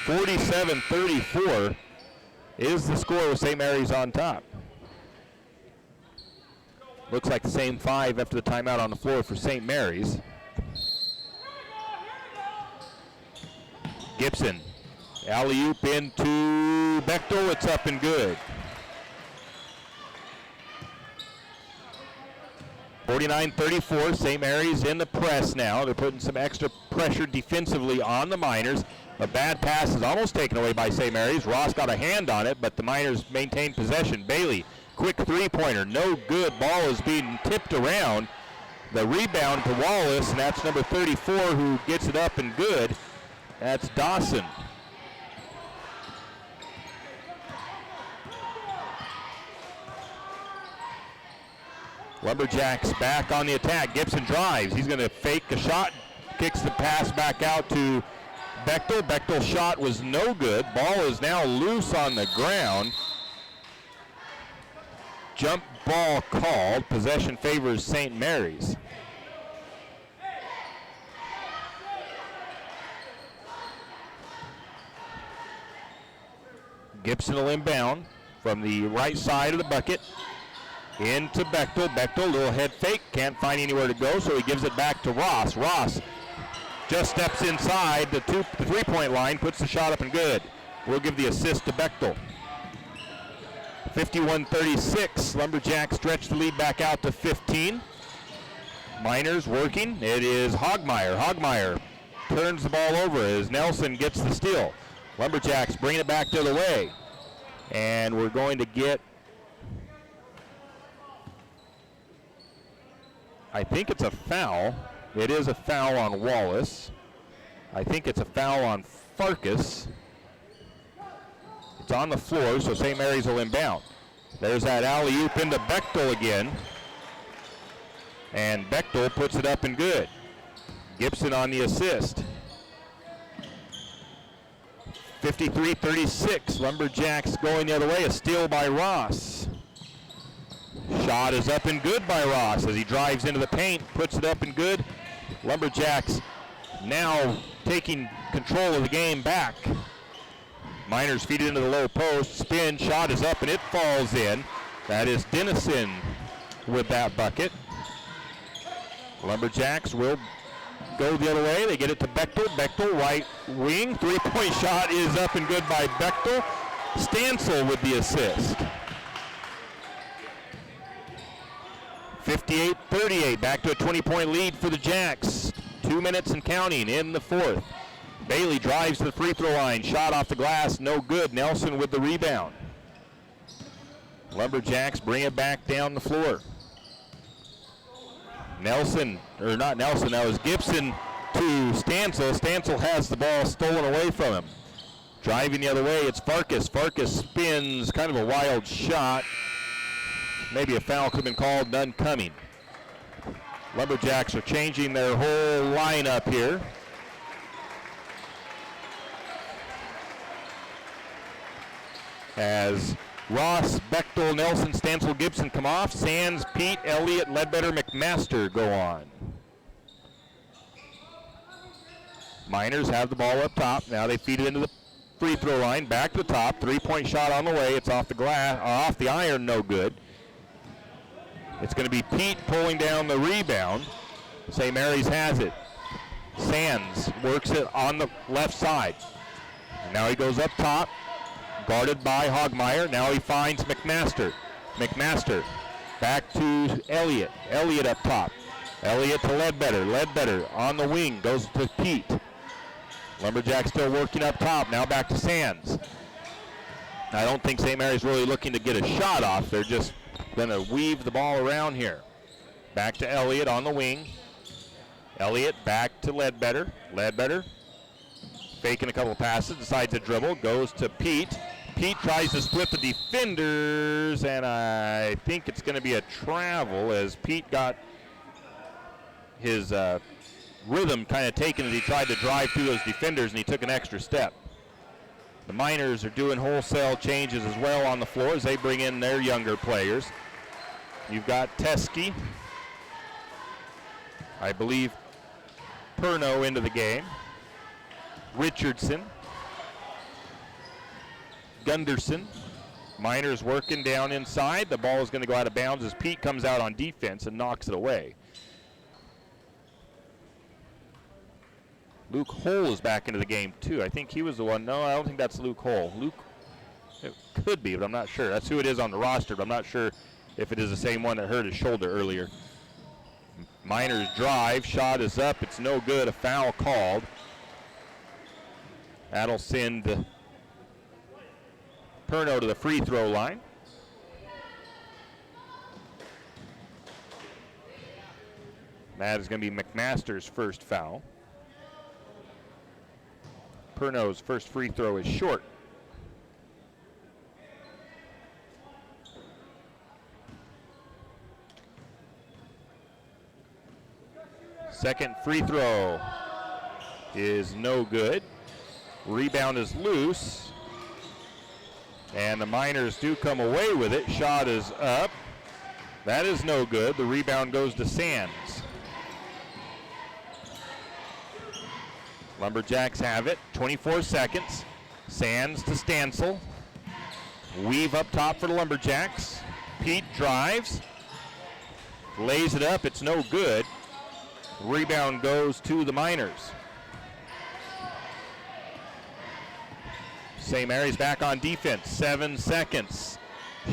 47-34 is the score with St. Mary's on top. Looks like the same 5 after the timeout on the floor for St. Mary's. Gibson Alley-oop into Bechtel. It's up and good. 49-34, St. Mary's in the press now. They're putting some extra pressure defensively on the Miners. A bad pass is almost taken away by St. Mary's. Ross got a hand on it, but the Miners maintain possession. Bailey, quick three-pointer, no good. Ball is being tipped around. The rebound to Wallace, and that's number 34 who gets it up and good. That's Dawson. Lumberjacks back on the attack. Gibson drives. He's going to fake a shot. Kicks the pass back out to Bechtel. Bechtel's shot was no good. Ball is now loose on the ground. Jump ball called. Possession favors St. Mary's. Gibson will inbound from the right side of the bucket. Into Bechtel. Bechtel, little head fake, can't find anywhere to go, so he gives it back to Ross. Ross just steps inside the three-point line, puts the shot up and good. We'll give the assist to Bechtel. 51-36, Lumberjacks stretch the lead back out to 15. Miners working, it is Hogmeyer. Hogmeyer turns the ball over as Nelson gets the steal. Lumberjacks bring it back the other way. And we're going to get, I think it's a foul. It is a foul on Wallace. I think it's a foul on Farkas. It's on the floor, so St. Mary's will inbound. There's that alley-oop into Bechtel again. And Bechtel puts it up and good. Gibson on the assist. 53-36, Lumberjacks going the other way. A steal by Ross. Shot is up and good by Ross as he drives into the paint, puts it up and good. Lumberjacks now taking control of the game back. Miners feed it into the low post. Spin, shot is up and it falls in. That is Dennison with that bucket. Lumberjacks will go the other way. They get it to Bechtel. Bechtel, right wing. Three-point shot is up and good by Bechtel. Stansel with the assist. 58-38, back to a 20-point lead for the Jacks. 2 minutes and counting in the fourth. Bailey drives to the free throw line. Shot off the glass, no good. Nelson with the rebound. Lumberjacks bring it back down the floor. Nelson, or not Nelson, that was Gibson to Stansel. Stansel has the ball stolen away from him. Driving the other way, it's Farkas. Farkas spins, kind of a wild shot. Maybe a foul could have been called, none coming. Lumberjacks are changing their whole lineup here. As Ross, Bechtel, Nelson, Stansel, Gibson come off. Sands, Pete, Elliott, Ledbetter, McMaster go on. Miners have the ball up top. Now they feed it into the free throw line. Back to the top. Three-point shot on the way. It's off the glass, off the iron, no good. It's going to be Pete pulling down the rebound. St. Mary's has it. Sands works it on the left side. Now he goes up top, guarded by Hogmeyer. Now he finds McMaster. McMaster back to Elliott. Elliott up top. Elliott to Ledbetter. Ledbetter on the wing goes to Pete. Lumberjacks still working up top. Now back to Sands. I don't think St. Mary's really looking to get a shot off. They're just going to weave the ball around here. Back to Elliott on the wing. Elliott back to Ledbetter. Ledbetter faking a couple passes, decides to dribble, goes to Pete. Pete tries to split the defenders, and I think it's going to be a travel as Pete got his rhythm kind of taken as he tried to drive through those defenders, and he took an extra step. The Miners are doing wholesale changes as well on the floor as they bring in their younger players. You've got Teskey, I believe Perno into the game, Richardson, Gunderson. Miners working down inside. The ball is going to go out of bounds as Pete comes out on defense and knocks it away. Luke Hull is back into the game too. I think he was the one. No, I don't think that's Luke Hull. It could be, but I'm not sure. That's who it is on the roster, but I'm not sure if it is the same one that hurt his shoulder earlier. Miners drive, shot is up, it's no good, a foul called. That'll send Perno to the free throw line. That is going to be McMaster's first foul. Perno's first free throw is short. Second free throw is no good. Rebound is loose. And the Miners do come away with it. Shot is up. That is no good. The rebound goes to Sands. Lumberjacks have it. 24 seconds. Sands to Stansel. Weave up top for the Lumberjacks. Pete drives. Lays it up. It's no good. Rebound goes to the Miners. St. Mary's back on defense. 7 seconds.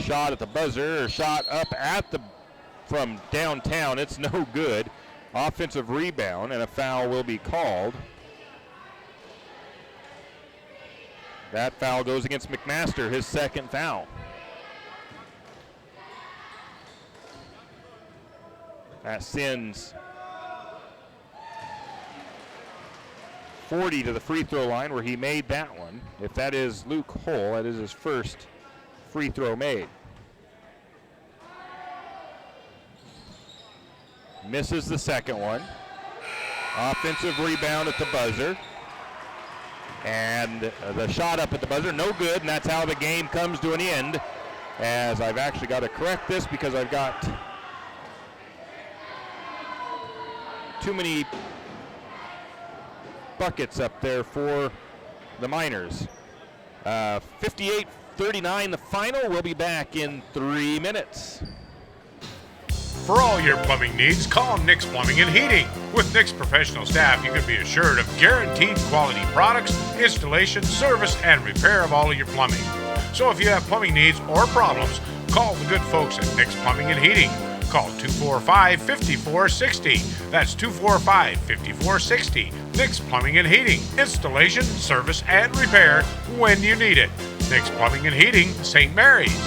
Shot at the buzzer, or shot up at the from downtown. It's no good. Offensive rebound, and a foul will be called. That foul goes against McMaster, his second foul. That sends 40 to the free throw line where he made that one. If that is Luke Hull, that is his first free throw made. Misses the second one. Offensive rebound at the buzzer. And the shot up at the buzzer, no good, and that's how the game comes to an end. As I've actually got to correct this because I've got too many buckets up there for the Miners. 58-39 the final. We'll be back in 3 minutes. For all your plumbing needs, call Nick's Plumbing and Heating. With Nick's professional staff, you can be assured of guaranteed quality products, installation, service, and repair of all of your plumbing. So if you have plumbing needs or problems, call the good folks at Nick's Plumbing and Heating. Call 245-5460. That's 245-5460. Nick's Plumbing and Heating. Installation, service, and repair when you need it. Nick's Plumbing and Heating, St. Mary's.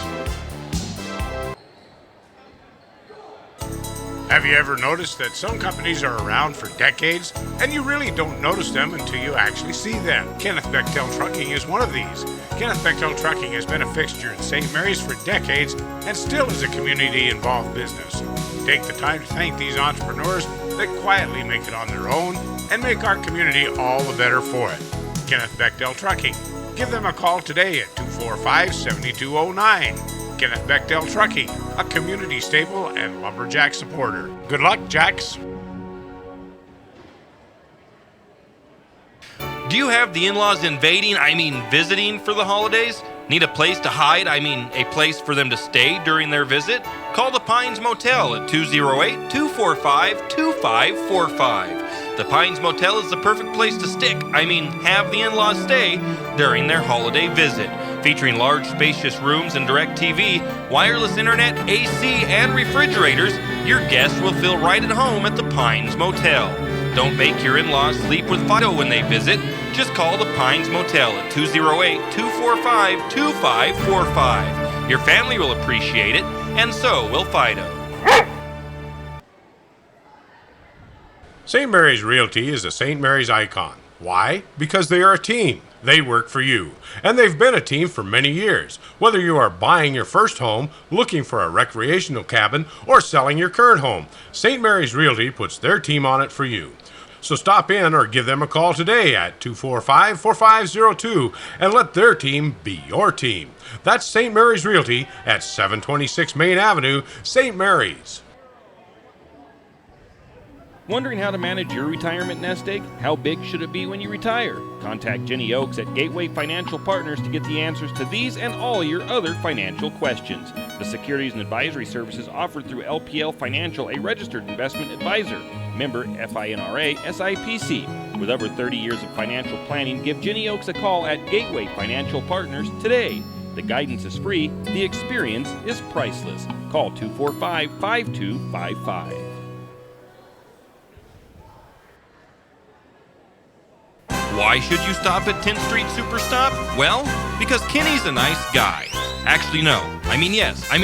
Have you ever noticed that some companies are around for decades and you really don't notice them until you actually see them? Kenneth Bechtel Trucking is one of these. Kenneth Bechtel Trucking has been a fixture in St. Mary's for decades and still is a community-involved business. Take the time to thank these entrepreneurs that quietly make it on their own and make our community all the better for it. Kenneth Bechtel Trucking. Give them a call today at 245-7209. Kenneth Bechtel Trucking, a community staple and Lumberjack supporter. Good luck, Jacks. Do you have the in-laws visiting for the holidays? Need a place to hide, a place for them to stay during their visit? Call the Pines Motel at 208-245-2545. The Pines Motel is the perfect place to have the in-laws stay during their holiday visit. Featuring large, spacious rooms and direct TV, wireless internet, AC, and refrigerators, your guests will feel right at home at the Pines Motel. Don't make your in-laws sleep with Fido when they visit. Just call the Pines Motel at 208-245-2545. Your family will appreciate it, and so will Fido. St. Mary's Realty is a St. Mary's icon. Why? Because they are a team. They work for you, and they've been a team for many years. Whether you are buying your first home, looking for a recreational cabin, or selling your current home, St. Mary's Realty puts their team on it for you. So stop in or give them a call today at 245-4502 and let their team be your team. That's St. Mary's Realty at 726 Main Avenue, St. Mary's. Wondering how to manage your retirement nest egg? How big should it be when you retire? Contact Jenny Oakes at Gateway Financial Partners to get the answers to these and all your other financial questions. The securities and advisory services offered through LPL Financial, a registered investment advisor. Member FINRA SIPC. With over 30 years of financial planning, give Jenny Oaks a call at Gateway Financial Partners today. The guidance is free. The experience is priceless. Call 245-5255. Why should you stop at 10th Street Superstop? Well, because Kenny's a nice guy. Actually, no.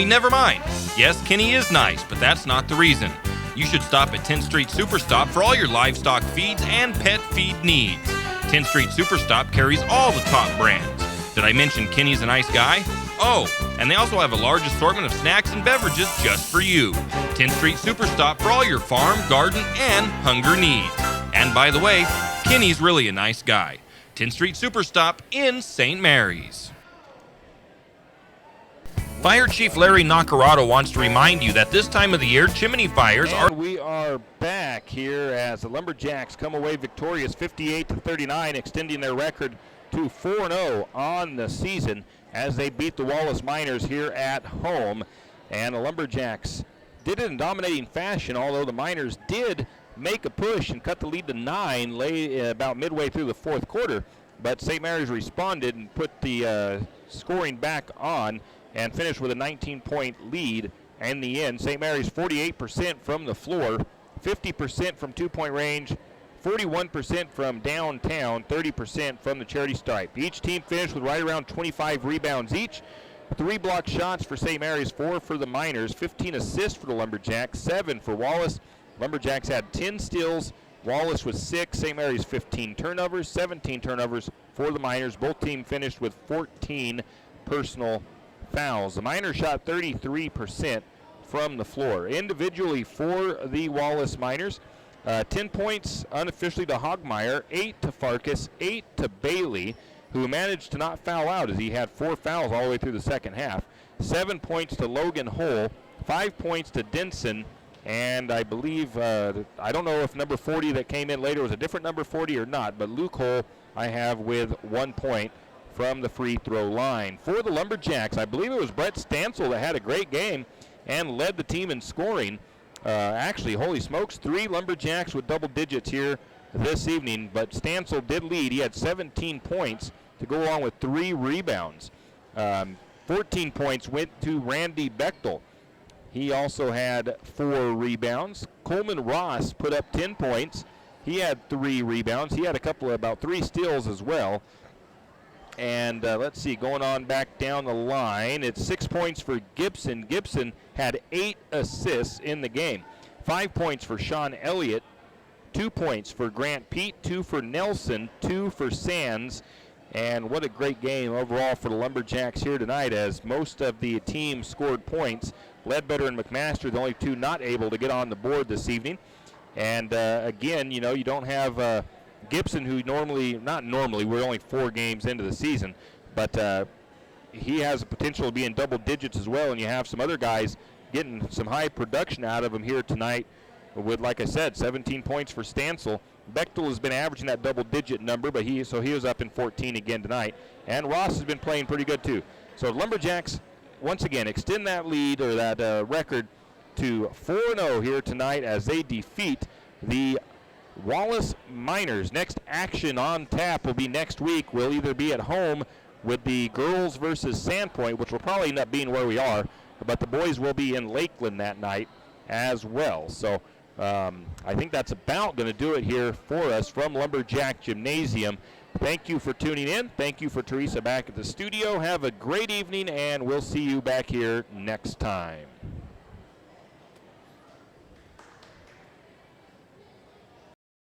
Never mind. Yes, Kenny is nice, but that's not the reason. You should stop at 10th Street Superstop for all your livestock feeds and pet feed needs. 10th Street Superstop carries all the top brands. Did I mention Kenny's a nice guy? Oh, and they also have a large assortment of snacks and beverages just for you. 10th Street Superstop for all your farm, garden, and hunger needs. And by the way, Kenny's really a nice guy. 10th Street Superstop in St. Mary's. Fire Chief Larry Nacarado wants to remind you that this time of the year, chimney fires are... And we are back here as the Lumberjacks come away victorious 58-39, extending their record to 4-0 on the season as they beat the Wallace Miners here at home. And the Lumberjacks did it in dominating fashion, although the Miners did make a push and cut the lead to 9 about midway through the fourth quarter. But St. Mary's responded and put the scoring back on and finished with a 19-point lead. In the end, St. Mary's 48% from the floor, 50% from two-point range, 41% from downtown, 30% from the charity stripe. Each team finished with right around 25 rebounds each. 3 block shots for St. Mary's, 4 for the Miners, 15 assists for the Lumberjacks, 7 for Wallace. Lumberjacks had 10 steals, Wallace was 6, St. Mary's 15 turnovers, 17 turnovers for the Miners. Both teams finished with 14 personal fouls. The Miners shot 33% from the floor. Individually for the Wallace Miners, 10 points unofficially to Hogmeyer, 8 to Farkas, 8 to Bailey, who managed to not foul out as he had 4 fouls all the way through the second half. 7 points to Logan Hull, 5 points to Denson, and I believe, I don't know if number 40 that came in later was a different number 40 or not, but Luke Hull I have with 1 point from the free throw line. For the Lumberjacks, I believe it was Brett Stansel that had a great game and led the team in scoring. Actually, holy smokes, 3 Lumberjacks with double digits here this evening, but Stansel did lead. He had 17 points to go along with 3 rebounds. 14 points went to Randy Bechtel. He also had 4 rebounds. Coleman Ross put up 10 points. He had 3 rebounds. He had about 3 steals as well. And let's see, going on back down the line, it's 6 points for Gibson. Gibson had 8 assists in the game. 5 points for Sean Elliott, 2 points for Grant Pete, 2 for Nelson, 2 for Sands. And what a great game overall for the Lumberjacks here tonight, as most of the team scored points. Ledbetter and McMaster, the only 2 not able to get on the board this evening. And again, you don't have Gibson, who we're only 4 games into the season, but he has the potential to be in double digits as well, and you have some other guys getting some high production out of him here tonight with, like I said, 17 points for Stansel. Bechtel has been averaging that double-digit number, but he was up in 14 again tonight. And Ross has been playing pretty good too. So Lumberjacks, once again, extend that lead or that record to 4-0 here tonight as they defeat the Wallace Miners. Next action on tap will be next week. We'll either be at home with the girls versus Sandpoint, which will probably end up being where we are, but the boys will be in Lakeland that night as well. So I think that's about going to do it here for us from Lumberjack Gymnasium. Thank you for tuning in. Thank you for Teresa back at the studio. Have a great evening, and we'll see you back here next time.